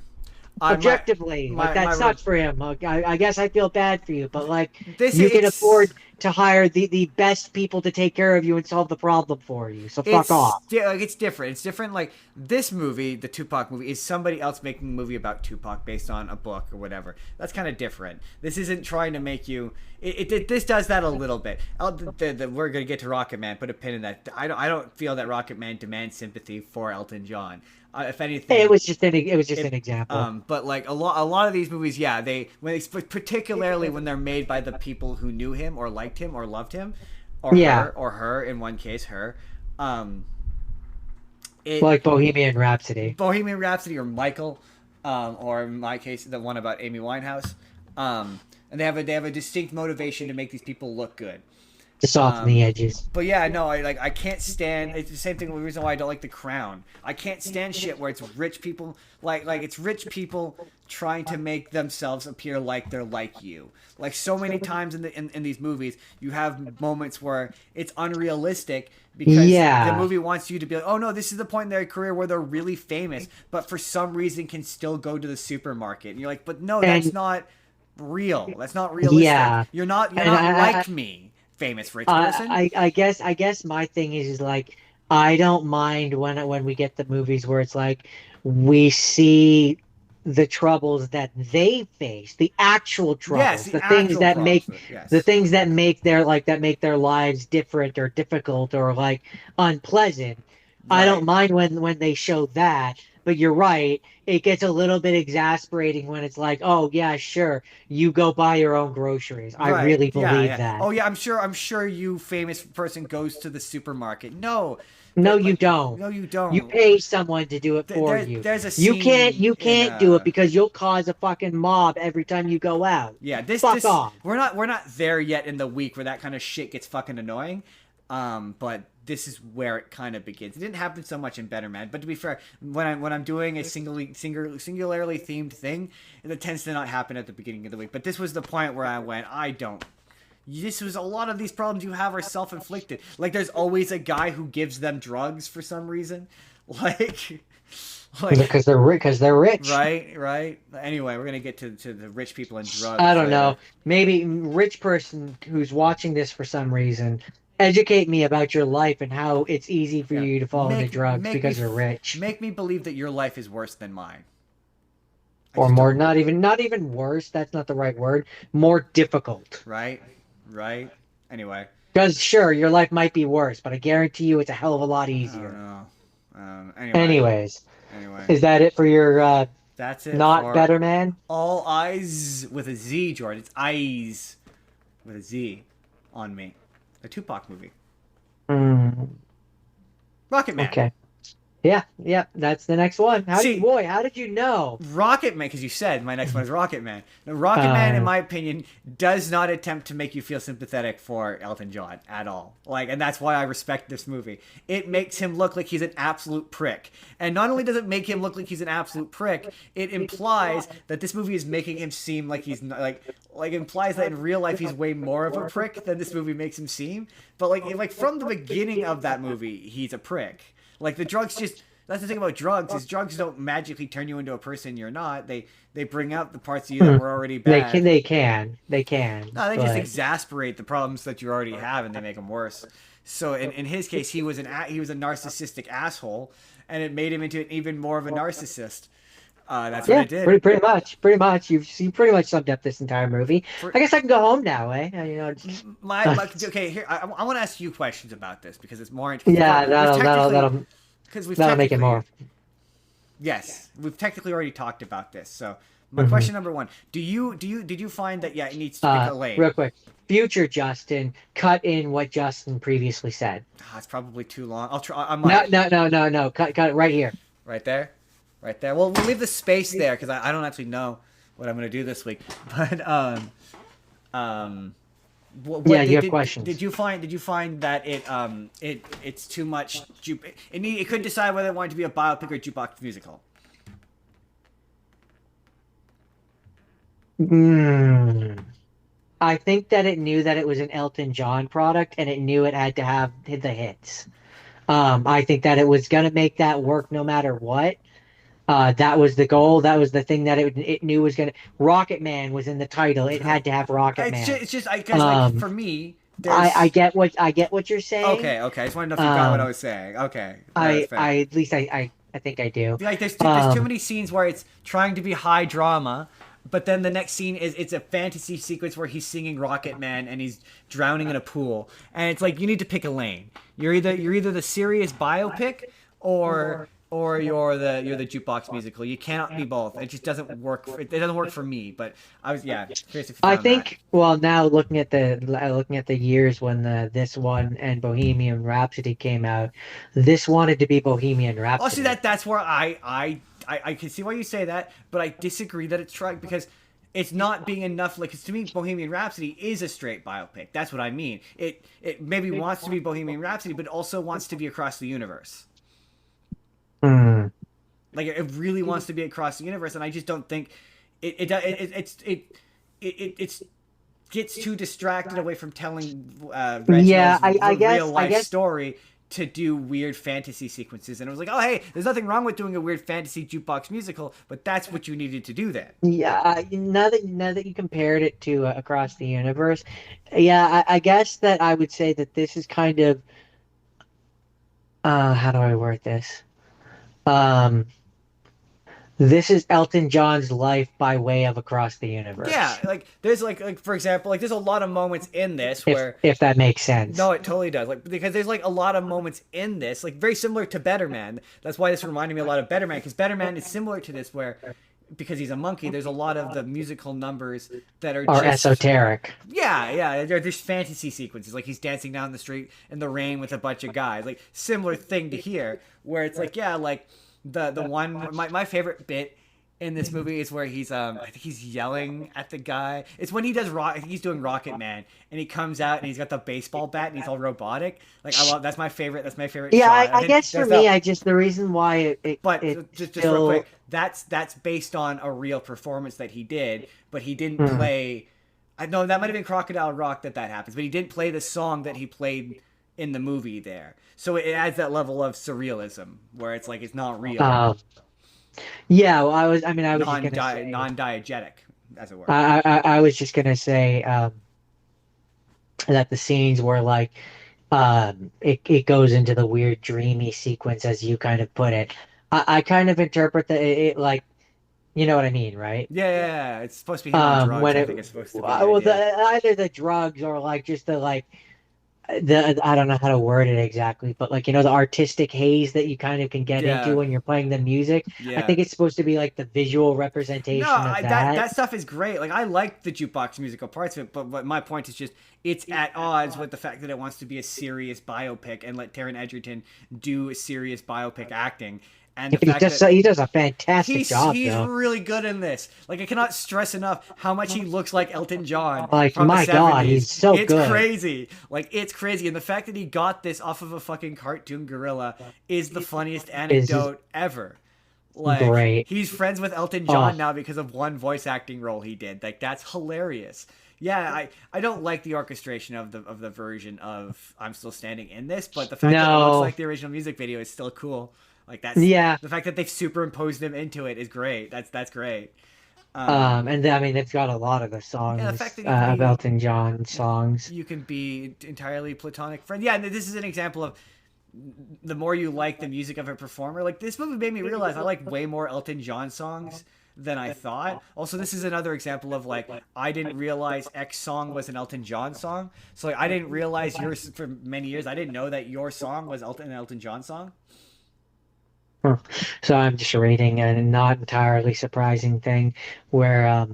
I my Objectively, like my that my sucks for him. Like, I guess I feel bad for you, but like this you can it's afford to hire the best people to take care of you and solve the problem for you. So fuck off. like it's different. It's different. Like this movie, the Tupac movie, is somebody else making a movie about Tupac based on a book or whatever. That's kind of different. This isn't trying to make you. This does that a little bit. We're gonna get to Rocket Man. Put a pin in that. I don't feel that Rocket Man demands sympathy for Elton John. If anything, It was just an example. but like a lot of these movies, yeah, particularly when they're made by the people who knew him or liked him or loved him, or her in one case, her, like Bohemian Rhapsody or Michael, or in my case, the one about Amy Winehouse, and they have a distinct motivation to make these people look good. to soften the edges. But yeah, no, I can't stand. It's the same thing. The reason why I don't like The Crown. I can't stand shit where it's rich people like it's rich people trying to make themselves appear like they're like you. Like so many times in these movies, you have moments where it's unrealistic because the movie wants you to be like, oh no, this is the point in their career where they're really famous, but for some reason can still go to the supermarket. And you're like, but no, that's not real. That's not realistic. Yeah. You're not like me. Famous rich person. I guess my thing is like I don't mind when we get the movies where it's like we see the troubles that they face, the actual troubles, the things that make their lives different or difficult or like unpleasant. Right. I don't mind when they show that. But you're right. It gets a little bit exasperating when it's like, oh yeah, sure, you go buy your own groceries. I really believe that. Oh yeah, I'm sure you famous person goes to the supermarket. No, you don't. No, you don't. You pay someone to do it for you. There's a scene you can't do it because you'll cause a fucking mob every time you go out. Yeah, fuck off. We're not there yet in the week where that kind of shit gets fucking annoying. But this is where it kind of begins. It didn't happen so much in Better Man, but to be fair, when I'm doing a singularly themed thing, it tends to not happen at the beginning of the week. But this was the point where I went, this was a lot of these problems you have are self-inflicted. Like there's always a guy who gives them drugs for some reason, like because they're rich. Right. Anyway, we're gonna get to the rich people and drugs. I don't know. Maybe rich person who's watching this for some reason. Educate me about your life and how it's easy for you to fall into drugs because you're rich. Make me believe that your life is worse than mine. Or more, not even worse. That's not the right word. More difficult. Right. Anyway. Because sure, your life might be worse, but I guarantee you it's a hell of a lot easier. I don't know. Anyway. Is that it for your that's it. Not Better Man? All eyes with a Z, Jordan. It's eyes with a Z on me. A Tupac movie. Rocket Man. Okay. Yeah, that's the next one. How did you know? Rocket Man, because you said my next one is Rocket Man. Now, Rocket Man, in my opinion, does not attempt to make you feel sympathetic for Elton John at all. And that's why I respect this movie. It makes him look like he's an absolute prick. And not only does it make him look like he's an absolute prick, it implies that this movie is making him seem like he's implies that in real life he's way more of a prick than this movie makes him seem. But from the beginning of that movie, he's a prick. The drugs that's the thing about drugs, is drugs don't magically turn you into a person you're not. They bring out the parts of you that were already bad. They can. No, they just exasperate the problems that you already have and they make them worse. So in his case, he was a narcissistic asshole, and it made him into even more of a narcissist. That's what it did. Pretty much. You pretty much summed up this entire movie. I guess I can go home now, eh? Okay. Here, I want to ask you questions about this because it's more interesting. Yeah, that'll make it more. Yes, we've technically already talked about this. So my question number one: did you find that it needs to be delayed? Real quick, future Justin, cut in what Justin previously said. It's probably too long. I'll try. No. Cut it right here. Right there. Well, we'll leave the space there because I don't actually know what I'm going to do this week. But Yeah, you have questions. Did you find that it's too much? It couldn't decide whether it wanted to be a biopic or a jukebox musical. I think that it knew that it was an Elton John product, and it knew it had to have the hits. I think that it was gonna make that work no matter what. That was the goal. That was the thing that it knew was gonna. Rocket Man was in the title. It had to have Rocket Man. It's just because like for me, I get what you're saying. Okay. I just want to know if you got what I was saying. Okay. At least I think I do. Like there's too many scenes where it's trying to be high drama, but then the next scene it's a fantasy sequence where he's singing Rocket Man and he's drowning in a pool, and it's like you need to pick a lane. You're either the serious biopic or you're the jukebox musical. You cannot be both. It just doesn't work. It doesn't work for me. But I was curious if you found that. Well, now looking at the years when this one and Bohemian Rhapsody came out, this wanted to be Bohemian Rhapsody. Oh, see that's where I can see why you say that, but I disagree that it's trying because it's not being enough. Like, 'cause to me, Bohemian Rhapsody is a straight biopic. That's what I mean. It maybe wants to be Bohemian Rhapsody, but also wants to be across the universe. Like it really wants to be across the universe, and I just don't think it gets too distracted away from telling Reginald's real life story to do weird fantasy sequences. And it was like, oh hey, there's nothing wrong with doing a weird fantasy jukebox musical, but that's what you needed to do then. Yeah, now that you compared it to Across the Universe, yeah, I guess that I would say that this is kind of how do I word this? This is Elton John's life by way of Across the Universe. Yeah, like there's like for example, like there's a lot of moments in this where if that makes sense. No, it totally does. Like because there's like a lot of moments in this, like very similar to Better Man. That's why this reminded me a lot of Better Man, because Better Man is similar to this where because he's a monkey, there's a lot of the musical numbers that are just esoteric. Yeah, there's fantasy sequences, like he's dancing down the street in the rain with a bunch of guys. Like similar thing to here, where it's like like the one my favorite bit in this movie is where he's I think he's yelling at the guy. It's when he does he's doing Rocket Man and he comes out and he's got the baseball bat and he's all robotic. Like I love that's my favorite Yeah, shot. I guess for me, the reason why just real quick, that's based on a real performance that he did, but he didn't play. I know that might have been Crocodile Rock that happens, but he didn't play the song that he played in the movie there. So it adds that level of surrealism where it's like it's not real. Yeah, well, I was just gonna say non-diegetic, as it were. I was just gonna say that the scenes where like it goes into the weird dreamy sequence, as you kind of put it. I kind of interpret that it like, you know what I mean, right? Yeah. It's supposed to be on drugs. I think it's supposed to be. Either the drugs or like just the like. I don't know how to word it exactly, but like, you know, the artistic haze that you kind of can get into when you're playing the music. Yeah. I think it's supposed to be like the visual representation of that. That stuff is great. Like I like the jukebox musical parts of it, but my point is just it's at odds with the fact that it wants to be a serious biopic and let Taron Egerton do a serious biopic acting. And he does a fantastic job. He's really good in this. Like I cannot stress enough how much he looks like Elton John. Like from my the 70s. God, he's so good. It's crazy. Like it's crazy, and the fact that he got this off of a fucking cartoon gorilla is the funniest anecdote ever. Like great. He's friends with Elton John now because of one voice acting role he did. Like that's hilarious. Yeah, I don't like the orchestration of the version of I'm Still Standing in this, but the fact that it looks like the original music video is still cool. Like that's the fact that they've superimposed him into it is great. That's great. And I mean, it's got a lot of the songs of Elton John songs. You can be entirely platonic friends. Yeah, and this is an example of the more you like the music of a performer. Like this movie made me realize I like way more Elton John songs than I thought. Also, this is another example of like I didn't realize X song was an Elton John song. So like, I didn't realize yours for many years. I didn't know that your song was an Elton John song. So I'm just reading a not entirely surprising thing where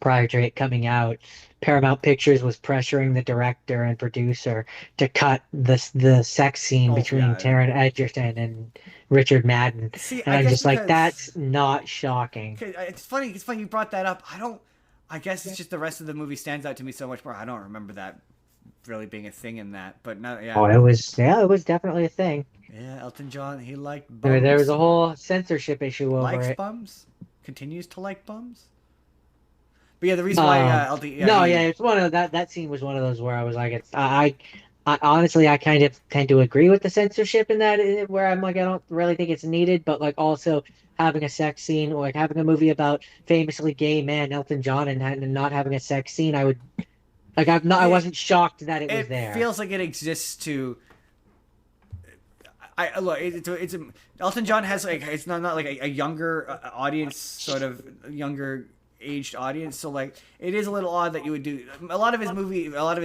prior to it coming out, Paramount Pictures was pressuring the director and producer to cut the sex scene between Taron Egerton and Richard Madden. See, and I'm just like, that's not shocking. It's funny you brought that up. I guess it's just the rest of the movie stands out to me so much more. I don't remember that really being a thing in that, but no, yeah. Oh, it was definitely a thing. Yeah, Elton John, he liked I mean, there was bums. a whole censorship issue over Likes it. bums? Continues to like bums? But yeah, the reason why Elton... Yeah, No, yeah, it's one of that scene was one of those where I was like, I honestly, I kind of tend to agree with the censorship in that, where I'm like, I don't really think it's needed, but like also having a sex scene or like having a movie about famously gay man Elton John and not having a sex scene, I would like, I wasn't shocked that it was there. It feels like it exists to... I look. Elton John has like it's not like a younger audience, sort of younger aged audience. So like it is a little odd that you would do a lot of his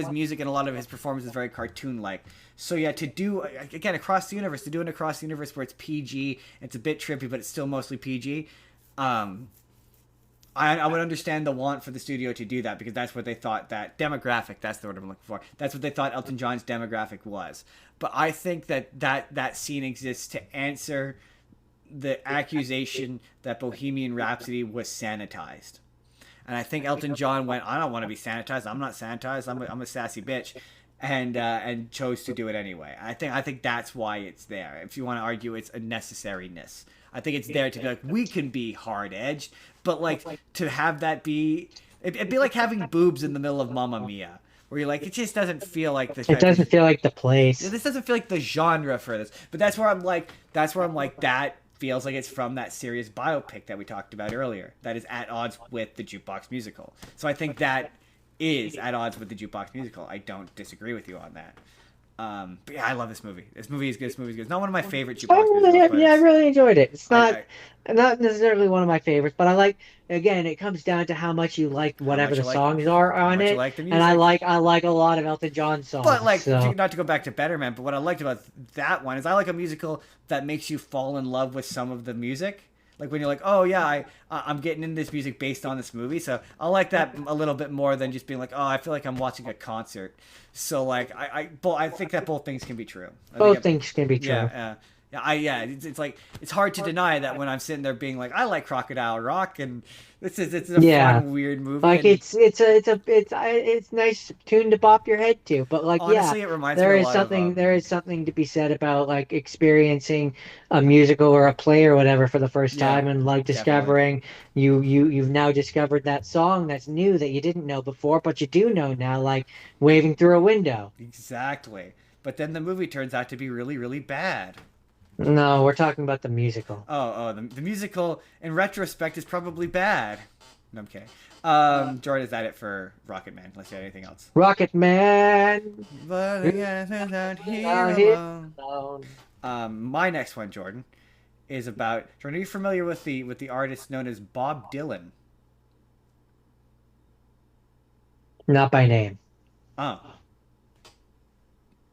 music, and a lot of his performance is very cartoon like. So yeah, to do again across the universe, where it's PG, it's a bit trippy, but it's still mostly PG. I would understand the want for the studio to do that because that's what they thought that demographic. That's the word I'm looking for. That's what they thought Elton John's demographic was. But I think that scene exists to answer the accusation that Bohemian Rhapsody was sanitized. And I think Elton John went, I don't want to be sanitized. I'm not sanitized. I'm a sassy bitch, and chose to do it anyway. I think that's why it's there. If you want to argue, it's a necessariness. I think it's there to be like, we can be hard edged, but like to have that be, it'd be like having boobs in the middle of Mamma Mia, where you're like, it just doesn't feel like this. It doesn't feel like the place. This doesn't feel like the genre for this. But that's where I'm like, that feels like it's from that serious biopic that we talked about earlier. That is at odds with the Jukebox Musical. So I think that is at odds with the Jukebox Musical. I don't disagree with you on that. But yeah, I love this movie. This movie is good. It's not one of my favorite Jukebox musicals. Yeah, I really enjoyed it. It's not necessarily one of my favorites, but I like. Again, it comes down to how much you like whatever the songs are on it, and I like a lot of Elton John songs. But like, not to go back to Better Man, but what I liked about that one is I like a musical that makes you fall in love with some of the music. Like when you're like, oh yeah, I'm getting into this music based on this movie, so I like that a little bit more than just being like, oh, I feel like I'm watching a concert. So like, I think that both things can be true. Both things can be true. It's like it's hard to deny that when I'm sitting there being like, I like Crocodile Rock, and it's a fun, weird movie. Like it's nice tune to bop your head to, but like honestly, it reminds there me is something there is something to be said about like experiencing a musical or a play or whatever for the first time, and like discovering you've now discovered that song that's new that you didn't know before, but you do know now, like Waving Through a Window. Exactly, but then the movie turns out to be really, really bad. No, we're talking about the musical. The musical, in retrospect, is probably bad. No, I'm kidding. Jordan, is that it for Rocket Man? Unless you have anything else. Rocket Man! But my next one, Jordan, is about... Jordan, are you familiar with the artist known as Bob Dylan? Not by name. Oh,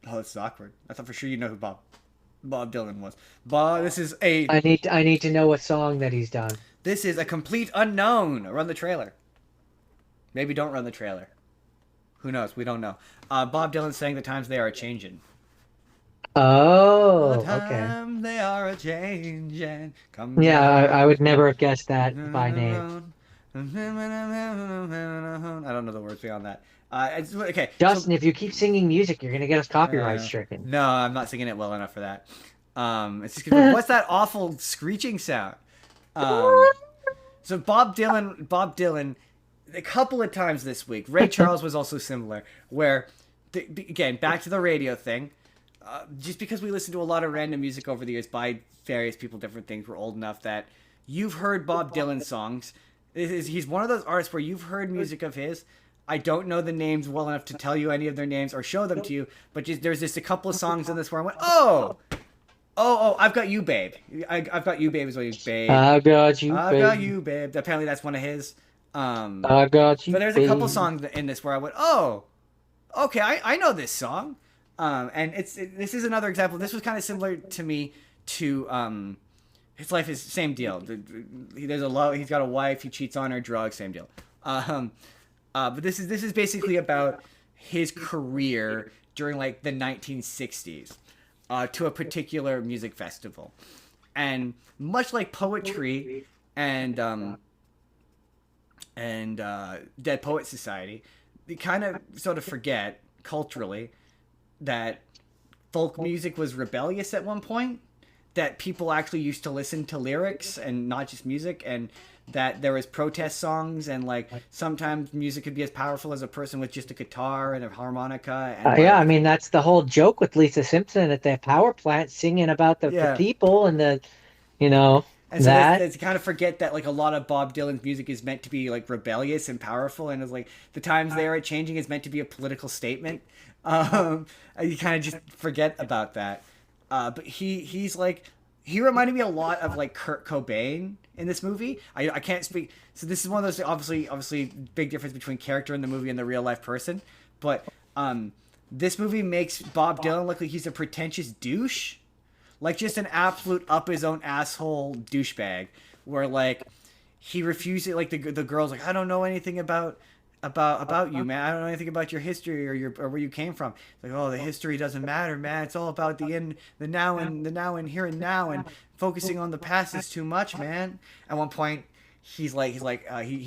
this is awkward. I thought for sure you know who Bob Dylan was. I need to know what song that he's done. This is a complete unknown. Run the trailer. Maybe don't run the trailer. Who knows? We don't know. Bob Dylan saying the times they are a-changin'. Oh, the times they are a-changin'. I would never have guessed that by name. I don't know the words beyond that. Okay, Justin, if you keep singing music, you're gonna get us copyright stricken. No, I'm not singing it well enough for that. It's just gonna be, what's that awful screeching sound? So Bob Dylan, a couple of times this week. Ray Charles was also similar. Where, again, back to the radio thing. Just because we listen to a lot of random music over the years by various people, different things, we're old enough that you've heard Bob Dylan songs. He's one of those artists where you've heard music of his. I don't know the names well enough to tell you any of their names or show them to you, but there's just a couple of songs in this where I went, oh, I've Got You, Babe. I've Got You, Babe is what he's, babe. I've got you, I've got you, babe. Apparently that's one of his. I got you, but there's a couple songs in this where I went, oh, okay, I know this song. And this is another example. This was kind of similar to me to His Life is same deal. He's got a wife, he cheats on her, drugs, same deal. But this is basically about his career during like the 1960s to a particular music festival, and much like poetry and and Dead Poets Society, they kind of sort of forget culturally that folk music was rebellious at one point, that people actually used to listen to lyrics and not just music, and that there was protest songs, and like sometimes music could be as powerful as a person with just a guitar and a harmonica. And Yeah, I mean that's the whole joke with Lisa Simpson at the power plant singing about the yeah. people and the, you know, And so that. they kind of forget that like a lot of Bob Dylan's music is meant to be like rebellious and powerful, and it's like the times they are changing is meant to be a political statement. You kind of just forget about that. But he's like, he reminded me a lot of like Kurt Cobain in this movie. I can't speak. So this is one of those obviously big difference between character in the movie and the real life person. But this movie makes Bob Dylan look like he's a pretentious douche, like just an absolute up his own asshole douchebag. Where like he refuses, like the girl's like, I don't know anything about you, man. I don't know anything about your history or where you came from. It's like, oh, the history doesn't matter, man. It's all about the now and here and now, and focusing on the past is too much, man. At one point, he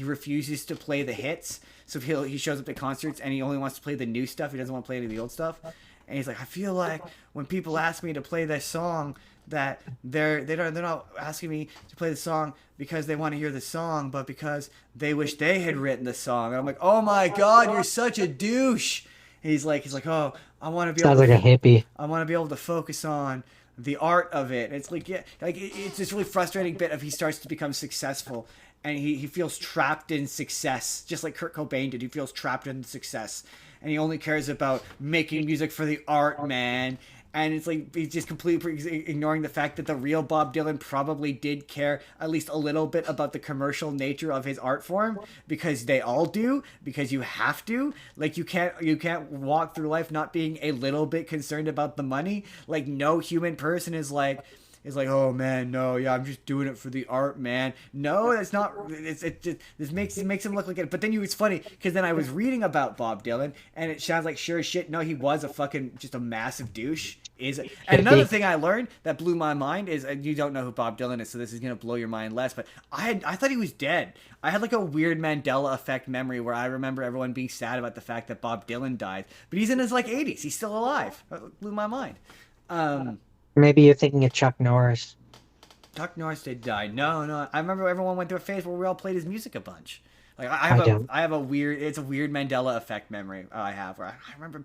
refuses to play the hits, so he shows up at concerts and he only wants to play the new stuff. He doesn't want to play any of the old stuff. And he's like, I feel like when people ask me to play this song, that they're not asking me to play the song because they want to hear the song, but because they wish they had written the song. And I'm like, oh my god, you're such a douche. And he's like, oh, I want to be Sounds like a hippie. I want to be able to focus on the art of it. And it's like, yeah, like it's this really frustrating bit of he starts to become successful, and he feels trapped in success, just like Kurt Cobain did. He feels trapped in success, and he only cares about making music for the art, man. And it's like he's just completely ignoring the fact that the real Bob Dylan probably did care at least a little bit about the commercial nature of his art form, because they all do, because you have to. Like you can't walk through life not being a little bit concerned about the money. Like no human person is like, oh man, no, yeah, I'm just doing it for the art, man. No, that's not. This makes him look like it. But then it's funny because then I was reading about Bob Dylan, and it sounds like sure as shit. No, he was just a massive douche. And another thing I learned that blew my mind is, and you don't know who Bob Dylan is, so this is gonna blow your mind less. But I thought he was dead. I had like a weird Mandela effect memory where I remember everyone being sad about the fact that Bob Dylan died, but he's in his like 80s. He's still alive. That blew my mind. Maybe you're thinking of Chuck Norris. Chuck Norris did die. No. I remember everyone went through a phase where we all played his music a bunch. Like I have a weird Mandela effect memory I have where I remember.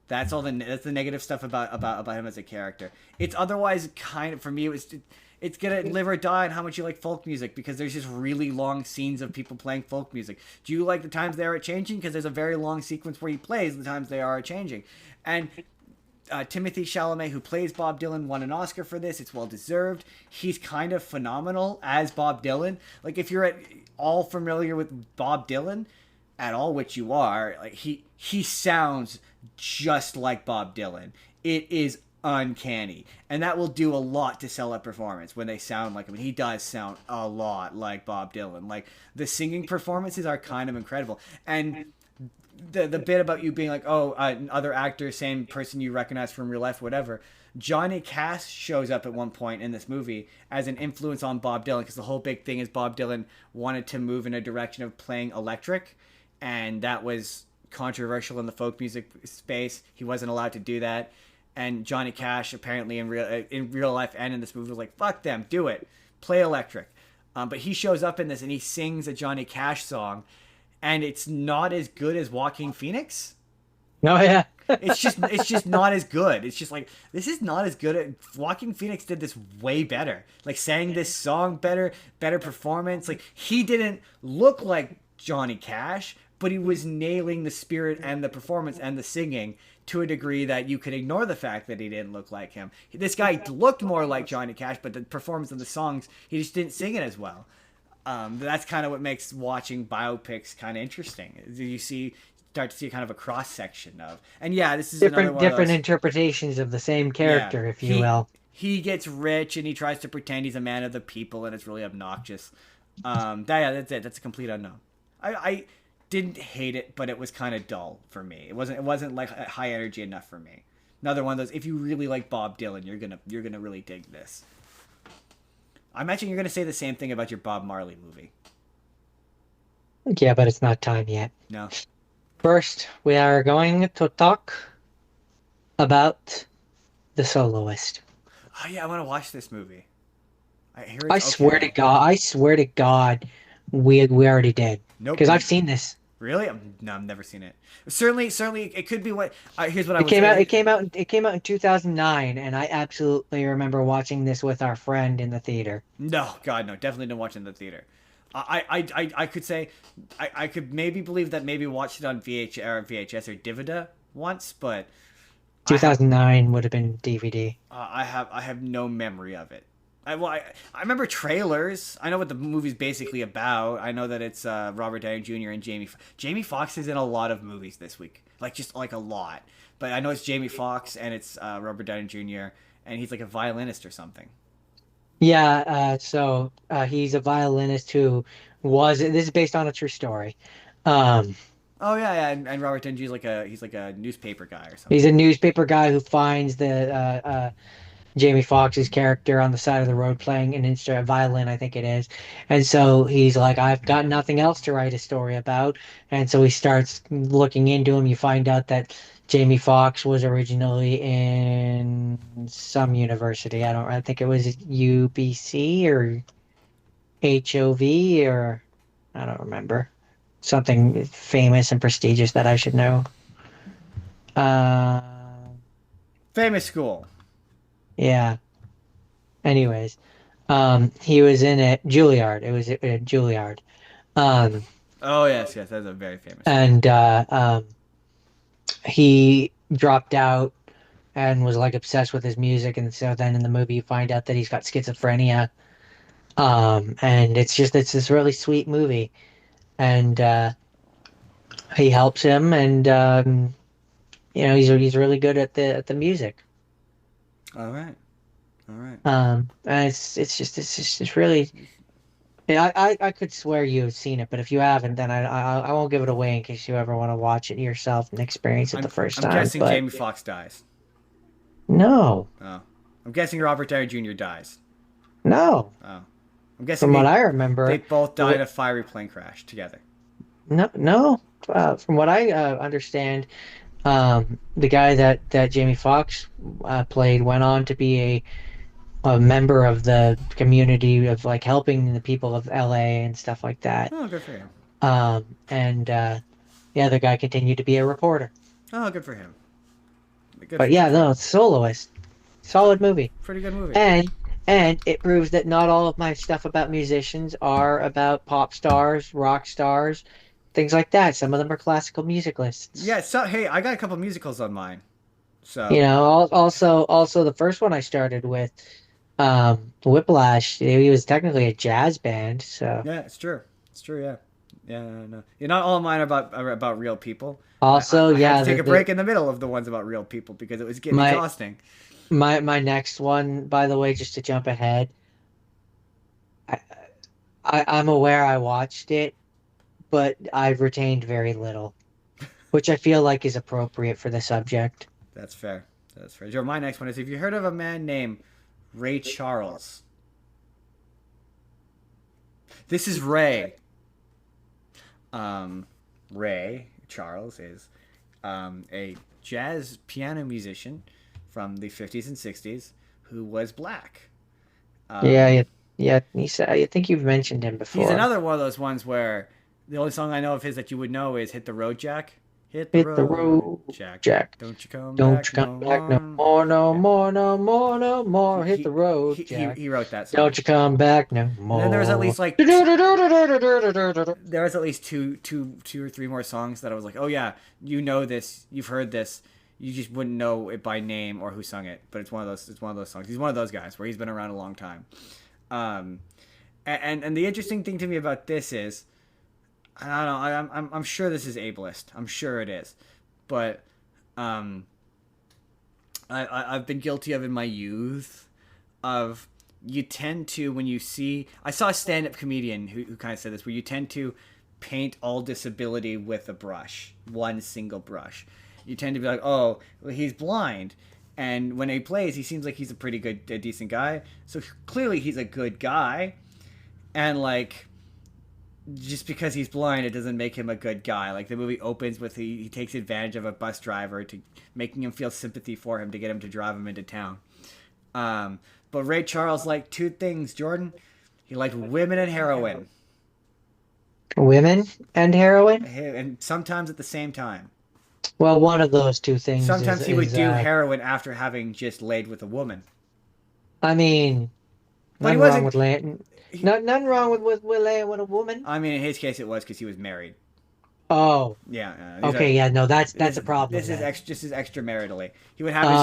That's the negative stuff about him as a character. It's otherwise kind of, for me, it's gonna live or die on how much you like folk music, because there's just really long scenes of people playing folk music. Do you like the times they are changing? Because there's a very long sequence where he plays the times they are changing. And Timothée Chalamet, who plays Bob Dylan, won an Oscar for this. It's well deserved. He's kind of phenomenal as Bob Dylan. Like if you're at all familiar with Bob Dylan at all, which you are, like he sounds just like Bob Dylan. It is uncanny, and that will do a lot to sell a performance when they sound like him. And he does sound a lot like Bob Dylan. Like the singing performances are kind of incredible, and the bit about you being like, oh, other actor, same person you recognize from real life, whatever. Johnny Cash shows up at one point in this movie as an influence on Bob Dylan, because the whole big thing is Bob Dylan wanted to move in a direction of playing electric, and that was controversial in the folk music space. He wasn't allowed to do that, and Johnny Cash apparently in real life and in this movie was like, fuck them, do it, play electric. But he shows up in this and he sings a Johnny Cash song, and it's not as good as Joaquin Phoenix. Oh yeah. It's just not as good. It's just like, this is not as good. Joaquin Phoenix did this way better. Like sang this song better performance. Like he didn't look like Johnny Cash, but he was nailing the spirit and the performance and the singing to a degree that you could ignore the fact that he didn't look like him. This guy looked more like Johnny Cash, but the performance of the songs, he just didn't sing it as well. That's kind of what makes watching biopics kind of interesting. You start to see kind of a cross section of, and yeah, this is different interpretations of the same character, if you will. He gets rich and he tries to pretend he's a man of the people, and it's really obnoxious. That's it. That's a complete unknown. I didn't hate it, but it was kind of dull for me. It wasn't like high energy enough for me. Another one of those, if you really like Bob Dylan, you're gonna really dig this. I imagine you're going to say the same thing about your Bob Marley movie. Yeah, but it's not time yet. No? First, we are going to talk about The Soloist. Oh, yeah, I want to watch this movie. I hear I it's swear to okay. God, we already did. Nope. Because I've seen this. Really? No, I've never seen it. Certainly, it could be what. Here's what I It would came out. say. It came out in 2009, and I absolutely remember watching this with our friend in the theater. No, God, no, definitely didn't watch it in the theater. I could say, I could maybe believe that maybe watched it on VHS or DVD once, but 2009 would have been DVD. I have no memory of it. I remember trailers. I know what the movie's basically about. I know that it's Robert Downey Jr. and Jamie Foxx is in a lot of movies this week, just like a lot. But I know it's Jamie Foxx and it's Robert Downey Jr. and he's like a violinist or something. Yeah. So he's a violinist who was. This is based on a true story. Um, Oh yeah, and Robert Downey Jr. He's like a newspaper guy or something. he's a newspaper guy who finds the Jamie Foxx's character on the side of the road playing an instrument, violin, I think it is. And so he's like, I've got nothing else to write a story about. And so he starts looking into him. You find out that Jamie Foxx was originally in some university. I think it was UBC or HOV or I don't remember. Something famous and prestigious that I should know. Uh, Famous school. yeah. Anyways, he was in it. Juilliard. It was at Juilliard. Um, Oh yes, that's a very famous. and he dropped out and was like obsessed with his music. And so then in the movie, you find out that he's got schizophrenia. And it's this really sweet movie. And he helps him, and he's really good at the music. All right. And it's really. Yeah, I could swear you've seen it, but if you haven't, then I won't give it away in case you ever want to watch it yourself and experience it the first I'm time. guessing but Jamie Foxx dies. no, Oh, I'm guessing Robert Downey Jr. dies. no. Oh, I'm guessing From what I remember, they both died in a fiery plane crash together. no. From what I understand, the guy that Jamie Foxx played went on to be a member of the community of like helping the people of LA and stuff like that. Oh, good for him. And the other guy continued to be a reporter. Oh, good for him. But yeah, no, it's Soloist. Solid movie. Pretty good movie. And it proves that not all of my stuff about musicians are about pop stars, rock stars, things like that. Some of them are classical music lists. Yeah, so hey, I got a couple musicals on mine. So Also the first one I started with, Whiplash, he was technically a jazz band, so yeah, it's true. It's true, yeah. Yeah, no. Yeah, not all of mine are about real people. also I yeah, had to take a break in the middle of the ones about real people because it was getting exhausting. My next one, by the way, just to jump ahead, I'm aware I watched it, but I've retained very little, which I feel like is appropriate for the subject. That's fair. That's fair. Joe, my next one is: have you heard of a man named Ray Charles? This is Ray. Ray Charles is a jazz piano musician from the 50s and 60s who was black. Yeah. I think you've mentioned him before. He's another one of those ones where the only song I know of his that you would know is "Hit the Road, Jack." Hit the road, Jack. Don't you come back no more, no more, no more, no more. Hit the road, Jack. He wrote that song. Don't you come back no more. And then there was at least two or three more songs that I was like, oh yeah, you know this, you've heard this, you just wouldn't know it by name or who sung it. But it's one of those songs. He's one of those guys where he's been around a long time. And the interesting thing to me about this is, I don't know, I'm sure this is ableist. I'm sure it is, but I've been guilty of in my youth of you tend to, when you see, I saw a stand-up comedian who kind of said this, where you tend to paint all disability with a brush, one single brush. You tend to be like, oh, well, he's blind. And when he plays, he seems like he's a decent guy. So clearly he's a good guy. And like, just because he's blind, it doesn't make him a good guy. Like the movie opens with he takes advantage of a bus driver to making him feel sympathy for him to get him to drive him into town. But Ray Charles liked two things, Jordan. He liked women and heroin. Women and heroin? And sometimes at the same time. Well, one of those two things. Sometimes he would do heroin after having just laid with a woman. I mean, But nothing wrong with laying. Nothing wrong with laying with a woman. I mean, in his case, it was because he was married. Oh. Yeah. Okay. Yeah. No, that's a problem. This is extramaritally. He would have his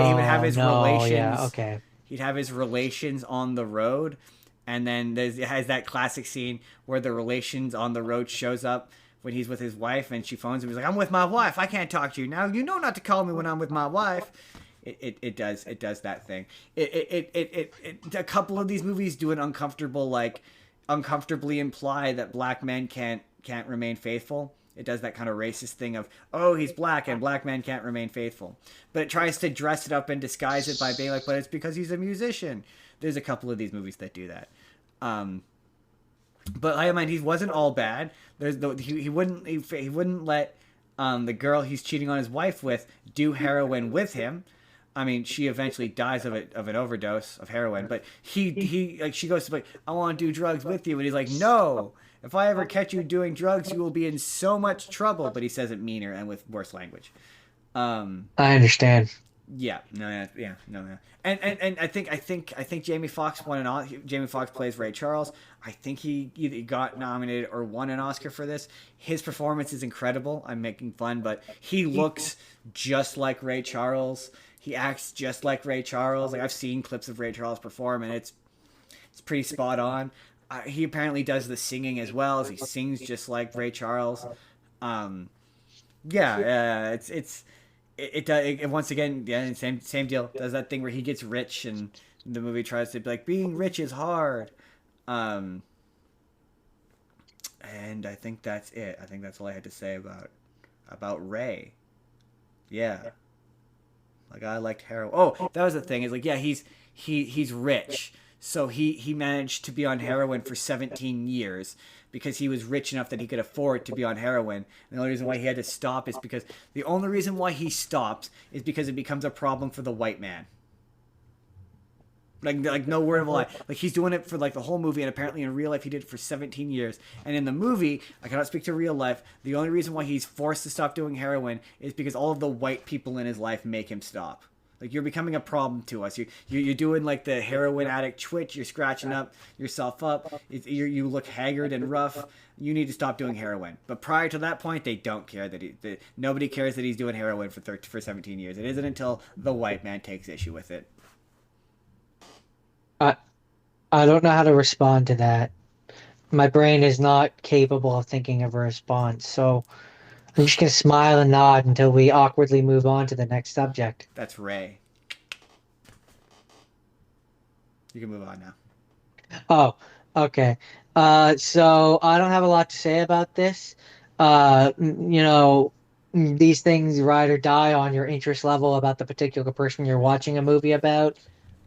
he would have his relations. Yeah. Okay. He'd have his relations on the road, and then it has that classic scene where the relations on the road shows up when he's with his wife, and she phones him. He's like, "I'm with my wife. I can't talk to you now. You know not to call me when I'm with my wife." It does that thing. A couple of these movies do an uncomfortably imply that black men can't remain faithful. It does that kind of racist thing of, oh, he's black and black men can't remain faithful. But it tries to dress it up and disguise it by being like, but it's because he's a musician. There's a couple of these movies that do that. But I mean, he wasn't all bad. He wouldn't let the girl he's cheating on his wife with do heroin with him. I mean, she eventually dies of an overdose of heroin. But she goes to like, I want to do drugs with you, and he's like, no. If I ever catch you doing drugs, you will be in so much trouble. But he says it meaner and with worse language. I understand. Yeah, no. And I think Jamie Foxx won an Oscar. Jamie Foxx plays Ray Charles. I think he either got nominated or won an Oscar for this. His performance is incredible. I'm making fun, but he looks just like Ray Charles. He acts just like Ray Charles. Like I've seen clips of Ray Charles perform, and it's pretty spot on. He apparently does the singing as well, as he sings just like Ray Charles. It once again, yeah, same deal. Does that thing where he gets rich, and the movie tries to be like, being rich is hard. And I think that's it. I think that's all I had to say about Ray. Yeah. Like I liked heroin. Oh, that was the thing. Is like, yeah, he's rich. So he managed to be on heroin for 17 years because he was rich enough that he could afford to be on heroin. And the only reason why he had to stop is because the only reason why he stops is because it becomes a problem for the white man. Like no word of a lie. Like he's doing it for like the whole movie, and apparently in real life he did it for 17 years. And in the movie, I cannot speak to real life, the only reason why he's forced to stop doing heroin is because all of the white people in his life make him stop. Like, you're becoming a problem to us. You're doing, like, the heroin addict twitch. You're scratching yourself up. You look haggard and rough. You need to stop doing heroin. But prior to that point, they don't care that nobody cares that he's doing heroin for 17 years. It isn't until the white man takes issue with it. I don't know how to respond to that. My brain is not capable of thinking of a response, so I'm just going to smile and nod until we awkwardly move on to the next subject. That's Ray. You can move on now. Oh, okay. So I don't have a lot to say about this. These things ride or die on your interest level about the particular person you're watching a movie about.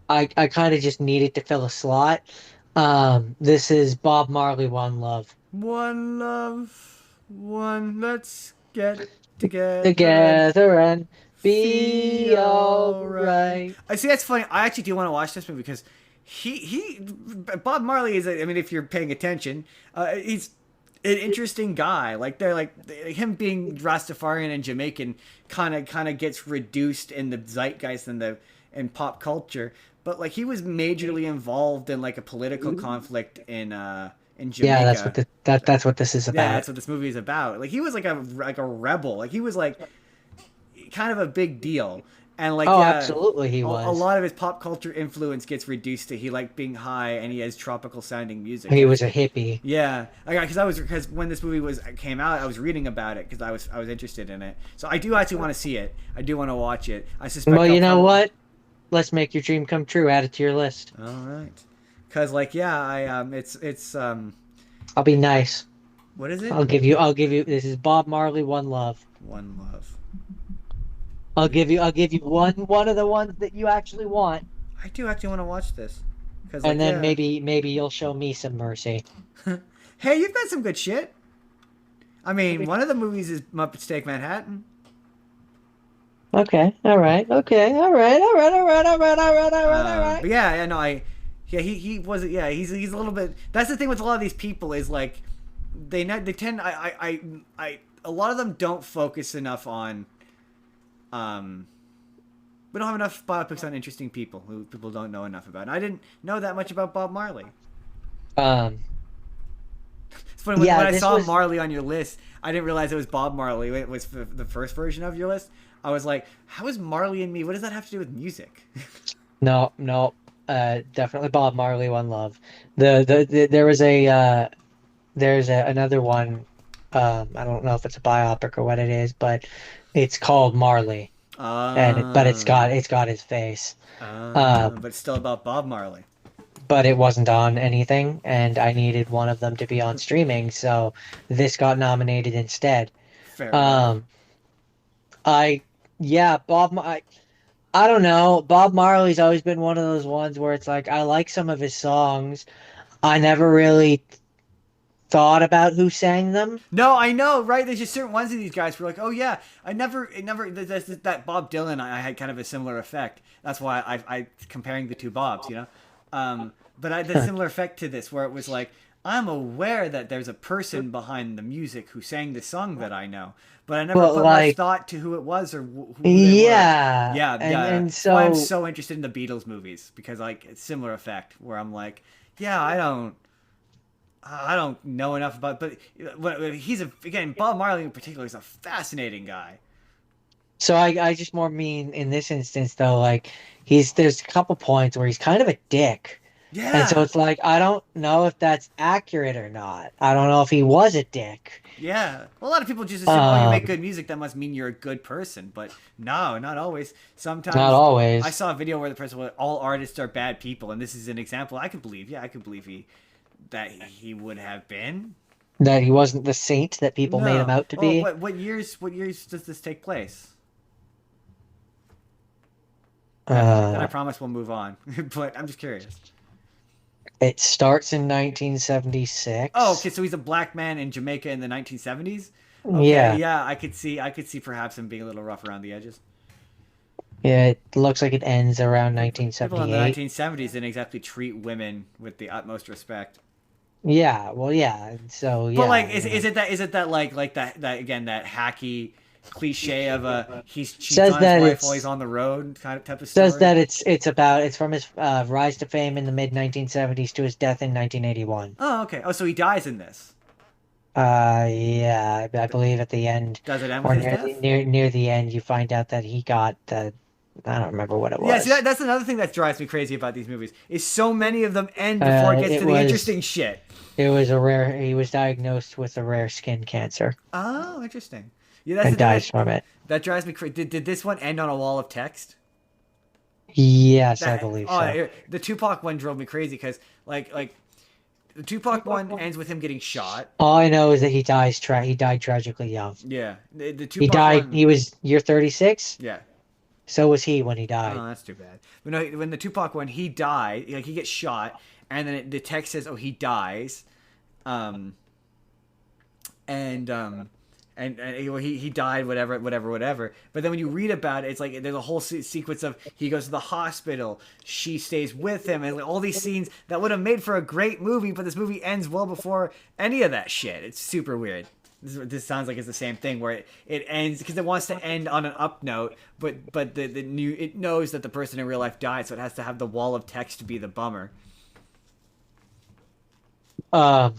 I kind of just needed to fill a slot. This is Bob Marley, One Love. One love, one, let's get together and be alright. I see. That's funny. I actually do want to watch this movie because Bob Marley is. I mean, if you're paying attention, he's an interesting guy. Like they're like him being Rastafarian and Jamaican kind of gets reduced in the zeitgeist and in pop culture. But like he was majorly involved in like a political conflict in Jamaica. Yeah, that's what this is about. Yeah, that's what this movie is about. Like he was like a rebel. Like he was like kind of a big deal. And like absolutely he was. A lot of his pop culture influence gets reduced to he liked being high and he has tropical sounding music. He was a hippie. Yeah, because when this movie came out, I was reading about it because I was interested in it. So I do actually want to see it. I do want to watch it. I suspect. Well, you know what? Let's make your dream come true. Add it to your list. All right. Because like it's I'll be nice. What is it? I'll give you. This is Bob Marley, One Love. One Love. I'll give you one of the ones that you actually want, I do actually want to watch this. Cause, and then maybe you'll show me some mercy. Hey, you've got some good shit. I mean, one of the movies is Muppet Take Manhattan. Okay, all right, okay, all right, all right, all right, all right, all right, all right, all right. But yeah, no, he wasn't. Yeah, he's a little bit. That's the thing with a lot of these people is like, they tend. A lot of them don't focus enough on. We don't have enough biopics on interesting people who people don't know enough about. And I didn't know that much about Bob Marley. It's funny when I saw Marley on your list, I didn't realize it was Bob Marley. It was the first version of your list. I was like, how is Marley and Me? What does that have to do with music? No, definitely Bob Marley, One Love. There was another one. I don't know if it's a biopic or what it is, but it's called Marley, but it's got his face. But it's still about Bob Marley. But it wasn't on anything, and I needed one of them to be on streaming, so this got nominated instead. Fair enough. I don't know. Bob Marley's always been one of those ones where it's like, I like some of his songs. I never really thought about who sang them. No, I know, right? There's just certain ones of these guys who are like, oh yeah, that Bob Dylan, I had kind of a similar effect. That's why I comparing the two Bobs, you know? But I had a similar effect to this, where it was like, I'm aware that there's a person behind the music who sang the song that I know, but I never put much thought to who it was or who they were. Yeah. And so I'm so interested in the Beatles movies, because like it's similar effect where I'm like, yeah, I don't know enough about, but Bob Marley in particular is a fascinating guy. So I just more mean in this instance though, like there's a couple points where he's kind of a dick. Yeah. And so it's like, I don't know if that's accurate or not. I don't know if he was a dick. Yeah. Well, a lot of people just assume, you make good music, that must mean you're a good person. But no, not always. Sometimes. Not always. I saw a video where the person was, all artists are bad people, and this is an example I could believe. Yeah, I could believe he would have been. That he wasn't the saint that people made him out to be. What years does this take place? Then I promise we'll move on. But I'm just curious. It starts in 1976. Oh, okay. So he's a black man in Jamaica in the 1970s. Okay, yeah. I could see perhaps him being a little rough around the edges. Yeah, it looks like it ends around 1978. People in the 1970s didn't exactly treat women with the utmost respect. Yeah, well, yeah. So yeah. But like, is it that like that again, that hacky cliche of he's cheats on his wife while he's on the road kind of type of story? Says that it's from his rise to fame in the mid 1970s to his death in 1981. Oh, okay. Oh, so he dies in this. Yeah, I believe at the end. Does it end with his death? Near the end, you find out that he got the. I don't remember what it was. Yeah, see, that's another thing that drives me crazy about these movies. Is so many of them end before it gets to the interesting shit. He was diagnosed with a rare skin cancer. Oh, interesting. Yeah, and dies from it. That drives me crazy. Did this one end on a wall of text? Yes, I believe so. The Tupac one drove me crazy because, like the Tupac one ends with him getting shot. All I know is that he died tragically young. Yeah, the Tupac he died. You're 36. Yeah. So was he when he died. Oh, that's too bad. But no, when the Tupac one, he died. Like he gets shot, and then the text says, "Oh, he dies," and he died, whatever. But then when you read about it, it's like there's a whole sequence of he goes to the hospital, she stays with him, and like all these scenes that would have made for a great movie, but this movie ends well before any of that shit. It's super weird. This sounds like it's the same thing where it ends because it wants to end on an up note, but it knows that the person in real life died, so it has to have the wall of text to be the bummer. So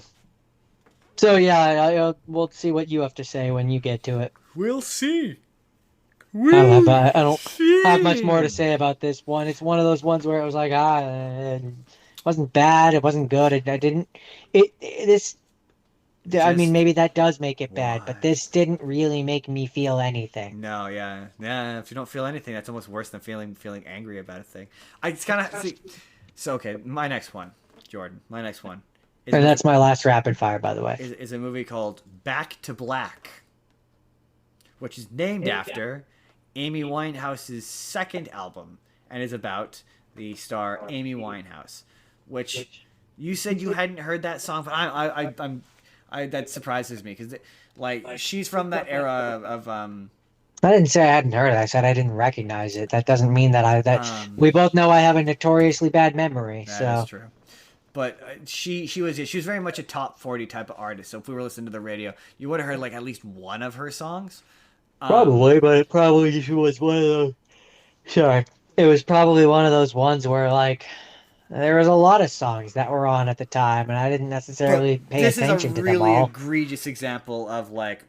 yeah, we'll see what you have to say when you get to it. We'll see. I don't have much more to say about this one. It's one of those ones where it was like, it wasn't bad, it wasn't good. I mean, maybe that does make it bad, but this didn't really make me feel anything. No, yeah. If you don't feel anything, that's almost worse than feeling angry about a thing. It's kind of see. So okay, my next one, Jordan. My next one. And that's my last rapid fire, by the way. Is a movie called Back to Black, which is named after Amy Winehouse's second album, and is about the star Amy Winehouse, which you said you hadn't heard that song, but I that surprises me because like she's from that era of I didn't say I hadn't heard it. I said I didn't recognize it. That doesn't mean that we both know I have a notoriously bad memory. That So is true. But she was very much a top 40 type of artist. So if we were listening to the radio, you would have heard like at least one of her songs. probably, but it probably was one of those. Sorry, it was probably one of those ones where like there was a lot of songs that were on at the time, and I didn't necessarily pay attention to them all. This is a really egregious example of like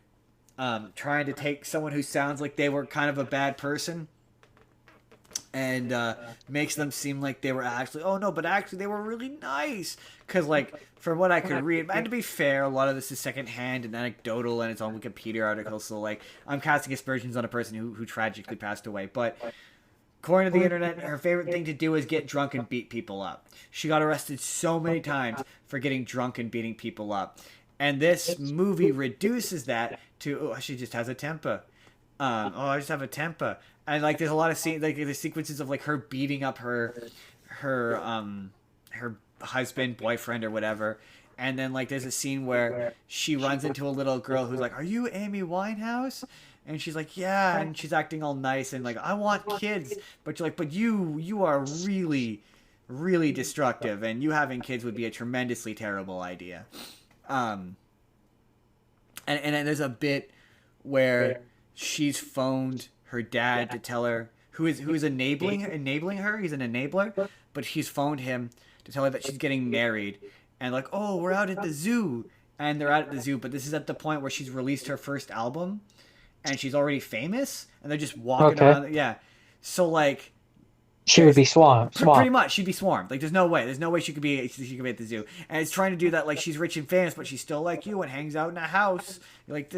trying to take someone who sounds like they were kind of a bad person and makes them seem like they were actually, oh no, but actually they were really nice. Because like from what I could read, and to be fair, a lot of this is secondhand and anecdotal and it's on Wikipedia articles, so like I'm casting aspersions on a person who tragically passed away. But according to the internet, her favorite thing to do is get drunk and beat people up. She got arrested so many times for getting drunk and beating people up. And this movie reduces that to, oh, she just has a temper. I just have a temper. And like, there's a lot of the sequences of like her beating up her husband, boyfriend, or whatever. And then like, there's a scene where she runs into a little girl who's like, "Are you Amy Winehouse?" And she's like, "Yeah." And she's acting all nice and like, "I want kids," but you're like, "But you are really, really destructive, and you having kids would be a tremendously terrible idea." And there's a bit where she's phoned her dad to tell her who's enabling her. He's an enabler, but she's phoned him to tell her that she's getting married, and like, "Oh, we're out at the zoo," and they're out at the zoo. But this is at the point where she's released her first album, and she's already famous, and they're just walking around. Yeah, so like. She would be swarmed. Pretty much, she'd be swarmed. Like, there's no way she could be at the zoo. And it's trying to do that, like, she's rich and famous, but she's still like you and hangs out in a house. You're like,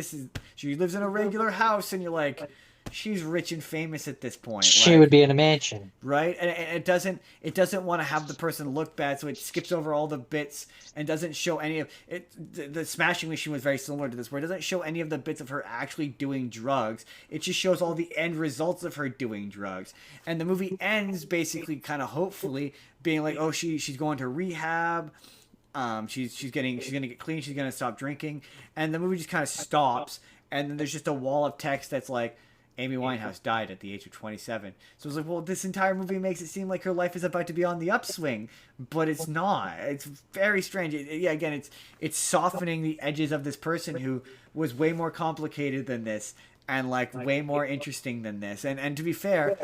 she lives in a regular house, and you're like, she's rich and famous at this point. She would be in a mansion, right? And it doesn't want to have the person look bad, so it skips over all the bits and doesn't show any of it. The Smashing Machine was very similar to this, where it doesn't show any of the bits of her actually doing drugs. It just shows all the end results of her doing drugs. And the movie ends basically kind of hopefully being like, oh, she's going to rehab. She's gonna get clean. She's gonna stop drinking. And the movie just kind of stops. And then there's just a wall of text that's like, Amy Winehouse died at the age of 27. So it's like, well, this entire movie makes it seem like her life is about to be on the upswing, but it's not. It's very strange. Again, it's softening the edges of this person who was way more complicated than this and like way more interesting than this. And to be fair,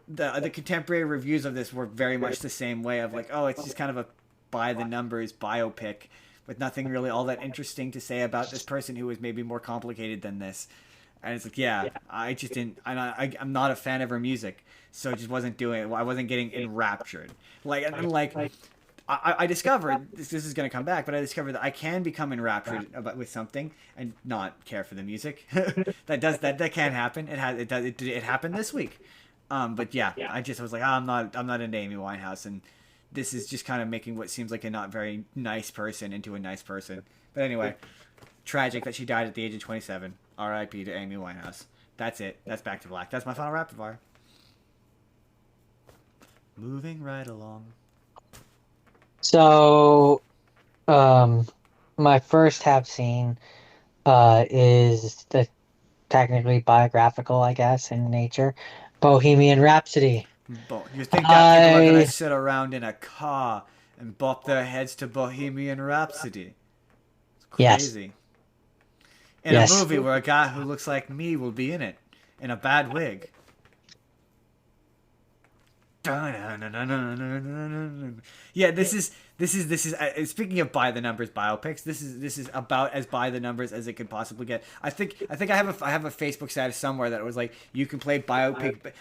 the contemporary reviews of this were very much the same way of like, oh, it's just kind of a by the numbers biopic with nothing really all that interesting to say about this person who was maybe more complicated than this. And it's like, I just didn't. I'm not a fan of her music, so it just wasn't doing it. I wasn't getting enraptured. I discovered this is gonna come back, but I discovered that I can become enraptured with something and not care for the music. that can happen. It happened this week. But I was like, I'm not into Amy Winehouse, and this is just kind of making what seems like a not very nice person into a nice person. But anyway, tragic that she died at the age of 27. R.I.P. to Amy Winehouse. That's it. That's Back to Black. That's my final rapid fire. Moving right along. So, my first have seen is the technically biographical, I guess, in nature, Bohemian Rhapsody. You think that people are going to sit around in a car and bop their heads to Bohemian Rhapsody? It's crazy. Yes. In a movie where a guy who looks like me will be in it, in a bad wig. Yeah, this is speaking of by the numbers biopics. This is about as by the numbers as it could possibly get. I think I have a Facebook status somewhere that was like, you can play biopic.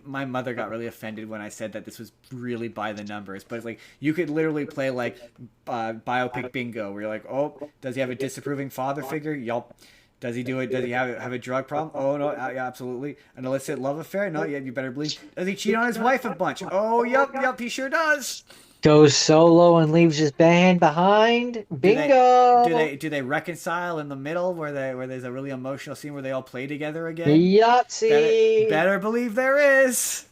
My mother got really offended when I said that this was really by the numbers, but it's like you could literally play like biopic bingo, where you're like, oh, does he have a disapproving father figure? Yup. Does he do it? Does he have a drug problem? Oh no, yeah, absolutely. An illicit love affair? No, yeah, you better believe. Does he cheat on his wife a bunch? Oh, yup, he sure does. Goes solo and leaves his band behind. Bingo. Do they reconcile in the middle where there's a really emotional scene where they all play together again? Yahtzee. Better believe there is.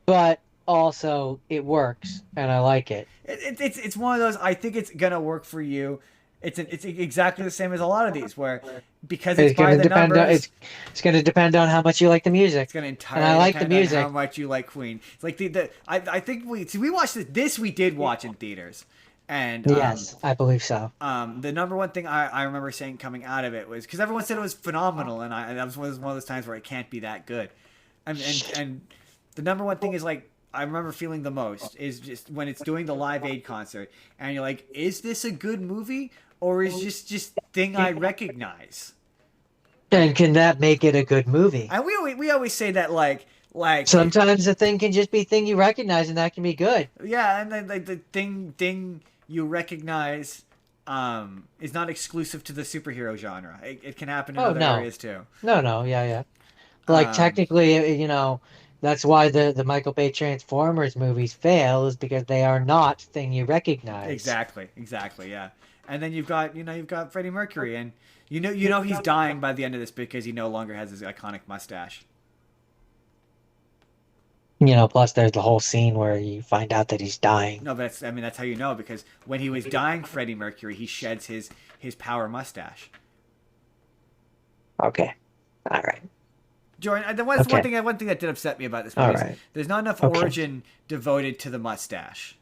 But also, it works, and I like it. It's one of those. I think it's gonna work for you. It's exactly the same as a lot of these, where because it's by the numbers. It's going to depend on how much you like the music. It's gonna entirely and I like depend the music. on how much you like Queen. It's like I think we watched this we did watch in theaters, and yes, I believe so. The number one thing I remember saying coming out of it was because everyone said it was phenomenal, and that was one of those times where it can't be that good, and the number one thing is like. I remember feeling the most is just when it's doing the Live Aid concert and you're like, is this a good movie or is just thing I recognize? And can that make it a good movie? And we always say that like sometimes the thing can just be thing you recognize and that can be good. Yeah, and then like the thing you recognize is not exclusive to the superhero genre. It can happen in other areas too. No, yeah. Like technically, you know. That's why the Michael Bay Transformers movies fail is because they are not thing you recognize. Exactly, yeah. And then you've got Freddie Mercury, and you know he's dying by the end of this because he no longer has his iconic mustache. You know, plus there's the whole scene where you find out that he's dying. No, but that's how you know because when he was dying, Freddie Mercury, he sheds his power mustache. Okay, all right. Jordan, one thing that did upset me about this movie is there's not enough origin devoted to the mustache.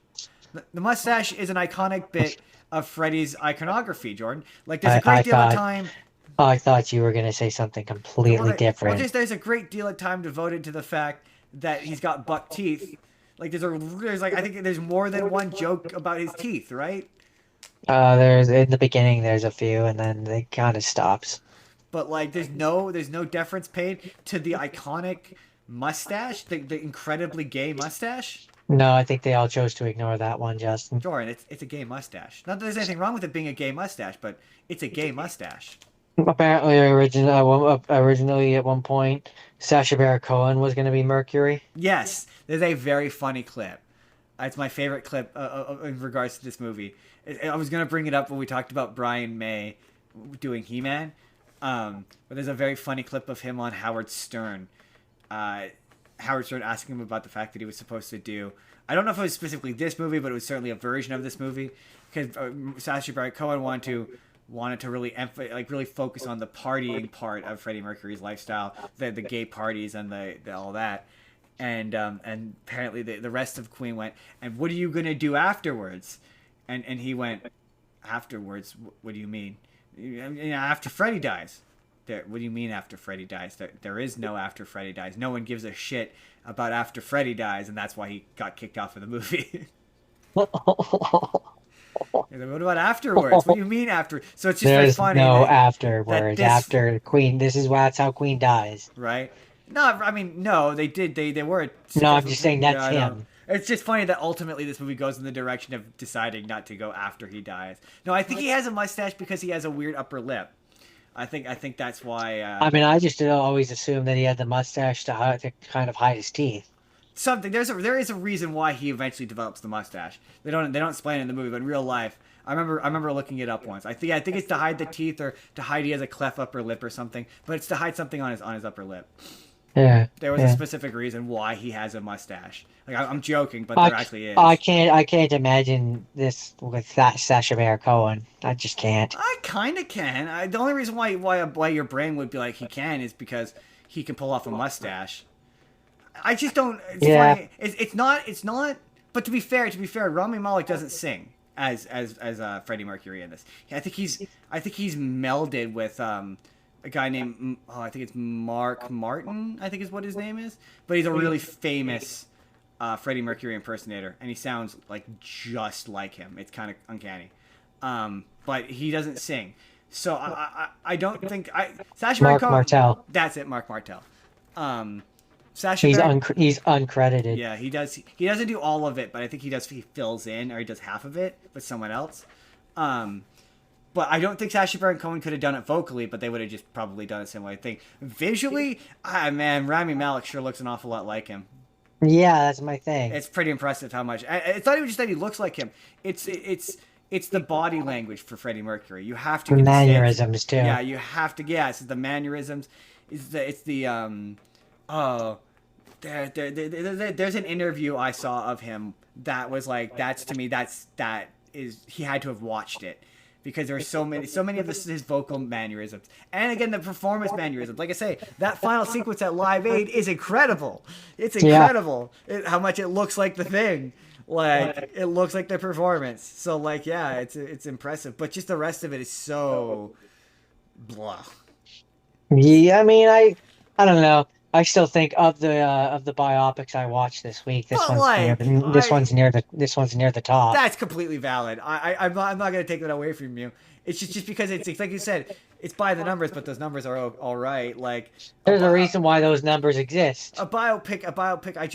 The mustache is an iconic bit of Freddy's iconography, Jordan. Like there's a great deal of time. Oh, I thought you were going to say something completely different. Well, there's a great deal of time devoted to the fact that he's got buck teeth. Like I think there's more than one joke about his teeth, right? There's in the beginning there's a few, and then it kind of stops. But like, there's no deference paid to the iconic mustache, the incredibly gay mustache. No, I think they all chose to ignore that one, Justin. Jordan, it's a gay mustache. Not that there's anything wrong with it being a gay mustache, but it's a gay mustache. Apparently, originally at one point, Sacha Baron Cohen was going to be Mercury. Yes, there's a very funny clip. It's my favorite clip in regards to this movie. I was going to bring it up when we talked about Brian May doing He-Man. But there's a very funny clip of him on Howard Stern. Howard Stern asking him about the fact that he was supposed to do. I don't know if it was specifically this movie, but it was certainly a version of this movie because Sacha Baron Cohen wanted to really really focus on the partying part of Freddie Mercury's lifestyle, the gay parties and the all that, and apparently the rest of Queen went, and what are you gonna do afterwards? And he went, afterwards? What do you mean? After Freddy dies. What do you mean after Freddy dies? There is no after Freddy dies. No one gives a shit about after Freddy dies, and that's why he got kicked off of the movie. What about afterwards? What do you mean after? So it's just There's funny. No afterwards. After Queen. That's how Queen dies. Right? No, I mean, no, they did. They were. No, I'm just saying that's him. It's just funny that ultimately this movie goes in the direction of deciding not to go after he dies. No, I think he has a mustache because he has a weird upper lip. I think that's why. I mean, I just always assumed that he had the mustache to kind of hide his teeth. There is a reason why he eventually develops the mustache. They don't explain it in the movie, but in real life, I remember looking it up once. I think it's to hide the teeth or to hide he has a cleft upper lip or something. But it's to hide something on his upper lip. Yeah. There was a specific reason why he has a mustache. Like I'm joking, but there actually is. I can't imagine this with that Sacha Baron Cohen. I just can't. I kind of can. The only reason why your brain would be like he can is because he can pull off a mustache. I just don't. It's funny. It's not. But to be fair, Rami Malek doesn't sing as Freddie Mercury in this. I think he's melded with a guy named, I think it's Mark Martin, I think is what his name is. But he's a really famous Freddie Mercury impersonator, and he sounds like just like him. It's kind of uncanny. But he doesn't sing. So I don't think... Sacha Baron Cohen, Martel. That's it, Mark Martel. He's uncredited. Yeah, he does. He doesn't do all of it, but I think he fills in, or he does half of it with someone else. But I don't think Sacha Baron Cohen could have done it vocally, but they would have just probably done a similar thing. Visually, man, Rami Malek sure looks an awful lot like him. Yeah, that's my thing. It's pretty impressive how much. It's not even just that he looks like him. It's the body language for Freddie Mercury. You have to The get the mannerisms too. Yeah, you have to. Yeah, it's the mannerisms. It's the oh, there's an interview I saw of him that was like, that's to me, that is, he had to have watched it, because there's so many of his vocal mannerisms, and again the performance mannerisms. Like I say, that final sequence at Live Aid is incredible. It's incredible how much it looks like the thing. Like, it looks like the performance. So like, yeah, it's impressive, but just the rest of it is so blah. Yeah, I mean, I don't know. I still think of the biopics I watched this week. This But one's like, this one's near the top. that's completely valid. I'm not gonna take that away from you. It's just because it's like you said, it's by the numbers, but those numbers are all right. Like, There's a reason why those numbers exist. a biopic. I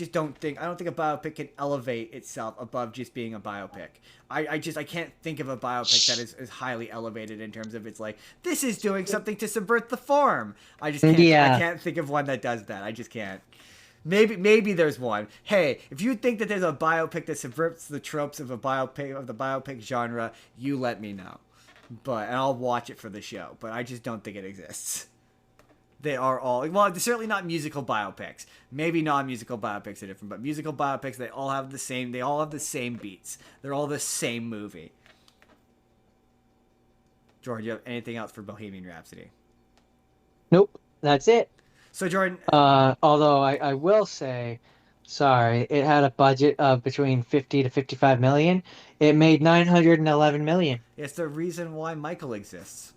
don't think a biopic can elevate itself above just being a biopic. I can't think of a biopic that is highly elevated in terms of, it's like, this is doing something to subvert the form. I just can't. Yeah. I can't think of one that does that. I just can't. Maybe there's one. Hey, if you think that there's a biopic that subverts the tropes of the biopic genre, you let me know. And I'll watch it for the show. But I just don't think it exists. They are all, well, they're certainly not musical biopics. Maybe non-musical biopics are different, but musical biopics, they all have the same beats. They're all the same movie. Jordan, do you have anything else for Bohemian Rhapsody? Nope, that's it. So Jordan, Although I will say, sorry, it had a budget of between 50 to 55 million. It made 911 million. it's the reason why Michael exists.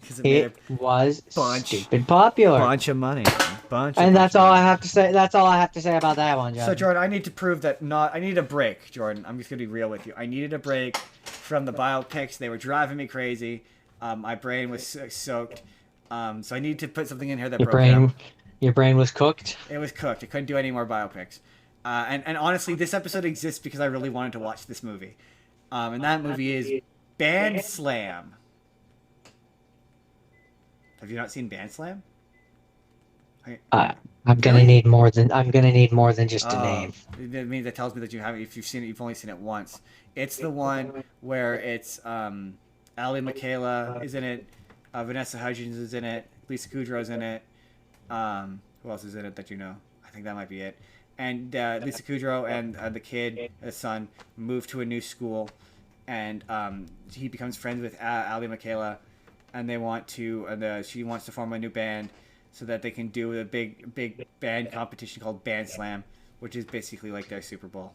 Because it was bunch- stupid popular. bunch of money. And that's all I have to say. That's all I have to say about that one, Jordan. So Jordan, I need to prove that I need a break, Jordan. I'm just gonna be real with you. I needed a break from the biopics. They were driving me crazy. My brain was soaked. So I need to put something in here that Your brain was cooked. It was cooked. I couldn't do any more biopics. And honestly, this episode exists because I really wanted to watch this movie. And that movie is Band Slam. Have you not seen Band Slam? I'm gonna need more than just a name. That tells me that you haven't. If you've seen it, you've only seen it once. It's the one where it's Ali Michaela is in it, Vanessa Hudgens is in it, Lisa Kudrow's in it. Who else is in it that you know? I think that might be it. And Lisa Kudrow and the kid, the son, move to a new school, and he becomes friends with Ali Michaela, and they want to, she wants to form a new band so that they can do a big band competition called Band Slam, which is basically like their Super Bowl.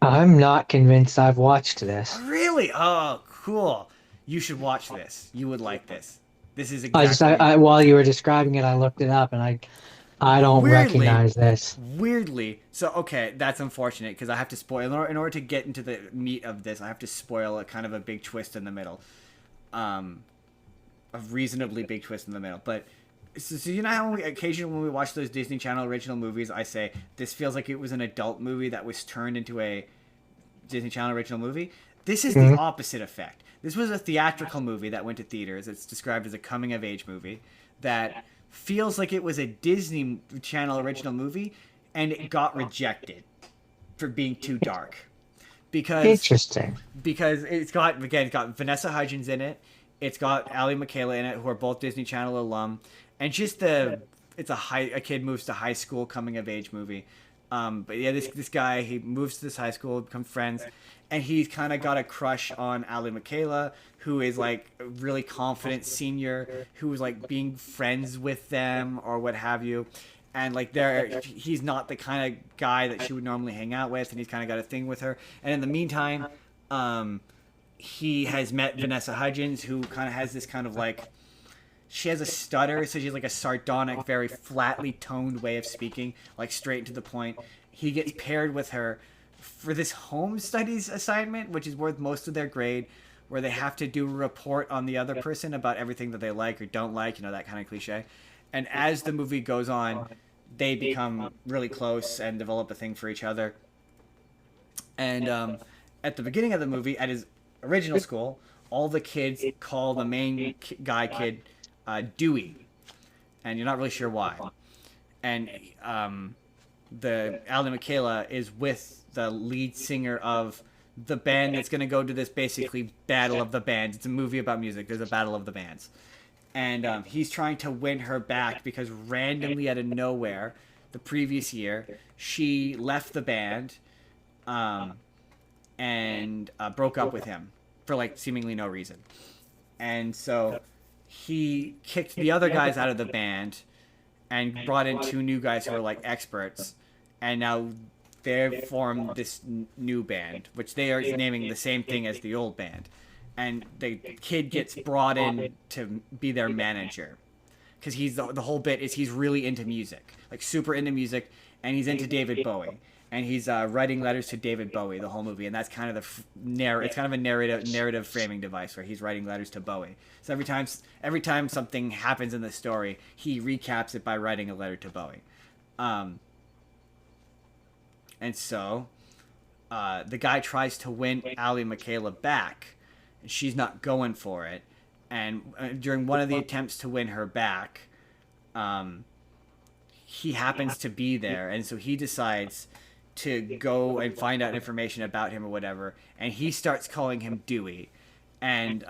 I'm not convinced I've watched this. Really? Oh, cool. You should watch this. You would like this. This is exactly... I while you were describing it, I looked it up, and I don't recognize this. Weirdly. So, okay, that's unfortunate, because I have to spoil... In order to get into the meat of this, I have to spoil a kind of a big twist in the middle. A reasonably big twist in the middle. But, so you know how occasionally when we watch those Disney Channel original movies, I say, this feels like it was an adult movie that was turned into a Disney Channel original movie? This is the opposite effect. This was a theatrical movie that went to theaters. It's described as a coming-of-age movie that feels like it was a Disney Channel original movie, and it got rejected for being too dark. Interesting. Because it's got Vanessa Hudgens in it. It's got Ali Michaela in it, who are both Disney Channel alum, and just a kid moves to high school coming-of-age movie. But yeah, this guy, he moves to this high school, become friends, and he's kind of got a crush on Ali Michaela, who is like a really confident senior, who is like being friends with them or what have you. And like he's not the kind of guy that she would normally hang out with, and he's kind of got a thing with her. And in the meantime, he has met Vanessa Hudgens, who kind of has this kind of like, she has a stutter, so she's like a sardonic, very flatly toned way of speaking, like straight to the point. He gets paired with her for this home studies assignment, which is worth most of their grade, where they have to do a report on the other person about everything that they like or don't like, that kind of cliche. And as the movie goes on, they become really close and develop a thing for each other. And at the beginning of the movie, at his original school, all the kids call the main guy kid Dewey, and you're not really sure why. And the Ali Michaela is with the lead singer of the band that's going to go to this basically battle of the bands. It's a movie about music. There's a battle of the bands. And he's trying to win her back because randomly out of nowhere, the previous year, she left the band and broke up with him for like seemingly no reason. And so he kicked the other guys out of the band and brought in 2 new guys who are like experts. And now they've formed this new band, which they are naming the same thing as the old band. And the kid gets brought in to be their manager. Because he's the whole bit is he's really into music. Like super into music. And he's into David Bowie. And he's writing letters to David Bowie the whole movie. And that's kind of it's kind of a narrative framing device where he's writing letters to Bowie. So every time something happens in the story, he recaps it by writing a letter to Bowie. And so the guy tries to win Ali Michaela back. And she's not going for it. And during one of the attempts to win her back, he happens to be there. And so he decides to go and find out information about him or whatever. And he starts calling him Dewey. And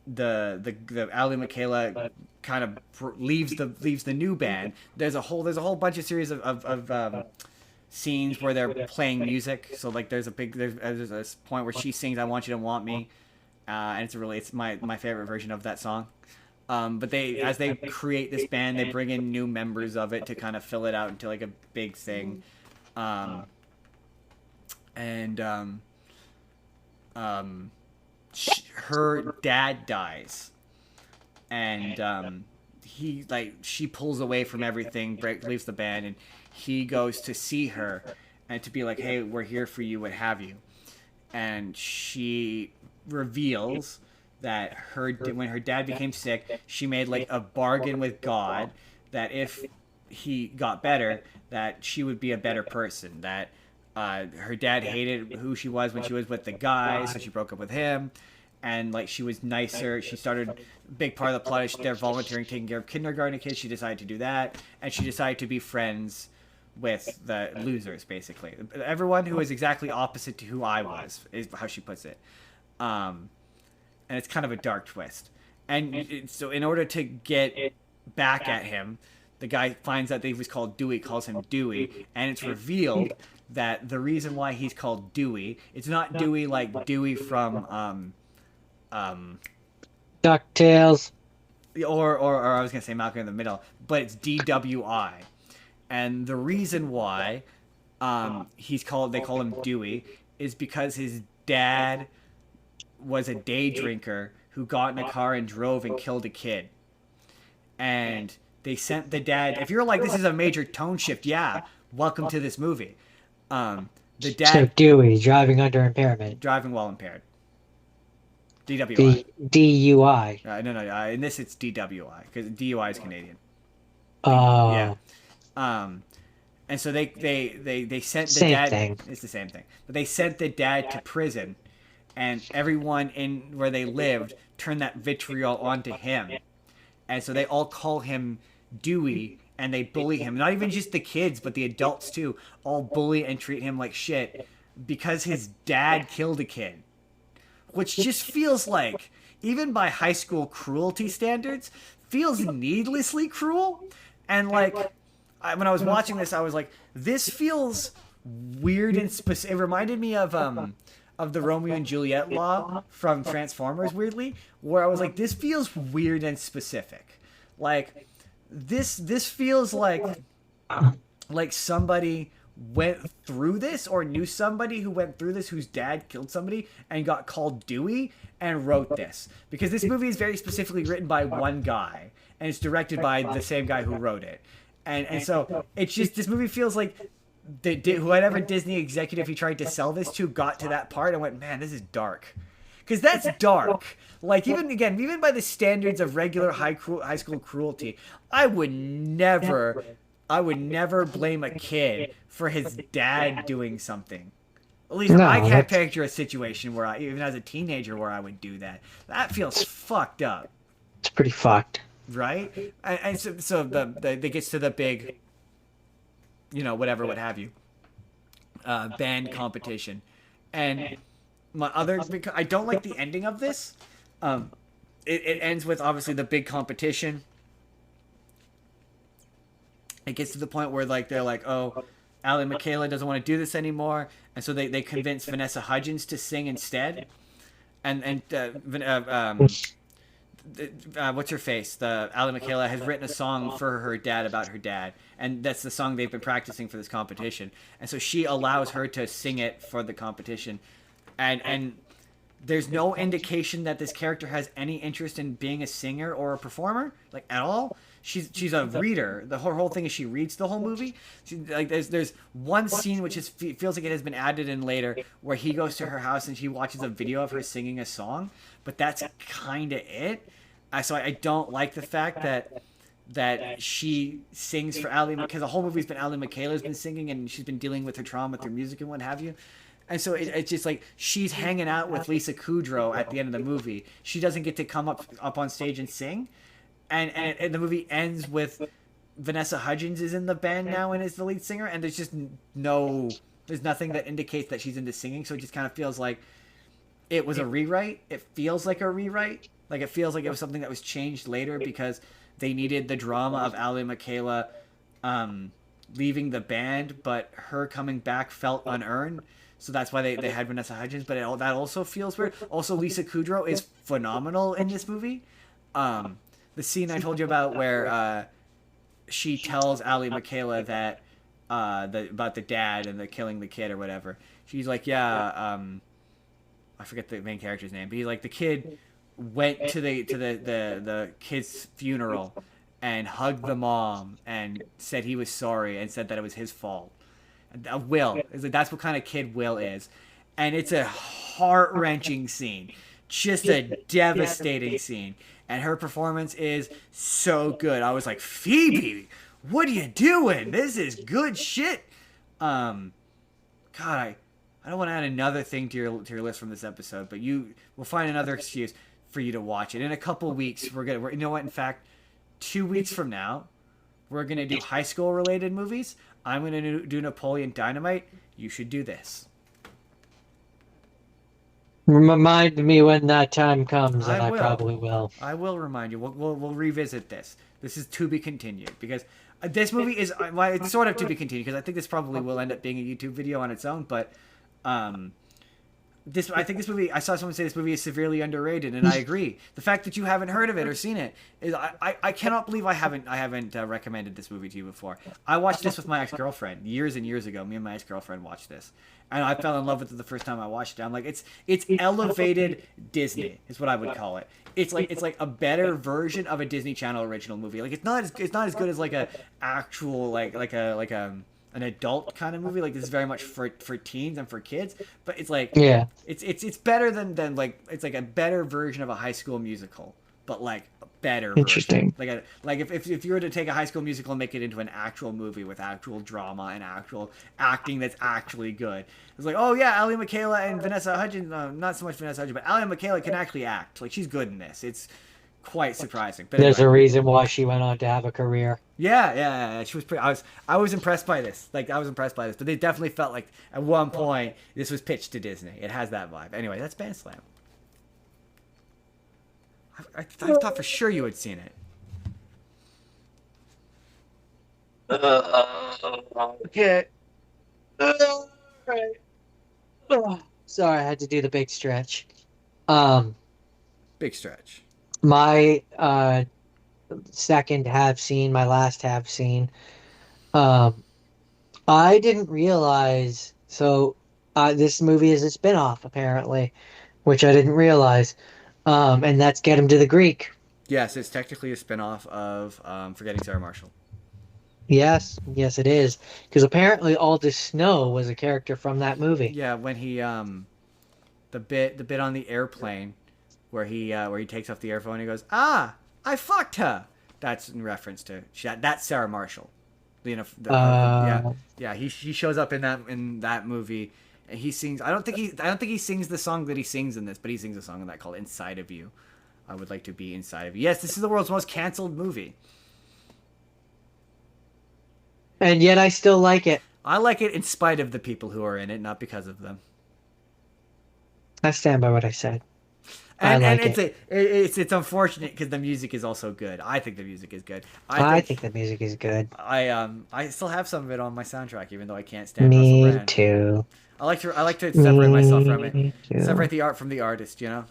the Ali Michaela kind of leaves the new band. There's a whole bunch of series of scenes where they're playing music. So like there's a point where she sings "I Want You to Want Me," and it's my favorite version of that song. But as they create this band, they bring in new members of it to kind of fill it out into like a big thing. Her dad dies, and she pulls away from everything, leaves the band, and he goes to see her and to be like, "Hey, we're here for you, what have you," and she reveals that when her dad became sick, she made like a bargain with God that if he got better, that she would be a better person. That her dad hated who she was when she was with the guy, so she broke up with him. And like she was nicer. She started a big part of the plot is they're volunteering taking care of kindergarten kids. She decided to do that, and she decided to be friends with the losers, basically. Everyone who is exactly opposite to who I was is how she puts it. And it's kind of a dark twist. And so in order to get back at him, the guy finds out that he was called Dewey, calls him Dewey, and it's revealed that the reason why he's called Dewey, it's not Dewey like Dewey from DuckTales. Or I was going to say Malcolm in the Middle, but it's DWI. And the reason why they call him Dewey is because his dad was a day drinker who got in a car and drove and killed a kid. And they sent the dad, if you're like, this is a major tone shift, yeah, welcome to this movie. The dad... So Dewey, driving under impairment. Driving while impaired. DWI. DUI. No. In this, it's DWI, because DUI is Canadian. Oh. Yeah. And so they sent the Same dad... thing. It's the same thing. But they sent the dad to prison, and everyone in where they lived turned that vitriol onto him. And so they all call him Dewey, and they bully him. Not even just the kids, but the adults too. All bully and treat him like shit because his dad killed a kid. Which just feels like, even by high school cruelty standards, feels needlessly cruel. And like, when I was watching this, I was like, this feels weird and specific. It reminded me of the Romeo and Juliet law from Transformers, weirdly, where I was like, this feels weird and specific. Like, this feels like somebody went through this or knew somebody who went through this whose dad killed somebody and got called Dewey and wrote this. Because this movie is very specifically written by one guy, and it's directed by the same guy who wrote it. And so it's just, this movie feels like whoever Disney executive he tried to sell this to got to that part and went, man, this is dark. Because that's dark. Like, even by the standards of regular high school cruelty, I would never blame a kid for his dad doing something. At least I can't picture a situation where even as a teenager, where I would do that. That feels fucked up. It's pretty fucked. right? And so they gets to the big, whatever, what have you, band competition, and because I don't like the ending of this. It ends with obviously the big competition. It gets to the point where they're like, oh, Ally Michaela doesn't want to do this anymore, and so they convince Vanessa Hudgens to sing instead. And what's her face? The Ally Michaela has written a song for her dad about her dad, and that's the song they've been practicing for this competition. And so she allows her to sing it for the competition, and there's no indication that this character has any interest in being a singer or a performer, like at all. She's a reader. The whole thing is she reads the whole movie. There's one scene which feels like it has been added in later, where he goes to her house and she watches a video of her singing a song, but that's kind of it. So I don't like the fact that she sings for Ally, because the whole movie's been Ally Michaela's been singing, and she's been dealing with her trauma through music and what have you. And so it's just like she's hanging out with Lisa Kudrow at the end of the movie. She doesn't get to come up on stage and sing. And the movie ends with Vanessa Hudgens is in the band now and is the lead singer. And there's just there's nothing that indicates that she's into singing. So it just kind of feels like it was a rewrite. It feels like a rewrite. Like it feels like it was something that was changed later because they needed the drama of Ally Michaela leaving the band, but her coming back felt unearned. So that's why they had Vanessa Hudgens, but that also feels weird. Also, Lisa Kudrow is phenomenal in this movie. The scene I told you about where she tells Ally Michaela that about the dad and the killing the kid or whatever. She's like, yeah, I forget the main character's name, but he's like, the kid went to the kid's funeral and hugged the mom and said he was sorry and said that it was his fault. Will is like, that's what kind of kid Will is, and it's a heart-wrenching scene, just a devastating scene, and her performance is so good. I was like, Phoebe, what are you doing? This is good shit. God, I don't want to add another thing to your list from this episode, but we'll find another excuse for you to watch it. In a couple weeks, we're you know what? In fact, 2 weeks from now, we're gonna do high school related movies. I'm going to do Napoleon Dynamite. You should do this. Remind me when that time comes, and I probably will. I will remind you. We'll revisit this. This is to be continued, because this movie is it's sort of to be continued, because I think this probably will end up being a YouTube video on its own. But I think this movie, I saw someone say this movie is severely underrated, and I agree. The fact that you haven't heard of it or seen it is, I cannot believe I haven't recommended this movie to you before. I watched this with my ex-girlfriend years and years ago. Me and my ex-girlfriend watched this, and I fell in love with it the first time I watched it. I'm like, it's elevated Disney is what I would call it. It's like a better version of a Disney Channel original movie. Like it's not as good as like a actual like an adult kind of movie. Like this is very much for teens and for kids, but it's like, yeah, it's better than like, it's like a better version of a High School Musical, but like a better interesting version. Like if you were to take a High School Musical and make it into an actual movie with actual drama and actual acting that's actually good, it's like, oh yeah, Ally Michaela and Vanessa Hudgens, not so much Vanessa Hudgens, but Ally Michaela can actually act. Like she's good in this. It's quite surprising. But there's a reason why she went on to have a career. Yeah. She was pretty. I was impressed by this. But they definitely felt like at one point this was pitched to Disney. It has that vibe. Anyway, that's Band Slam. I thought for sure you had seen it. Okay. Right. Sorry, I had to do the big stretch. Big stretch. My second have seen, my last have seen. I didn't realize. So this movie is a spinoff, apparently, which I didn't realize. And that's Get Him to the Greek. Yes, it's technically a spinoff of Forgetting Sarah Marshall. Yes, it is. Because apparently Aldous Snow was a character from that movie. Yeah, when he the bit on the airplane where he takes off the earphone and he goes, I fucked her. That's in reference to that's Sarah Marshall. He shows up in that movie, and he sings. I don't think he sings the song that he sings in this, but he sings a song in that called "Inside of You." I would like to be inside of you. Yes, this is the world's most canceled movie. And yet I still like it. I like it in spite of the people who are in it, not because of them. I stand by what I said. And, I like it's unfortunate because the music is also good. I think the music is good. I think the music is good. I still have some of it on my soundtrack, even though I can't stand Russell Me Brand. too. I like to separate myself from it. Me too. Separate the art from the artist, you know.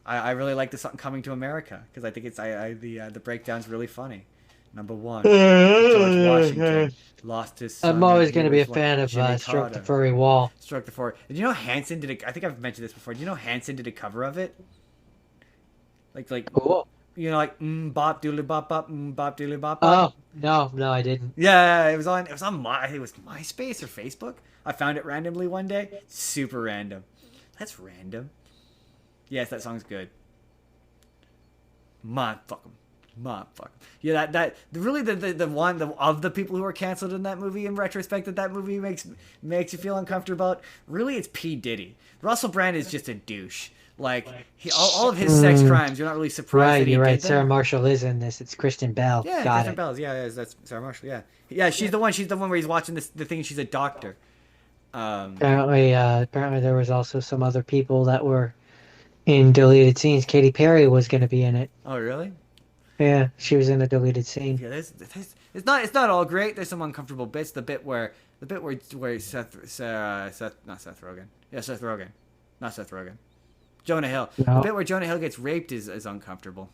I really like the song "Coming to America" because I think it's the breakdown's really funny. Number one, George Washington lost his son. I'm always going to be a fan of Stroke the Furry Wall. Stroke the Furry. Did you know Hanson did I think I've mentioned this before. Did you know Hanson did a cover of it? Like Cool. You know, like bop doodly bop bop bop doodly bop bop. Oh no, I didn't. Yeah, it was on I think it was MySpace or Facebook. I found it randomly one day. Super random. That's random. Yes, that song's good. Fuck 'em. Yeah, that really the one of the people who were canceled in that movie. In retrospect, that movie makes you feel uncomfortable about. Really, it's P. Diddy. Russell Brand is just a douche. Like all of his sex crimes, you're not really surprised. Right, that he you're right. did them. Sarah Marshall is in this. It's Kristen Bell. Yeah, Got Kristen it. Bell. Yeah, that's Sarah Marshall. Yeah, she's the one. She's the one where he's watching the thing. She's a doctor. Apparently there was also some other people that were in deleted scenes. Katy Perry was going to be in it. Oh, really? Yeah, she was in a deleted scene. Yeah, it's not all great. There's some uncomfortable bits. The bit where Seth not Seth Rogen. Yeah, Seth Rogen, not Seth Rogen. Jonah Hill. No. The bit where Jonah Hill gets raped is uncomfortable.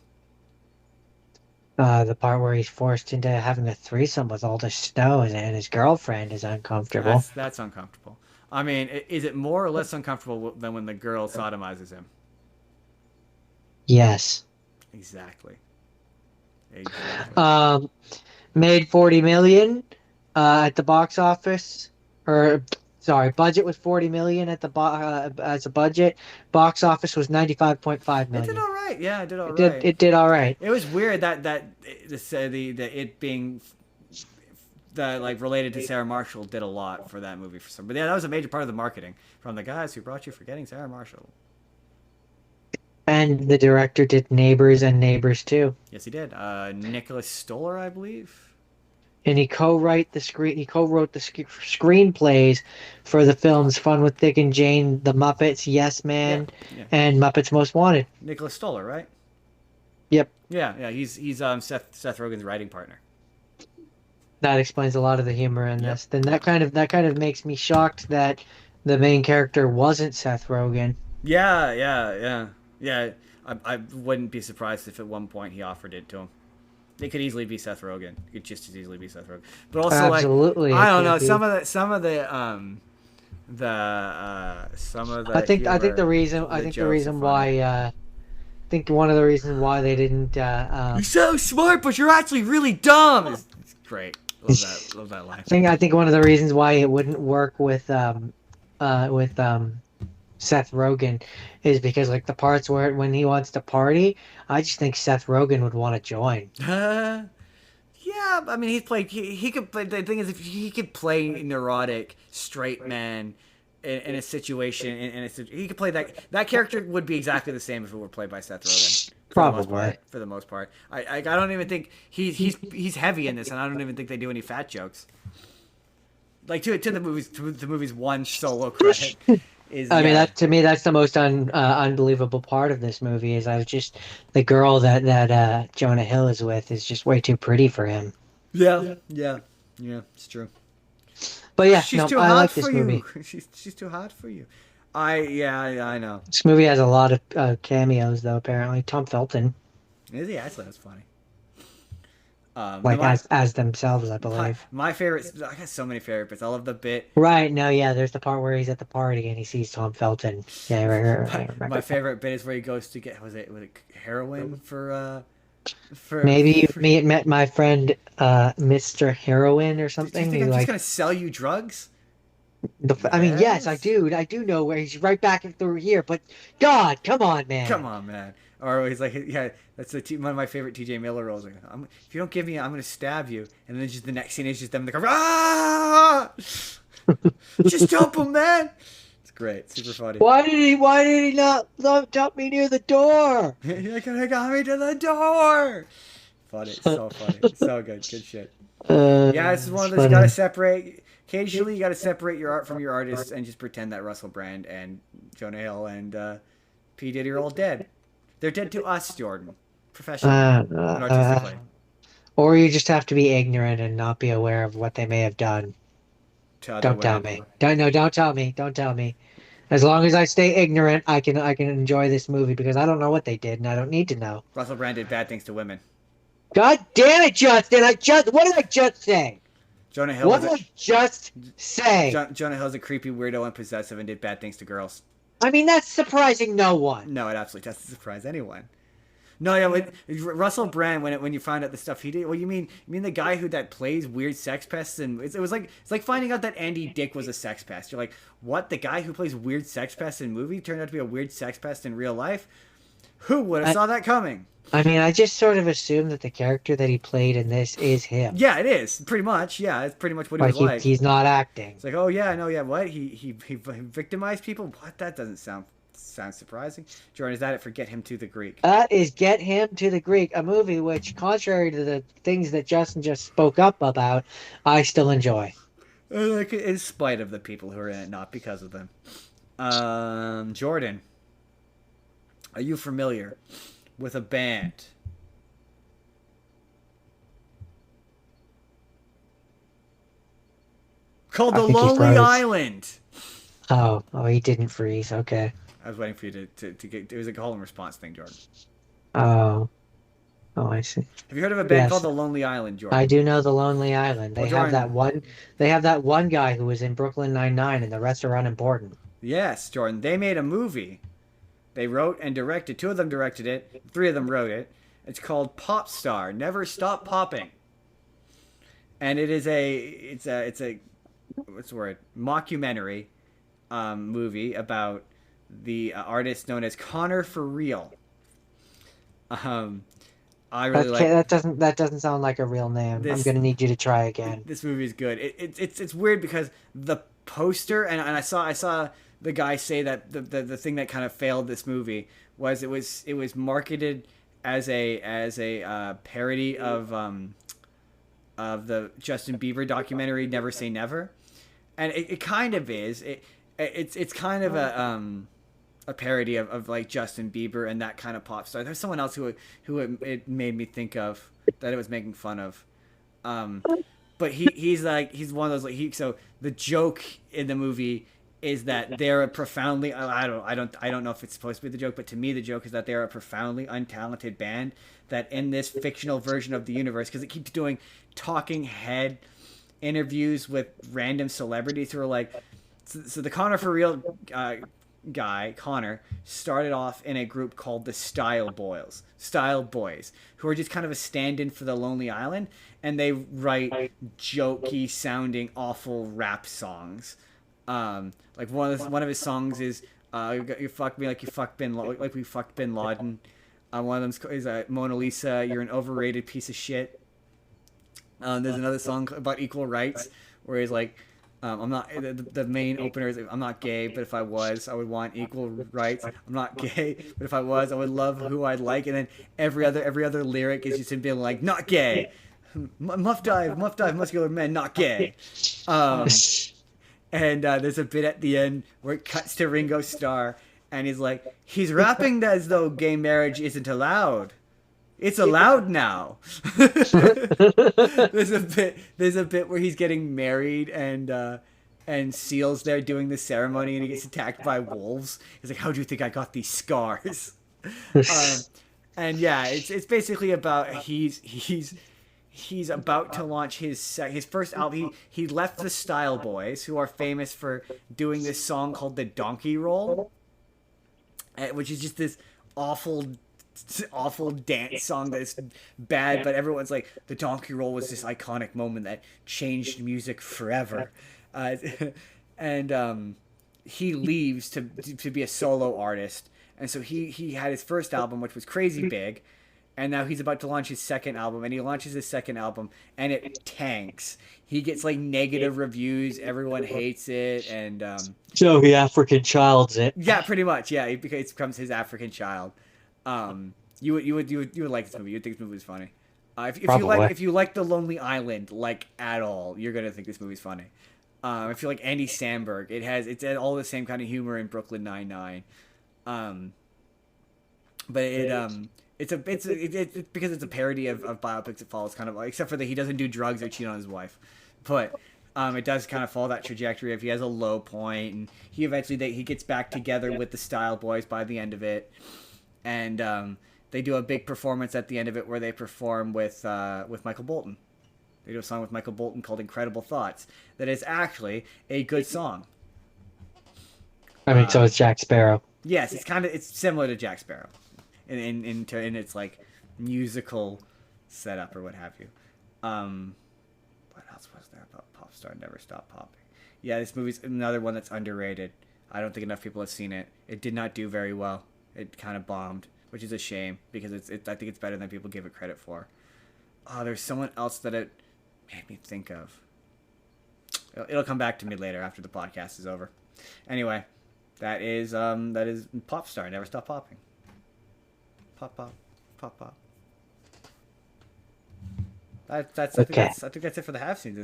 The part where he's forced into having a threesome with Alder Snow and his girlfriend is uncomfortable. That's uncomfortable. I mean, is it more or less uncomfortable than when the girl sodomizes him? Yes. Exactly. Made 40 million at the box office, budget was 40 million at the as a budget. Box office was 95.5 million. It did all right. Yeah, it did all right. It did all right. It was weird that it being related to Sarah Marshall did a lot for that movie for some. But yeah, that was a major part of the marketing from the guys who brought you Forgetting Sarah Marshall. And the director did Neighbors and Neighbors 2. Yes, he did. Nicholas Stoller, I believe. And he co-wrote the screenplays for the films Fun with Dick and Jane, The Muppets, Yes Man, and Muppets Most Wanted. Nicholas Stoller, right? Yep. Yeah. He's Seth Rogen's writing partner. That explains a lot of the humor in this. Then that kind of makes me shocked that the main character wasn't Seth Rogen. Yeah. I wouldn't be surprised if at one point he offered it to him. It could easily be Seth Rogen. It could just as easily be Seth Rogen. But also, absolutely, I don't know. Some of the I think the reason one of the reasons why they didn't. You're so smart, but you're actually really dumb. It's great. Love that line. I think one of the reasons why it wouldn't work with Seth Rogen is because like the parts where when he wants to party, I just think Seth Rogen would want to join. Yeah, I mean he could play. The thing is, if he could play neurotic straight man in a situation, he could play that character would be exactly the same if it were played by Seth Rogen. Probably. For the most part, I don't even think he's heavy in this, and I don't even think they do any fat jokes. Like to the movie's one solo credit. That's the most unbelievable part of this movie is I was just the girl that Jonah Hill is with is just way too pretty for him. Yeah, it's true. But yeah, she's too I hot like this for movie. You. She's too hot for you. I know. This movie has a lot of cameos though. Apparently, Tom Felton. Is he actually? That's funny. As themselves, I believe. My favorite. I got so many favorite bits. I love the bit. Right. No. Yeah. There's the part where he's at the party and he sees Tom Felton. Yeah. Right. My favorite bit is where he goes to get was it heroin for maybe you met my friend Mr. Heroin or something. Do you think I'm just gonna sell you drugs? Yes, I do. I do know where he's right back through here. But God, come on, man. Or he's like, yeah, that's one of my favorite T.J. Miller roles. Like, if you don't give me, I'm gonna stab you. And then just the next scene is just them in the car. Ah! Just help him, man. It's great. Super funny. Why did he not dump me near the door? You could have got me to the door. Funny. So funny. So good. Good shit. Yeah, this is one of those you gotta separate. Occasionally, you gotta separate your art from your artists and just pretend that Russell Brand and Jonah Hill and P. Diddy are all dead. They're dead to us, Jordan. Professionally and artistically. Or you just have to be ignorant and not be aware of what they may have done. Don't tell me. Don't tell me. Don't tell me. As long as I stay ignorant, I can enjoy this movie because I don't know what they did and I don't need to know. Russell Brand did bad things to women. God damn it, Justin! What did I just say? Jonah Hill. What did I just say? Jonah Hill's a creepy weirdo and possessive and did bad things to girls. I mean, that's surprising no one. No, it absolutely doesn't surprise anyone. No, yeah, Russell Brand, when you find out the stuff he did, well, you mean the guy that plays weird sex pests, and it's like finding out that Andy Dick was a sex pest. You're like, what? The guy who plays weird sex pests in movie turned out to be a weird sex pest in real life? Who would have saw that coming? I mean, I just sort of assumed that the character that he played in this is him. Yeah, it is pretty much. Yeah, it's pretty much what he was like. He's not acting. It's like, oh yeah, no, yeah, what? He victimized people? What? That doesn't sound surprising. Jordan, is that it for Get Him to the Greek? That is Get Him to the Greek, a movie which, contrary to the things that Justin just spoke up about, I still enjoy. Like, in spite of the people who are in it, not because of them. Jordan, are you familiar with a band called The Lonely Island? Oh, he didn't freeze. Okay. I was waiting for you to get. It was a call and response thing, Jordan. Oh, I see. Have you heard of a band called The Lonely Island, Jordan? I do know The Lonely Island. They have that one. They have that one guy who was in Brooklyn Nine-Nine, and the rest are unimportant. Yes, Jordan. They made a movie. They wrote and directed. 2 of them directed it. 3 of them wrote it. It's called Pop Star. Never Stop Popping. And it's a what's the word? Mockumentary movie about the artist known as Connor For Real. I really like that doesn't sound like a real name. I'm gonna need you to try again. This movie is good. It's weird because the poster and I saw the guy say that the thing that kind of failed this movie was it was marketed as a parody of the Justin Bieber documentary Never Say Never, and it kind of is. It's kind of a parody of like Justin Bieber and that kind of pop star. There's someone else who it made me think of that it was making fun of. But he's one of those so the joke in the movie is that they're a profoundly I don't know if it's supposed to be the joke, but to me the joke is that they're a profoundly untalented band that in this fictional version of the universe, because it keeps doing talking head interviews with random celebrities who are like, so the Connor For Real guy, Connor, started off in a group called the Style Boys, who are just kind of a stand-in for the Lonely Island, and they write jokey sounding awful rap songs. Like one of his songs is you fuck me like you fucked like we fucked Bin Laden. One of them is Mona Lisa, you're an overrated piece of shit. There's another song about equal rights where he's like, I'm not the main opener is I'm not gay, but if I was, I would want equal rights. I'm not gay, but if I was, I would love who I'd like. And then every other lyric is just him being like, not gay, muff dive, muscular men, not gay. And there's a bit at the end where it cuts to Ringo Starr, and he's like, he's rapping as though gay marriage isn't allowed. It's allowed now. There's a bit where he's getting married and Seal's there doing the ceremony and he gets attacked by wolves. He's like, how do you think I got these scars? And yeah, it's basically about he's about to launch his first album. He left the Style Boys, who are famous for doing this song called the Donkey Roll, which is just this awful dance song that's bad, but everyone's like, the Donkey Roll was this iconic moment that changed music forever. And he leaves to be a solo artist, and so he had his first album, which was crazy big, and now he's about to launch his second album, and he launches his second album, and it tanks. He gets like negative reviews. Everyone hates it, and So he African childs it. yeah, pretty much. Yeah, it becomes his African child. You would like this movie. You'd think this movie was funny. If you like The Lonely Island like at all, you're gonna think this movie's funny. If you like Andy Samberg, it's all the same kind of humor in Brooklyn Nine-Nine. But it's because it's a parody of biopics. It follows kind of like, except for that he doesn't do drugs or cheat on his wife, but it does kind of follow that trajectory of he has a low point, and he eventually he gets back together with the Style Boys by the end of it, and they do a big performance at the end of it where they perform with Michael Bolton. They do a song with Michael Bolton called "Incredible Thoughts" that is actually a good song. I mean, so it's Jack Sparrow. Yes, it's similar to Jack Sparrow, in its like musical setup or what have you. What else was there about Popstar Never Stop Popping? Yeah, this movie's another one that's underrated. I don't think enough people have seen it. It did not do very well. It kind of bombed, which is a shame because I think it's better than people give it credit for. Oh, there's someone else that it made me think of. It'll come back to me later after the podcast is over. Anyway, that is Popstar Never Stop Popping. Pop pop, pop pop. I think that's it for the half scenes. I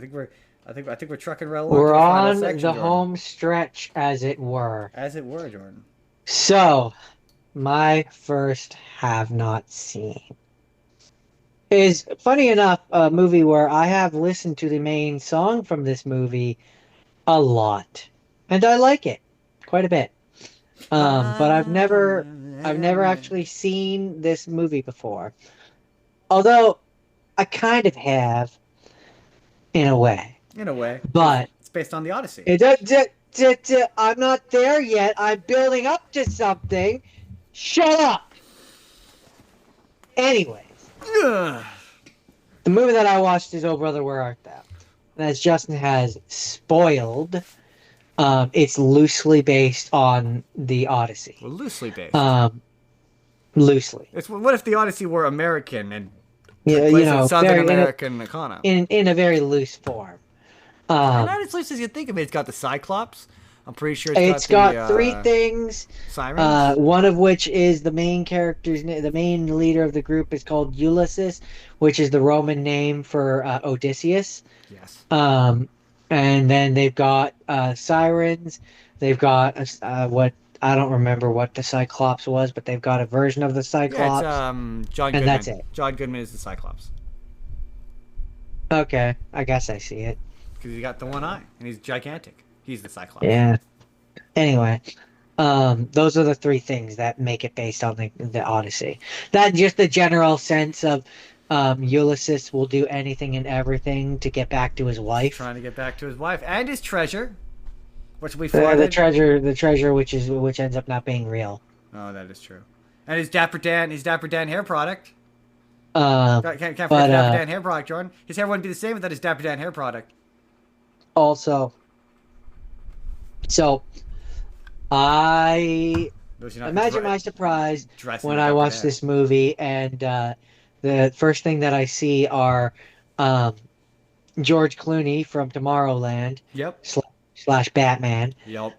think we're trucking right along. We're to the final on section, the Jordan. home stretch, as it were. As it were, Jordan. So, my first have not seen is, funny enough, a movie where I have listened to the main song from this movie a lot, and I like it quite a bit. But I've never actually seen this movie before. Although I kind of have, in a way. In a way. But it's based on the Odyssey. I'm not there yet. I'm building up to something. Shut up. Anyways, Ugh. the movie that I watched is Oh Brother, Where Art Thou? And as Justin has spoiled, it's loosely based on the Odyssey. Well, loosely based. Loosely. What if the Odyssey were American and Yeah, plays in Southern American economy? In a very loose form. Not as loose as you think. I mean, it's got the Cyclops. I'm pretty sure it's got three things. Sirens. One of which is the main character's name. The main leader of the group is called Ulysses, which is the Roman name for Odysseus. Yes. And then they've got sirens. They've got what I don't remember what the Cyclops was, but they've got a version of the Cyclops. Yeah, it's John Goodman. And that's it. John Goodman is the Cyclops. Okay, I guess I see it. Because he's got the one eye, and he's gigantic. He's the Cyclops. Yeah. Anyway, those are the three things that make it based on the Odyssey. That just the general sense of Ulysses will do anything and everything to get back to his wife. Trying to get back to his wife and his treasure, which we the flooded. treasure, which ends up not being real. Oh, that is true. And his Dapper Dan hair product. Can't forget the Dapper Dan hair product, Jordan. His hair wouldn't be the same without his Dapper Dan hair product. Also, so I imagine my surprise when I watched this movie, and the first thing that I see are George Clooney from Tomorrowland. Yep. Slash Batman. Yep.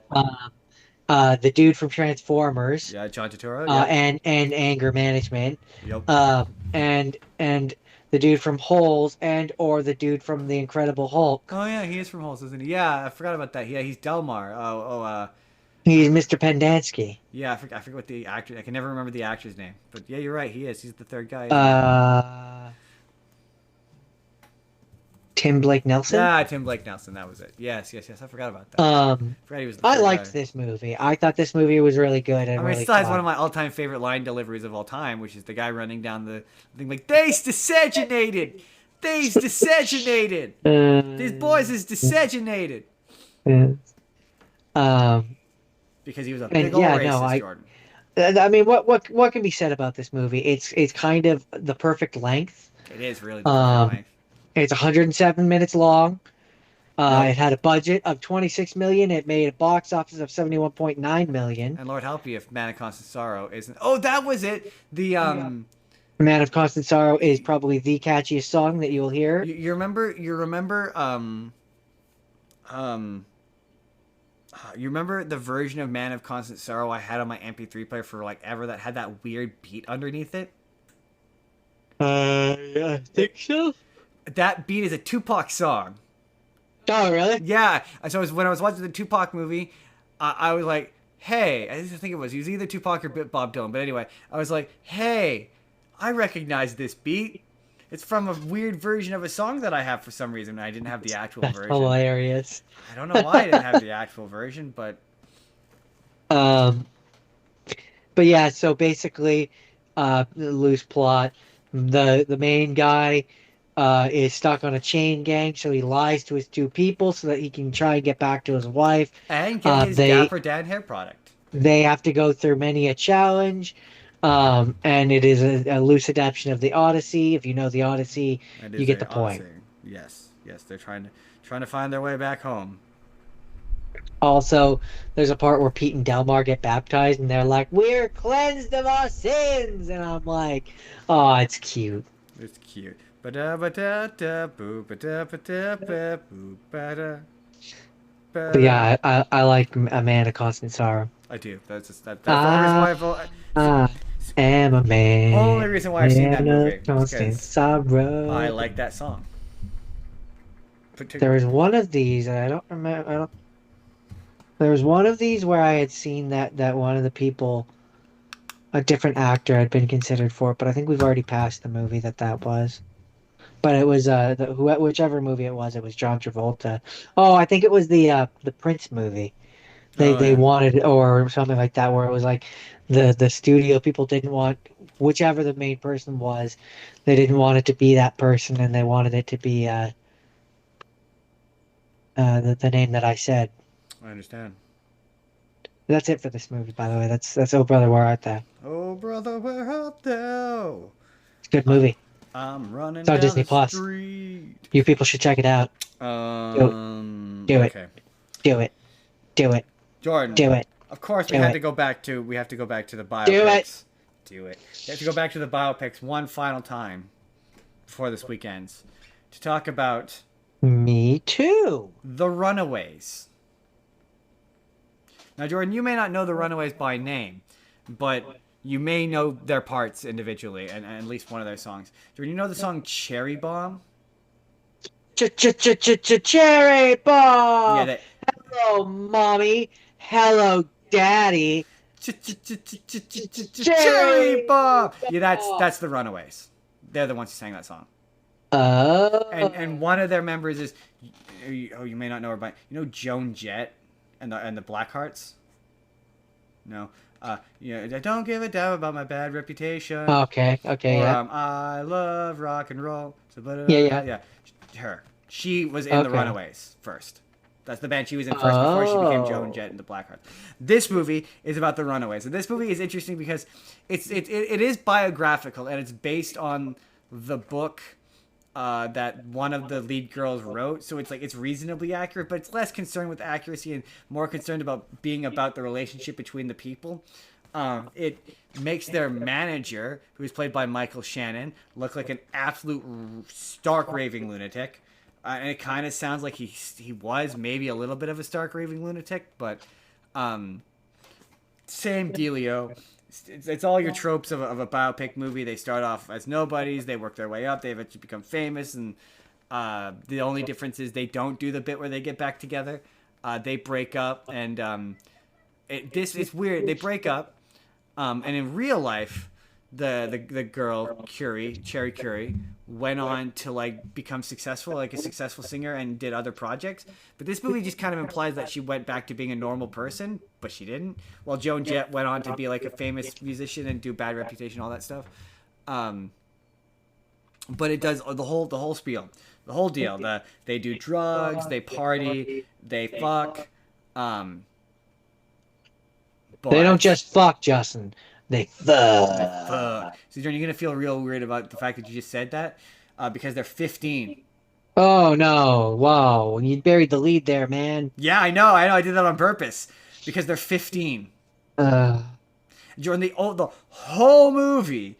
The dude from Transformers. Yeah, John Turturro. Yep. And Anger Management. Yep. And the dude from Holes, or the dude from The Incredible Hulk. Oh yeah, he is from Holes, isn't he? Yeah, I forgot about that. Yeah, he's Delmar. He's Mr. Pendansky. Yeah, I forget what the actor. I can never remember the actor's name. But yeah, you're right. He is. He's the third guy. Tim Blake Nelson. Yeah, Tim Blake Nelson. That was it. Yes. I forgot about that. I forgot he was the I third liked guy. this movie. I thought this movie was really good. And I mean, really it still has fun. one of my all-time favorite line deliveries of all time, which is the guy running down the thing like, "They's desegenated. They's desegenated. These boys is desegenated." Because he was a big old racist, Jordan. I mean, what can be said about this movie? It's kind of the perfect length. It is really the perfect length. It's 107 minutes long. It had a budget of $26 million. It made a box office of $71.9 million. And Lord help you if Man of Constant Sorrow isn't. Oh, that was it. The Man of Constant Sorrow is probably the catchiest song that you'll hear. You remember um you remember the version of Man of Constant Sorrow I had on my MP3 player for like ever that had that weird beat underneath it? Yeah, I think so. That beat is a Tupac song. Oh, really? Yeah. And so when I was watching the Tupac movie, I was like, hey, I think it was either Tupac or Bob Dylan. But anyway, I was like, hey, I recognize this beat. It's from a weird version of a song that I have for some reason. I didn't have the actual That's version. hilarious. I don't know why I didn't have the actual version, but Um, but yeah, so basically, the loose plot. The main guy is stuck on a chain gang, so he lies to his two people so that he can try and get back to his wife. and get his They Dapper Dan hair product. they have to go through many a challenge, and it is a loose adaptation of the Odyssey. If you know the Odyssey, That you is get a the point. Odyssey. Yes, they're trying to find their way back home. Also, there's a part where Pete and Delmar get baptized, and they're like, "We're cleansed of our sins," and I'm like, "Oh, it's cute." It's cute. Ba-da-ba-da-da-boo, But yeah, I like A Man of Constant Sorrow. I do. That's the only reason why I am a man. Only reason why I've seen that man movie of is constant 'cause sorrow. I like that song. There was one of these, and I don't remember. There was one of these where I had seen that one of the people, a different actor, had been considered for it, but I think we've already passed the movie that was. But it was whichever movie it was John Travolta. Oh, I think it was the Prince movie. Oh They yeah. wanted or something like that where it was like the studio people didn't want whichever the main person was, they didn't want it to be that person and they wanted it to be the name that I said. I understand. That's it for this movie, by the way. That's Oh Brother, Where Art Thou? Oh brother, where art thou? It's a good movie. I'm running It's on down Disney the Plus. street. You people should check it out. Do it. Okay. Do it. Do it. Jordan. Do it. Of course, Do we have it. to go back to the biopics. Do it. Do it. We have to go back to the biopics one final time before this week ends to talk about Me too. The Runaways. Now, Jordan, you may not know The Runaways by name, but you may know their parts individually and at least one of their songs. Jordan, you know the song Cherry Bomb? Cherry bomb. Yeah, that. Hello, mommy. Hello, daddy. Cherry Bomb. Yeah, that's the Runaways. They're the ones who sang that song. Oh. And one of their members is, you may not know her by, Joan Jett and the Blackhearts. No, I don't give a damn about my bad reputation. Okay. Or, Yeah. I love rock and roll. Yeah. Her. She was in the Okay. Runaways first. That's the band she was in first before she became Joan Jett and the Blackhearts. This movie is about the Runaways, and this movie is interesting because it is biographical and it's based on the book that one of the lead girls wrote. So it's reasonably accurate, but it's less concerned with accuracy and more concerned about being about the relationship between the people. It makes their manager, who is played by Michael Shannon, look like an absolute stark raving lunatic. And it kind of sounds like he was maybe a little bit of a stark raving lunatic, but same dealio. It's all your tropes of a biopic movie. They start off as nobodies, they work their way up, they eventually become famous, and the only difference is they don't do the bit where they get back together. They break up, and it's weird. They break up, and in real life, the girl Cherry Curie, went on to become successful, like a successful singer, and did other projects. But this movie just kind of implies that she went back to being a normal person, but she didn't. While Joan Jett went on to be like a famous musician and do Bad Reputation, all that stuff. But it does the whole spiel, the whole deal. They do drugs, they party, they fuck. But They don't just fuck, Justin. They fuck. So, Jordan, you're gonna feel real weird about the fact that you just said that, because they're 15. Oh no! Wow, you buried the lead there, man. Yeah, I know. I did that on purpose because they're 15. Jordan, the whole movie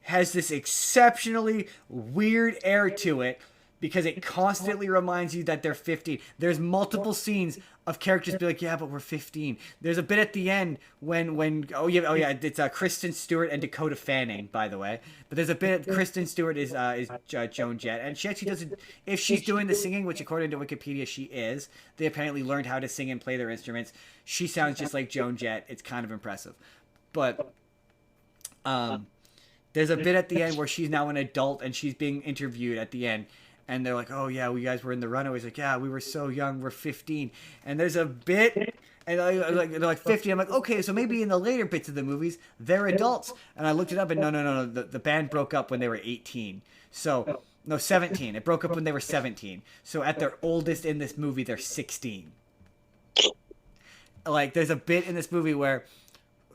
has this exceptionally weird air to it because it constantly reminds you that they're 15. There's multiple scenes of characters be like, yeah, but we're 15. There's a bit at the end when oh yeah, it's Kristen Stewart and Dakota Fanning, by the way. But there's a bit. Kristen Stewart is Joan Jett, and she actually doesn't. If she's doing the singing, which according to Wikipedia she is, they apparently learned how to sing and play their instruments. She sounds just like Joan Jett. It's kind of impressive, but there's a bit at the end where she's now an adult and she's being interviewed at the end. And they're like, oh, yeah, we guys were in the Runaways. Like, yeah, we were so young. We're 15. And there's a bit, and they're like 50. I'm like, okay, so maybe in the later bits of the movies, they're adults. And I looked it up, and no. The band broke up when they were 18. So, no, 17. It broke up when they were 17. So at their oldest in this movie, they're 16. Like, there's a bit in this movie where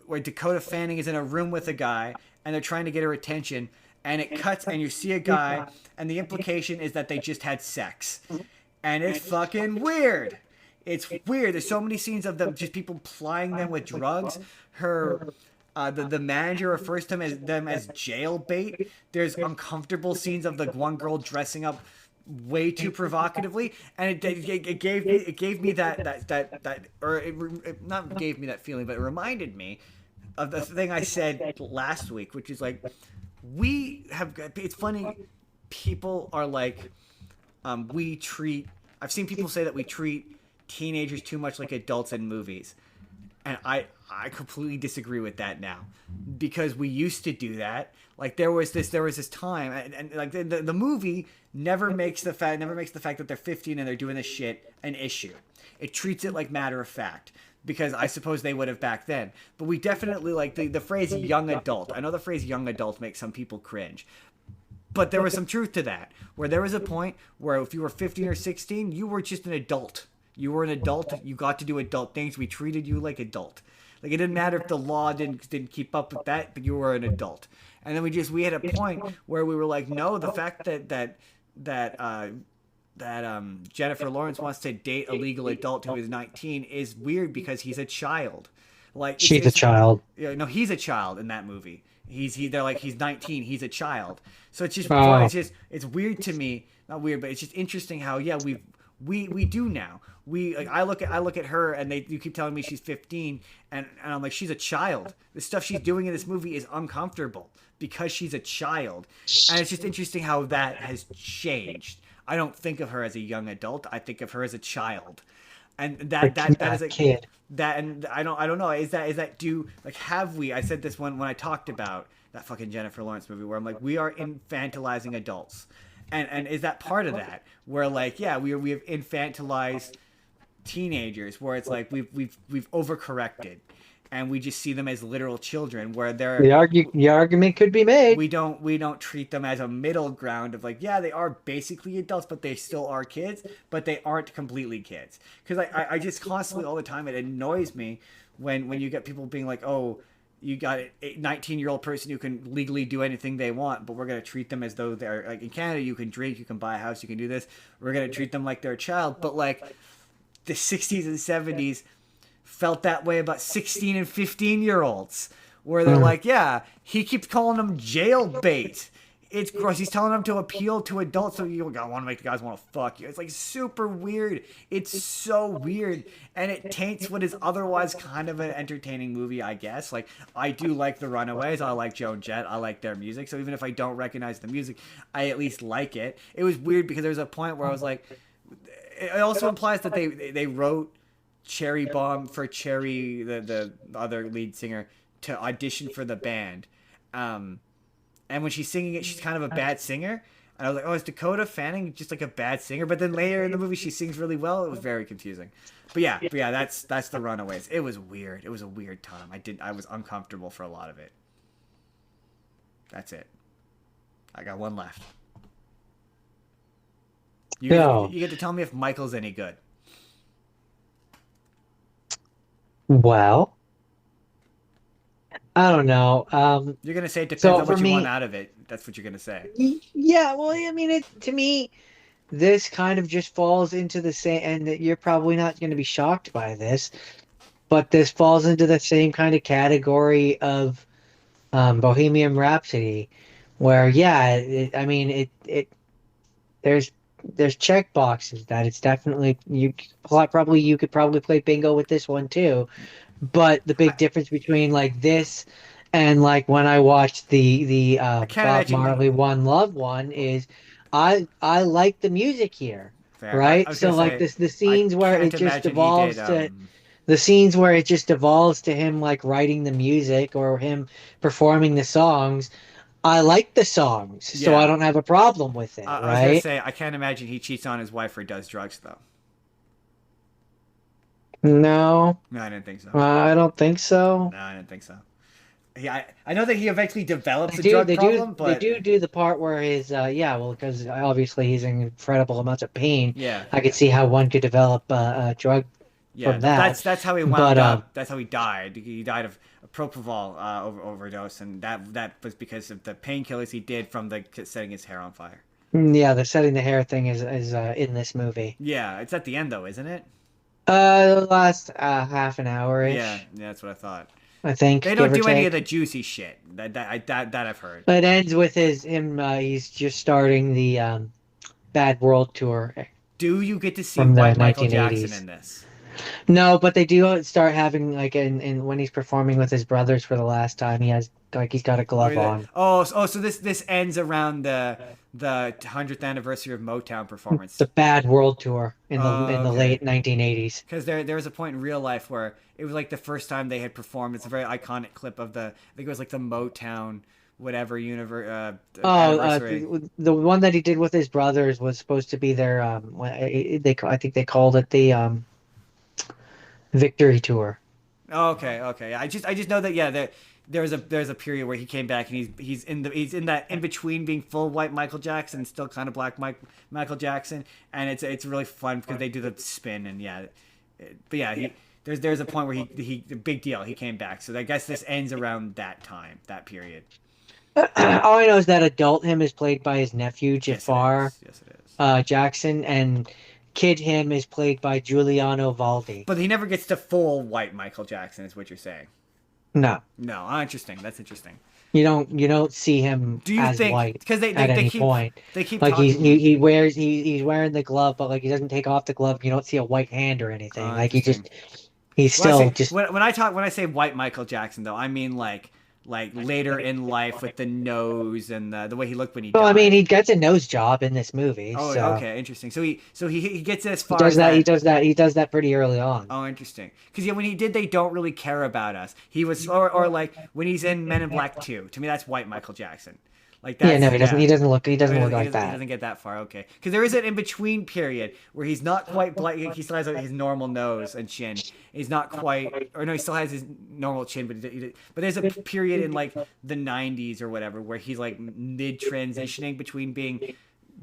Dakota Fanning is in a room with a guy, and they're trying to get her attention. And it cuts, and you see a guy, and the implication is that they just had sex. And it's fucking weird. It's weird. There's so many scenes of them, just people plying them with drugs. The manager refers to them as jail bait. There's uncomfortable scenes of the one girl dressing up way too provocatively, and it gave me that or it not gave me that feeling, but it reminded me of the thing I said last week, which is like, it's funny, people are like, I've seen people say that we treat teenagers too much like adults in movies. And I completely disagree with that now, because we used to do that. Like there was this time, and like the movie never makes the fact that they're 15 and they're doing this shit an issue. It treats it like matter of fact, because I suppose they would have back then. But we definitely, like, the phrase young adult. I know the phrase young adult makes some people cringe. But there was some truth to that, where there was a point where if you were 15 or 16, you were just an adult. You were an adult. You got to do adult things. We treated you like adult. Like, it didn't matter if the law didn't keep up with that, but you were an adult. And then we had a point where we were like, no, the fact that Jennifer Lawrence wants to date a legal adult who is 19 is weird because he's a child. Like, she's a child. Yeah, no, he's a child in that movie. They're like, he's 19, he's a child. So it's just it's weird to me. Not weird, but it's just interesting how we do now. I look at her, and you keep telling me she's 15, and I'm like, she's a child. The stuff she's doing in this movie is uncomfortable because she's a child. And it's just interesting how that has changed. I don't think of her as a young adult. I think of her as a child, and that is a kid. That, and I don't know. Is that due? Like, have we? I said this when I talked about that fucking Jennifer Lawrence movie, where I'm like, we are infantilizing adults, and is that part of that? Where, like, yeah, we have infantilized teenagers, where it's like we've overcorrected. And we just see them as literal children, where the argument could be made. We don't treat them as a middle ground of like, yeah, they are basically adults, but they still are kids, but they aren't completely kids. Because I just constantly, all the time, it annoys me when you get people being like, oh, you got a 19-year-old person who can legally do anything they want, but we're gonna treat them as though they're, like, in Canada, you can drink, you can buy a house, you can do this. We're gonna treat them like they're a child, but like the 60s and 70s. Felt that way about 16 and 15-year-olds, where they're like, yeah, he keeps calling them jail bait. It's gross. He's telling them to appeal to adults, so you want to make the guys want to fuck you. It's like super weird. It's so weird, and it taints what is otherwise kind of an entertaining movie, I guess. Like, I do like The Runaways. I like Joan Jett. I like their music. So even if I don't recognize the music, I at least like it. It was weird because there was a point where I was like, it also implies that they wrote Cherry Bomb for Cherry, the other lead singer, to audition for the band. And when she's singing it, she's kind of a bad singer. And I was like, oh, is Dakota Fanning just like a bad singer? But then later in the movie, she sings really well. It was very confusing. But yeah, that's The Runaways. It was weird. It was a weird time. I was uncomfortable for a lot of it. That's it. I got one left. You get to tell me if Michael's any good. Well, I don't know. You're going to say it depends on what you want out of it. That's what you're going to say. Yeah, well, I mean, to me, this kind of just falls into the same, and you're probably not going to be shocked by this, but this falls into the same kind of category of Bohemian Rhapsody, where I mean there's check boxes that it's definitely you could probably play bingo with this one too. But the I, big difference between like this and like when I watched the I can't Bob imagine. Marley One Love one is I like the music here, Fair. I right? was So gonna like say, this the I scenes where can't it just imagine he did. evolves to the scenes where it just evolves to him like writing the music or him performing the songs. I like the songs, so I Yeah. don't have a problem with it, I was gonna right? say, I can't imagine he cheats on his wife or does drugs though. No, No, I didn't think so. I don't think so. No, I didn't think so. I know that he eventually develops They a do, drug they do, problem, they but do the part where his, yeah, well, because obviously he's in incredible amounts of pain. yeah, I could see how one could develop a drug yeah. from that. That's how he But wound up. That's how he died. He died of a propofol overdose, and that was because of the painkillers he did from the setting his hair on fire. yeah, the setting the hair thing is in this movie. Yeah, it's at the end though, isn't it? The last half an hour Yeah, ish, yeah, that's what I thought. I think, They don't give or do any of take. the juicy shit. That I've heard. It ends with him. He's just starting the Bad World tour Do you get to see from the White Michael Jackson 1980s. in this? No, but they do start having like in when he's performing with his brothers for the last time, he has like he's got a glove on. So this ends around the 100th anniversary of Motown performance. The Bad World tour Oh, in the okay. late 1980s. Because there was a point in real life where it was like the first time they had performed. It's a very iconic clip of I think it was like the Motown whatever Oh, anniversary. the one that he did with his brothers was supposed to be their I think they called it the Victory Tour. Oh, okay, okay. I just know that yeah, there's a period where he came back and he's in that in between being full white Michael Jackson and still kind of black Michael Jackson, and it's really fun because they do the spin and yeah, but yeah there's a point where he the big deal he came back, so I guess this ends around that time, that period. All I know is that adult him is played by his nephew Yes, it Jafar is. Yes, it is. Jackson, and kid him is played by Giuliano Valdi. But he never gets to full white Michael Jackson, is what you're saying. No, No, interesting. That's interesting. you don't see him Do you as think white because at any point. they keep Like talking? he's wearing the glove, but like he doesn't take off the glove. You don't see a white hand or anything. Like Interesting. he's When I still say just. when I say white Michael Jackson though, I mean like later in life with the nose and the way he looked when he Well, I mean, died. he gets a nose job in this movie, Oh, so okay, interesting. He gets as he far does as that. that. He does that pretty early on. Oh, interesting. Because yeah, when he did, they don't really care about us. He was or like when he's in Men in Black 2. To me, that's white Michael Jackson. Like Yeah, that's no, he doesn't. yeah. He doesn't look like He that. doesn't get that far. Okay, because there is an in between period where he's not quite black. He still has his normal nose and chin. He's not quite, or no, he still has his normal chin, but there's a period in like the '90s or whatever where he's like mid transitioning between being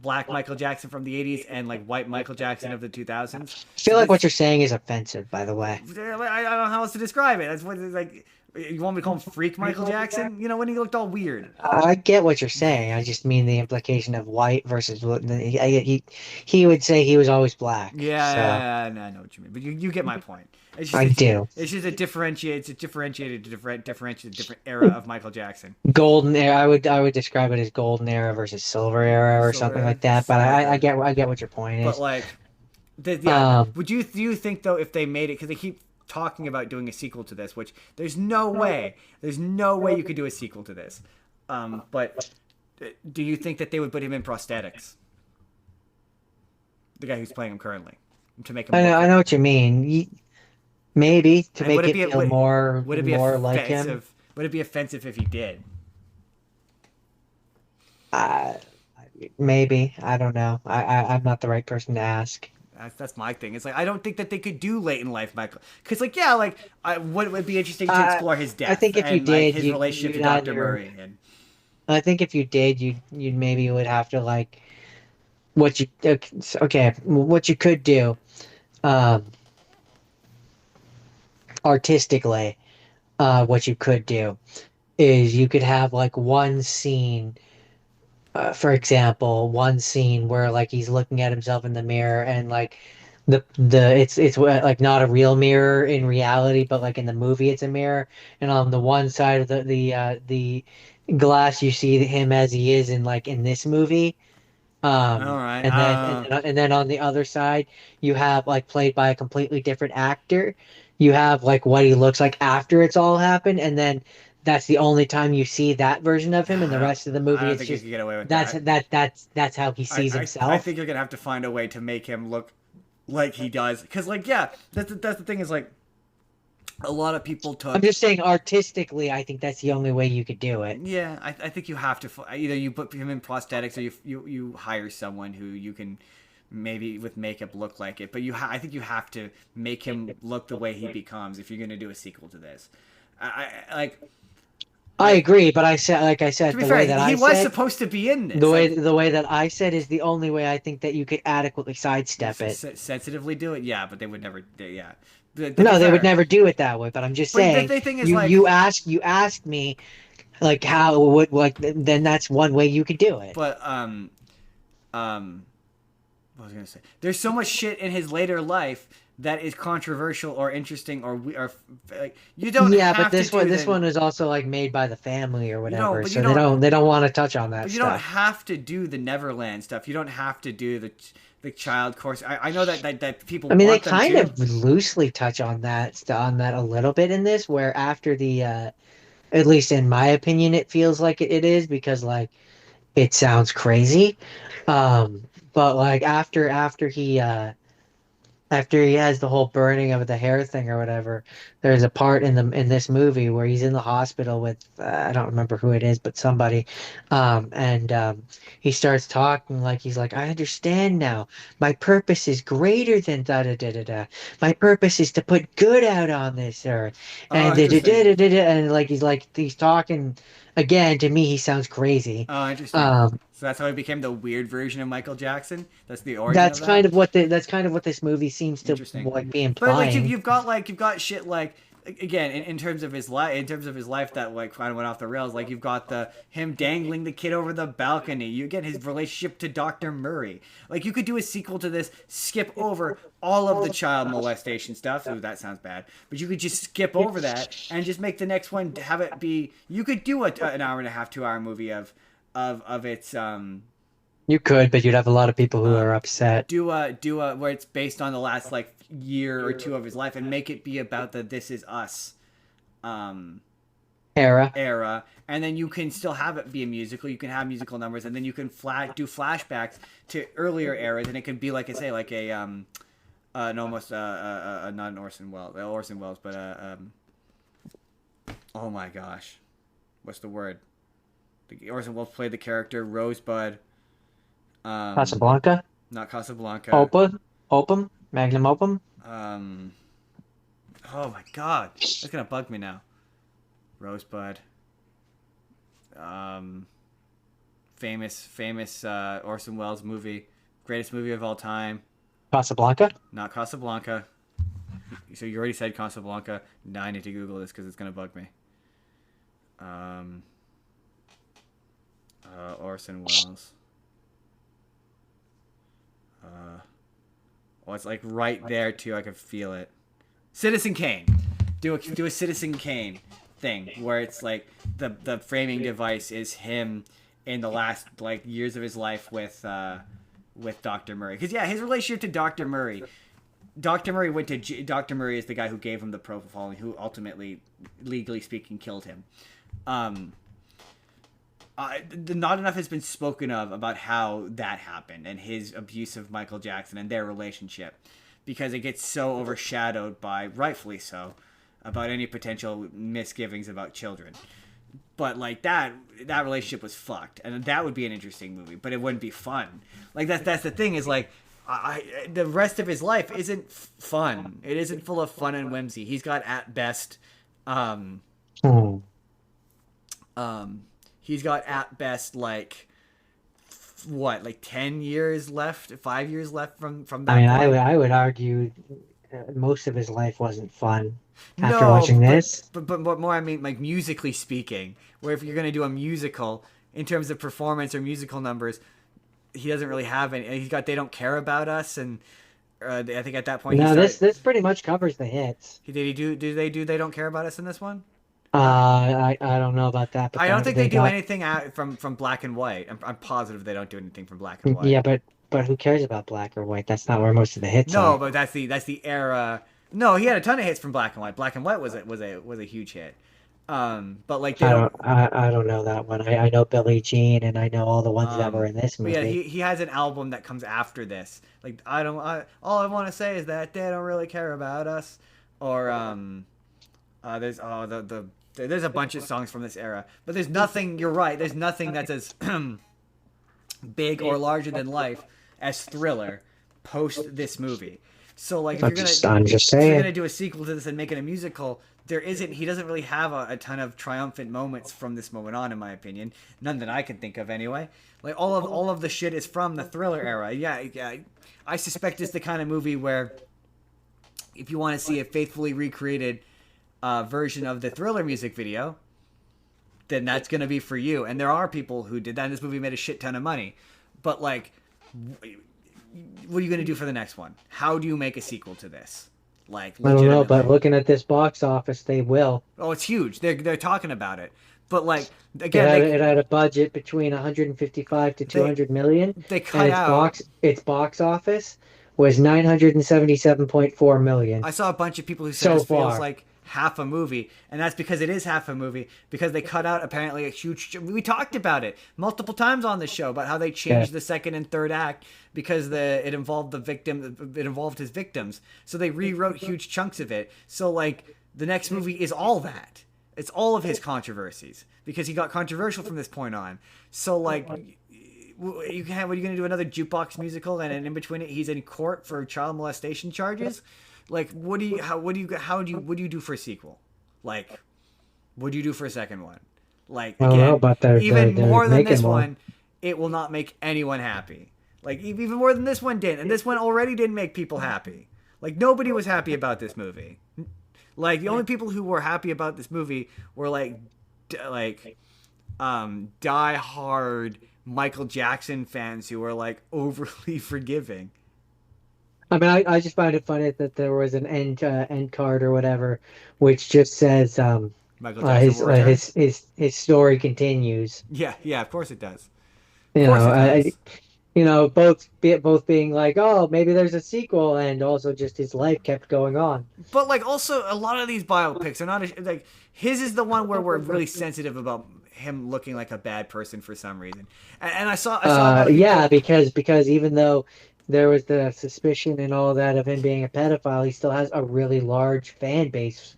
black Michael Jackson from the '80s and like white Michael Jackson of the 2000s. I feel like what you're saying is offensive, by the way. I don't know how else to describe it. That's what it's like. You want me to call him Freak Michael Jackson? You know, when he looked all weird. I get what you're saying. I just mean the implication of white versus he would say he was always black. Yeah, So yeah, I know what you mean, but you get my point. It's I do. It's just a differentiated different era of Michael Jackson. Golden era. I would describe it as golden era versus silver era or Silver something era, like that. But something like that. I get what your point But is. like, yeah, Um, do you think though if they made it because they keep talking about doing a sequel to this, which there's no way you could do a sequel to this. But do you think that they would put him in prosthetics? The guy who's playing him currently to make him. I know what you mean. Maybe to And make would it it be feel more would it be like him. offensive? Would it be offensive if he did? Uh, Maybe. I don't know. I'm not the right person to ask. That's my thing. It's like I don't think that they could do late in life Michael, because like yeah, like would it be interesting to explore his death? I think if you and, like, did, his relationship to you'd Dr. either- Murray and I think if you did, you'd maybe would have to like what you could do, um, artistically, what you could do is you could have like one scene, for example, one scene where like he's looking at himself in the mirror and like it's like not a real mirror in reality, but like in the movie it's a mirror, and on the one side of Glass, you see him as he is in this movie. All right. And then on the other side, you have like played by a completely different actor. You have like what he looks like after it's all happened, and then that's the only time you see that version of him. And the rest of the I movie, don't it's think you just can get away with that's that. that's how he sees I himself. think you're gonna have to find a way to make him look like he does, because like yeah, that's the thing is like a lot of people I'm took. just saying artistically, I think that's the only way you could do it. Yeah, I think you have to either you put him in prosthetics or you hire someone who you can maybe with makeup look like it. But I think you have to make him look the way he becomes if you're going to do a sequel to this. Like I I agree, but like I to said, be the fair, way that he I was said, supposed to be in this. the way that I said is the only way I think that you could adequately sidestep it. Sensitively do it, yeah, but they would never. Yeah, to be No, they would fair, never do it that way. But I'm just but saying, the thing is like you asked me like how would like then that's one way you could do it. but what was I gonna say? There's so much shit in his later life that is controversial or interesting or like you don't Yeah, have but to do this one is also like made by the family or whatever, but so they don't want to touch on that but you don't stuff. have to do the Neverland stuff. You don't have to do the child course. I know that people I mean, they want them kind to. of loosely touch on that a little bit in this, where after the at least in my opinion, it feels like it is because like it sounds crazy, but like after he has the whole burning of the hair thing or whatever, there's a part in this movie where he's in the hospital with I don't remember who it is, but somebody, and he starts talking like he's like, I understand now. My purpose is greater than da da da da da. My purpose is to put good out on this earth, Oh, and da da da interesting. da da, da, and like he's talking again. To me, he sounds crazy. Oh, interesting. Um, So that's how he became the weird version of Michael Jackson. That's the origin of that. that's kind of what this movie seems to Interesting. like be But like implying. you've got shit like again in terms of his life that like kind of went off the rails. Like you've got the him dangling the kid over the balcony. You get his relationship to Dr. Murray. Like you could do a sequel to this, skip over all of the child molestation stuff. Ooh, that sounds bad. But you could just skip over that and just make the next one have it be. You could do an hour and a half, 2 hour movie of its You could, but you'd have a lot of people who are upset. do a where it's based on the last like year or two of his life and make it be about the This Is Us Era. era, and then you can still have it be a musical. You can have musical numbers, and then you can do flashbacks to earlier eras, and it can be like I say, like a an almost not an Orson Welles, but oh my gosh, what's the word? Orson Welles played the character Rosebud. Casablanca. Not Casablanca. Opum. Magnum Opum. Oh my god, that's gonna bug me now. Rosebud. Famous Orson Welles movie, greatest movie of all time. Casablanca. Not Casablanca. So you already said Casablanca. Now I need to Google this because it's gonna bug me. Orson Welles. Oh, it's like right there too. I can feel it. Citizen Kane. Do a Citizen Kane thing where it's like the framing device is him in the last like years of his life with Dr. Murray. Because yeah, his relationship to Dr. Murray. Dr. Murray went to Dr. Murray is the guy who gave him the propofol and who ultimately, legally speaking, killed him. Not enough has been spoken of about how that happened and his abuse of Michael Jackson and their relationship, because it gets so overshadowed by, rightfully so, about any potential misgivings about children. But like that relationship was fucked, and that would be an interesting movie, but it wouldn't be fun. Like that's the thing is like. The rest of his life isn't fun. It isn't full of fun and whimsy. He's got at best, he's got at best like 10 years left, 5 years left from that. I mean, point. I would argue most of his life wasn't fun after watching this. But more, I mean, like musically speaking, where if you're gonna do a musical in terms of performance or musical numbers. He doesn't really have any. He's got "They Don't Care About Us," and I think at that point. No, this pretty much covers the hits. Did he do? Do they do? They Don't Care About Us in this one? I don't know about that, but I don't think they they do got anything out from black and white. I'm positive they don't do anything from black and white. yeah, but who cares about black or white? That's not where most of the hits No, are. but that's the era. No, he had a ton of hits from black and white. Black and white was a huge hit. But like they don't. I don't know that one. I know Billie Jean and I know all the ones that were in this But yeah, movie. he has an album that comes after this. Like I don't. All I want to say is that they don't really care about us. Or there's there's a bunch of songs from this era, but there's nothing. You're right. There's nothing that's as big or larger than life as Thriller post this movie. So like if I'm just if you're saying. gonna do a sequel to this and make it a musical, he doesn't really have a ton of triumphant moments from this moment on, in my opinion. None that I can think of anyway. Like all of the shit is from the Thriller era. Yeah. I suspect it's the kind of movie where if you want to see a faithfully recreated version of the Thriller music video, then that's going to be for you. And there are people who did that, and this movie made a shit ton of money. But, like, what are you going to do for the next one? How do you make a sequel to this? Like, I don't know, but legitimately. looking at this box office, they will. Oh, it's huge. They're talking about it. But, like, It again, it had a budget between 155 to 200 million, they and cut out. its box office was 977.4 million I saw a bunch of people who said so this feels far. like half a movie, and that's because it is half a movie, because they cut out apparently a huge. We talked about it multiple times on the show about how they changed the second and third act because it involved the victim, it involved his victims, so they rewrote huge chunks of it. So like the next movie is all that. It's all of his controversies because he got controversial from this point on. So like. What are you going to do, another jukebox musical, and in between it he's in court for child molestation charges? Like, what do you do for a sequel? Like, what do you do for a second one? Like, I don't know, again, but even they're more than making this one. one, it will not make anyone happy. Like, even more than this one did, and this one already didn't make people happy. Like, nobody was happy about this movie. Like, the only people who were happy about this movie were die hard Michael Jackson fans who were like overly forgiving. I mean, I just find it funny that there was an end card or whatever, which just says Michael Jackson will return. his story continues. Yeah, of course it does. You Of course know, it does. both being like, oh, maybe there's a sequel, and also just his life kept going on. But like, also a lot of these biopics are not like his is the one where we're really sensitive about him looking like a bad person for some reason. And I saw a lot of people, Yeah, because even though there was the suspicion and all that of him being a pedophile, he still has a really large fan base.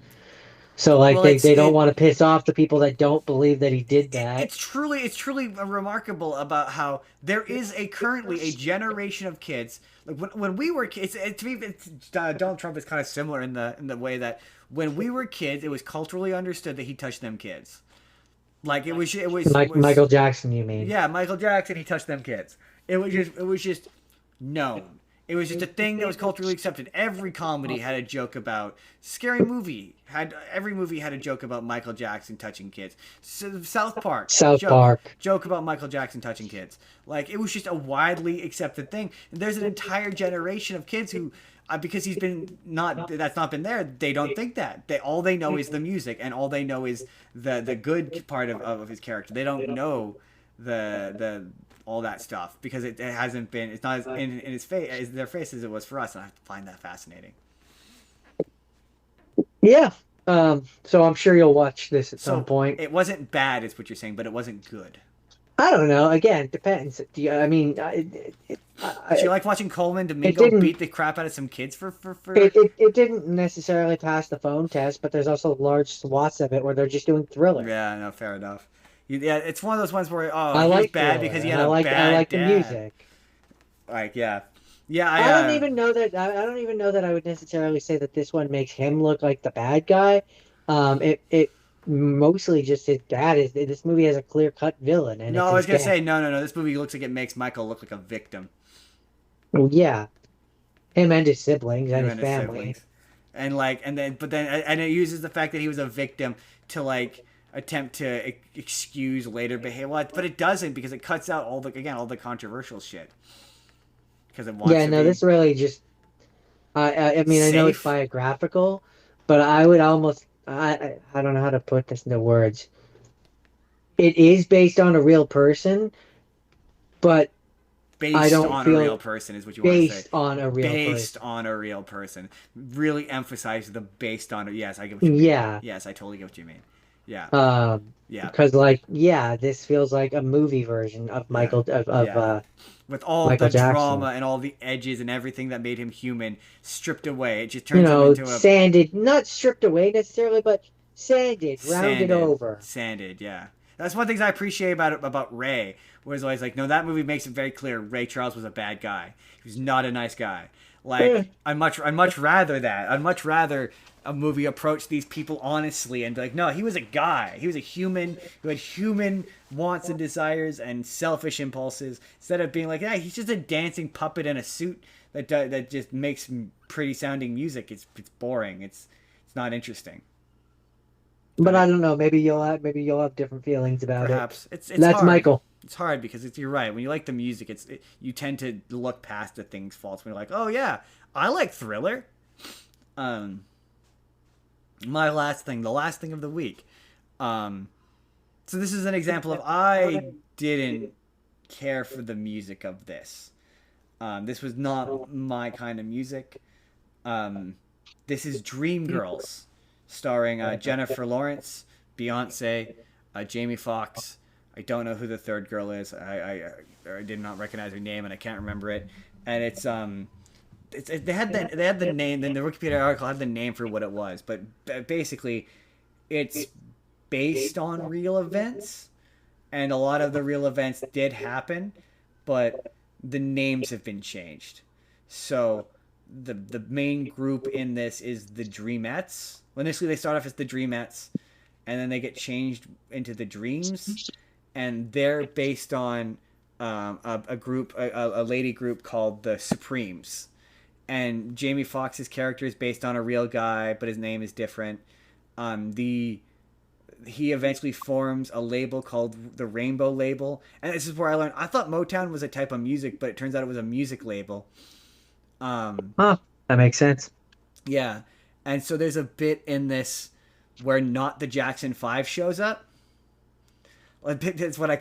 So like Well, they don't want to piss off the people that don't believe that he did that. it's truly remarkable about how there is currently a generation of kids, like when we were kids. To me, Donald Trump is kind of similar in the way that when we were kids, it was culturally understood that he touched them kids. Like it was Michael Jackson, you mean? Yeah, Michael Jackson, he touched them kids. It was just known. It was just a thing that was culturally accepted. Every comedy had a joke about every movie had a joke about Michael Jackson touching kids. So, South Park. Joke about Michael Jackson touching kids. Like it was just a widely accepted thing. And there's an entire generation of kids who because that's not been there, they don't think that. All they know is the music, and all they know is the good part of his character. They don't know the all that stuff because it hasn't been, it's not as in his face as their face as it was for us, and I find that fascinating. Yeah. So I'm sure you'll watch this at some point. It wasn't bad, is what you're saying, but it wasn't good. I don't know. Again, it depends. Do you like watching Coleman Domingo beat the crap out of some kids for? It didn't necessarily pass the phone test, but there's also large swaths of it where they're just doing Thriller. Yeah, no, fair enough. Yeah, it's one of those ones where I like bad Thriller, because he had a bad I like dad. the music. Like yeah. I don't even know that. I don't even know that I would necessarily say that this one makes him look like the bad guy. It mostly just his dad is. This movie has a clear-cut villain, and no, I was gonna say no. This movie looks like it makes Michael look like a victim. Well, yeah, him and his siblings and his family, and then it uses the fact that he was a victim to like attempt to excuse later behavior, but it doesn't because it cuts out all the controversial shit. Because it wants. This really just. I mean, safe. I know it's biographical, but I would almost I don't know how to put this into words. It is based on a real person, but I Based don't on a real feel person is what you want to say. based on a real Based person. on a real person. Really emphasize the based on. Yes, I get what you mean. Yeah. Yes, I totally get what you mean. Yeah, yeah, Because like, yeah, this feels like a movie version of yeah, yeah. With all Michael the Jackson. drama and all the edges and everything that made him human stripped away, it just turns him into a Sanded, not stripped away necessarily, but sanded, rounded sanded, over. sanded. Yeah, that's one of the things I appreciate about Ray. Was always like, no, that movie makes it very clear Ray Charles was a bad guy. He was not a nice guy. Eh, Like I'd much rather that. I'd much rather a movie approach these people honestly and be like, no, he was a guy. He was a human who had human wants and desires and selfish impulses. Instead of being like, yeah, he's just a dancing puppet in a suit that just makes pretty sounding music. It's boring. It's not interesting. but I I don't know. Maybe you'll have different feelings about it. Perhaps it's That's hard. Michael. It's hard because you're right. When you like the music, you tend to look past the things faults. When you're like, oh yeah, I like Thriller. Um, my last thing, the last thing of the week. Um, so this is an example of I didn't care for the music of this. This was not my kind of music. Um, this is Dreamgirls, starring Jennifer Lawrence, Beyonce, Jamie Foxx. I don't know who the third girl is. I did not recognize her name and I can't remember it. And they had the name. Then the Wikipedia article had the name for what it was, but basically, it's based on real events, and a lot of the real events did happen, but the names have been changed. So the main group in this is the Dreamettes. Well, initially they start off as the Dreamettes, and then they get changed into the Dreams, and they're based on a group, a lady group called the Supremes. And Jamie Foxx's character is based on a real guy, but his name is different. He eventually forms a label called the Rainbow Label, and this is where I learned. I thought Motown was a type of music, but it turns out it was a music label. Huh. That makes sense. Yeah, and so there's a bit in this where not the Jackson 5 shows up. That's what I've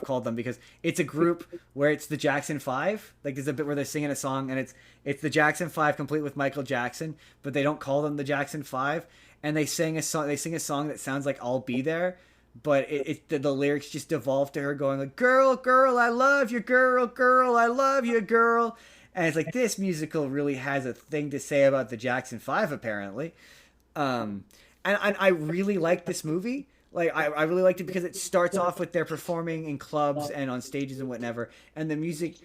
called them, because it's a group where it's the Jackson 5. Like there's a bit where they're singing a song and it's the Jackson 5 complete with Michael Jackson, but they don't call them the Jackson 5, and they sing a song that sounds like I'll Be There, but the lyrics just devolve to her going like, girl, girl, I love you, girl, girl, I love you, girl. And it's like, this musical really has a thing to say about the Jackson 5 apparently. And I really like this movie. Like I really liked it because it starts off with their performing in clubs and on stages and whatever, and the music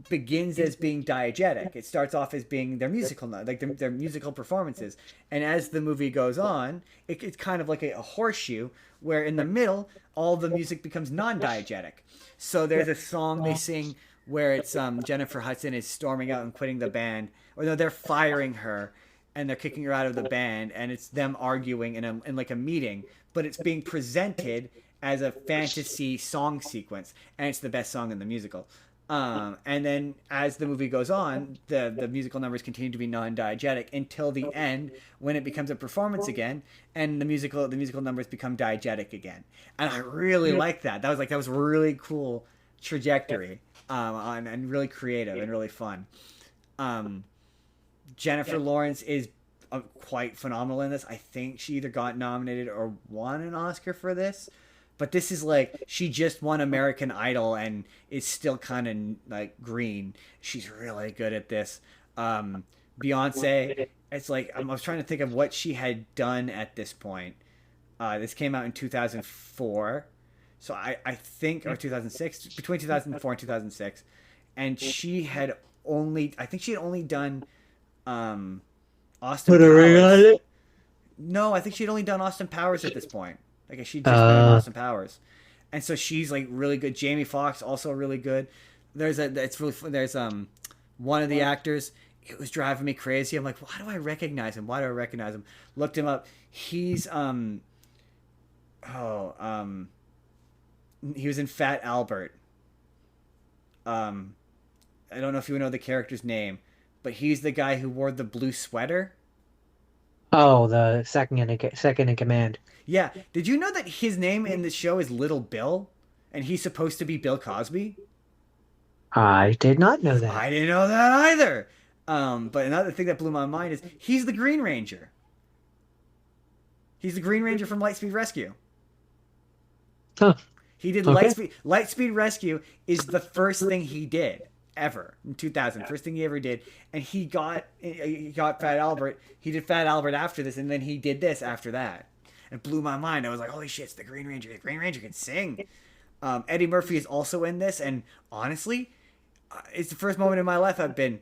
begins as being diegetic. It starts off as being their musical, like their musical performances, and as the movie goes on, it's kind of like a horseshoe where in the middle all the music becomes non-diegetic. So there's a song they sing where it's Jennifer Hudson is storming out and quitting the band, or no, they're firing her and they're kicking her out of the band, and it's them arguing in like a meeting, but it's being presented as a fantasy song sequence, and it's the best song in the musical. And then as the movie goes on, the musical numbers continue to be non-diegetic until the end, when it becomes a performance again, and the musical numbers become diegetic again. And I really like that. That was really cool trajectory, and really creative and really fun. Jennifer Lawrence is quite phenomenal in this. I think she either got nominated or won an Oscar for this. But this is like, she just won American Idol and is still kind of like green. She's really good at this. Beyonce, it's like, I was trying to think of what she had done at this point. This came out in 2004. So I think, or 2006, between 2004 and 2006. And I think she had only done Austin Put a ring on Powers. it. No, I think she'd only done Austin Powers at this point. Like she'd just been in Austin Powers, and so she's like really good. Jamie Foxx also really good. It's really fun. There's one of the actors. It was driving me crazy. I'm like, why do I recognize him? Why do I recognize him? Looked him up. He's he was in Fat Albert. I don't know if you know the character's name, but he's the guy who wore the blue sweater. Oh, the second in command. Yeah. Did you know that his name in the show is Little Bill, and he's supposed to be Bill Cosby? I did not know that. I didn't know that either. But another thing that blew my mind is he's the Green Ranger. He's the Green Ranger from Lightspeed Rescue. Huh. He did Okay. Lightspeed Rescue is the first thing he did ever in 2000. First thing he ever did, and he got Fat Albert. He did Fat Albert after this, and then he did this after that. It blew my mind. I was like, holy shit, it's the Green Ranger. The Green Ranger can sing. Eddie Murphy is also in this, and honestly, it's the first moment in my life I've been.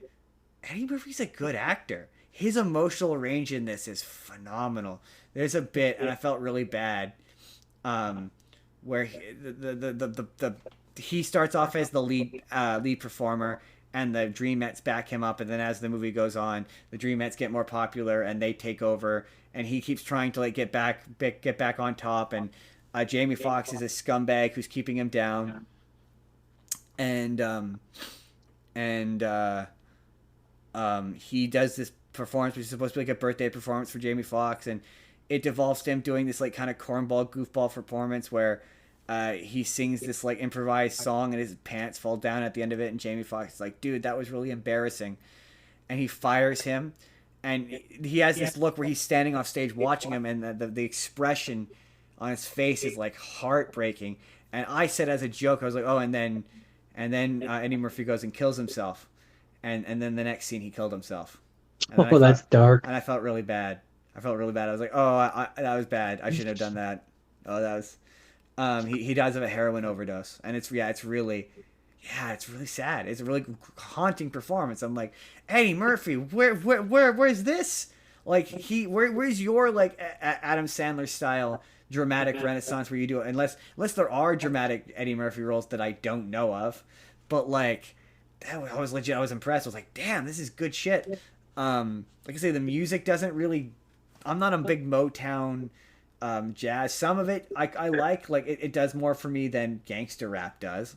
Eddie Murphy's a good actor. His emotional range in this is phenomenal. There's a bit, and I felt really bad, where he starts off as the lead performer, and the Dreamettes back him up, and then as the movie goes on, the Dreamettes get more popular, and they take over, and he keeps trying to like get back on top, and Jamie Foxx is a scumbag who's keeping him down, and he does this performance, which is supposed to be like a birthday performance for Jamie Foxx, and it devolves to him doing this like kind of cornball goofball performance where he sings this like improvised song and his pants fall down at the end of it, and Jamie Foxx is like, dude, that was really embarrassing, and he fires him, and he has this look where he's standing off stage watching him, and the expression on his face is like heartbreaking. And I said as a joke, I was like, oh, and then Eddie Murphy goes and kills himself. And then the next scene, he killed himself. Oh, that's dark. And I felt really bad. I was like, oh, that was bad. I shouldn't have done that. Oh, that was. He dies of a heroin overdose, and it's really sad. It's a really haunting performance. I'm like, Eddie Murphy, where's this? Like where's your like Adam Sandler style dramatic renaissance where you do it? Unless there are dramatic Eddie Murphy roles that I don't know of, but like. I was legit. I was impressed. I was like, "Damn, this is good shit." Like I say, the music doesn't really. I'm not a big Motown, jazz. Some of it I like. Like it does more for me than gangster rap does,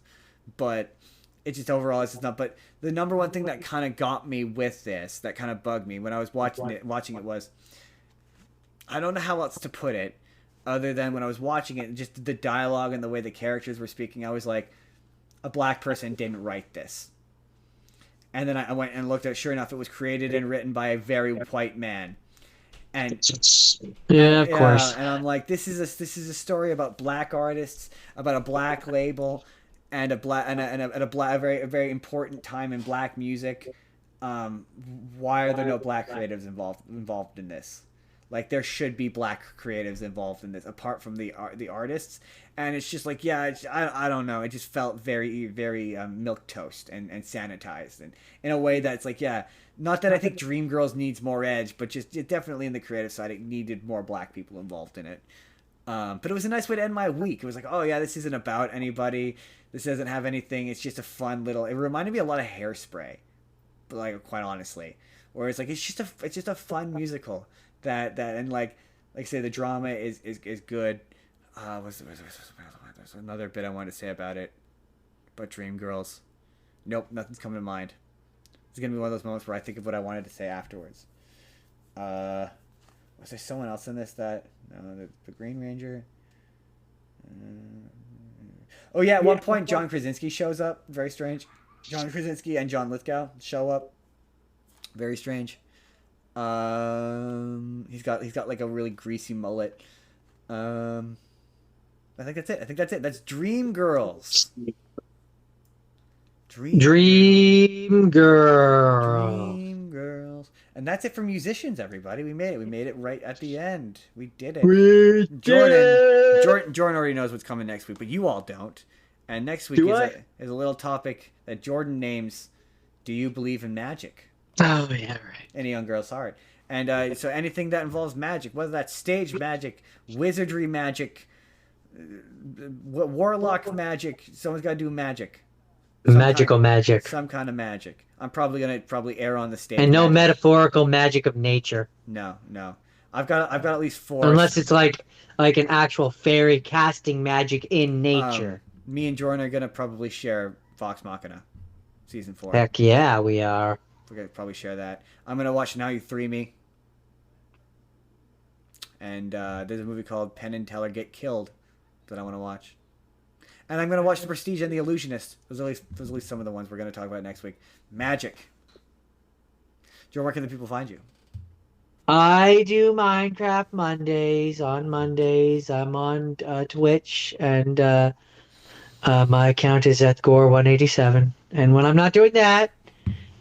but it just overall it's just not. But the number one thing that kind of got me with this, that kind of bugged me when I was watching it was, I don't know how else to put it, other than when I was watching it, just the dialogue and the way the characters were speaking. I was like, a black person didn't write this. And then I went and looked at. Sure enough, it was created and written by a very white man. And yeah, of course. And I'm like, this is a story about black artists, about a black label, and a very important time in black music. Why are there no black creatives involved in this? Like, there should be black creatives involved in this, apart from the artists. And it's just like, yeah, I don't know. It just felt very, very milquetoast and sanitized, and in a way that's like, yeah, not that I think Dreamgirls needs more edge, but just definitely in the creative side, it needed more black people involved in it. But it was a nice way to end my week. It was like, oh yeah, this isn't about anybody. This doesn't have anything. It's just a fun little. It reminded me a lot of Hairspray, but like quite honestly, where it's like it's just a fun musical that and like I say, the drama is good. There's another bit I wanted to say about it, but Dreamgirls. Nope, nothing's coming to mind. It's gonna be one of those moments where I think of what I wanted to say afterwards. Was there someone else in this that no, the Green Ranger? Oh yeah, at one point John Krasinski shows up. Very strange. John Krasinski and John Lithgow show up. Very strange. He's got like a really greasy mullet. I think that's it. That's Dreamgirls. Dreamgirls. And that's it for musicians, everybody. We made it. We made it right at the end. We did it. Jordan already knows what's coming next week, but you all don't. And next week is a little topic that Jordan names, "Do you believe in magic?" Oh yeah, right. In a young girl's heart. And so anything that involves magic, whether that's stage magic, wizardry magic, warlock magic, someone's got to do magic. Magic. Some kind of magic. I'm probably gonna err on the stage. And no metaphorical magic of nature. No. I've got at least 4. Unless it's like an actual fairy casting magic in nature. Me and Jordan are gonna probably share Vox Machina, season 4. Heck yeah, we are. We're gonna probably share that. I'm gonna watch Now You Three Me. And there's a movie called Penn and Teller Get Killed that I want to watch. And I'm going to watch The Prestige and The Illusionist. Those are at least some of the ones we're going to talk about next week. Magic. Joe, where can the people find you? I do Minecraft Mondays. On Mondays, I'm on Twitch, and my account is at Gore187. And when I'm not doing that,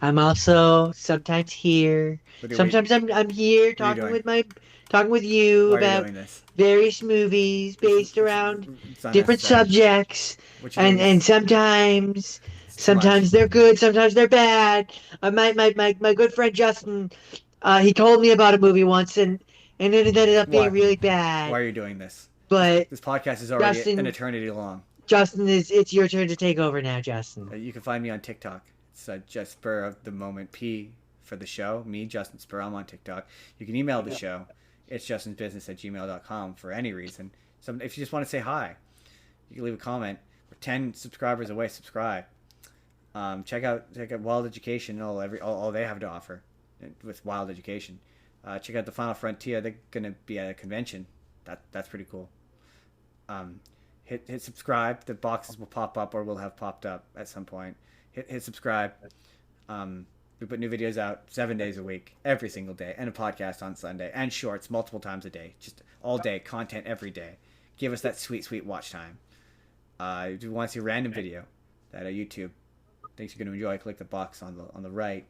I'm also sometimes here. Sometimes I'm here talking with you Why are you about doing this? various movies based around It's not different necessary. subjects, What you're doing and is sometimes too much. they're good, sometimes they're bad. My good friend Justin, he told me about a movie once, and it ended up being Why? really Why bad. are you doing this? But This podcast is already Justin, an eternity long. Justin, it's your turn to take over now, Justin. You can find me on TikTok. It's just Spurr of the moment. P for the show. Me, Justin Spurr. I'm on TikTok. You can email the show. It's justinsbusiness@gmail.com for any reason. If you just want to say hi, you can leave a comment. We're 10 subscribers away. Subscribe. Check out Wild Education and all they have to offer with Wild Education. Check out the Final Frontier. They're gonna be at a convention. That's pretty cool. Hit subscribe. The boxes will pop up or will have popped up at some point. Hit subscribe. We put new videos out 7 days a week, every single day, and a podcast on Sunday, and shorts multiple times a day, just all day content every day. Give us that sweet watch time. If you want to see a random video that YouTube thinks you're going to enjoy, click the box on the right.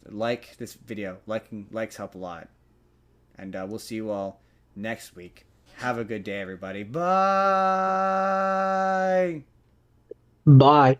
Like this video. Likes help a lot, and we'll see you all next week. Have a good day, everybody. Bye. Bye.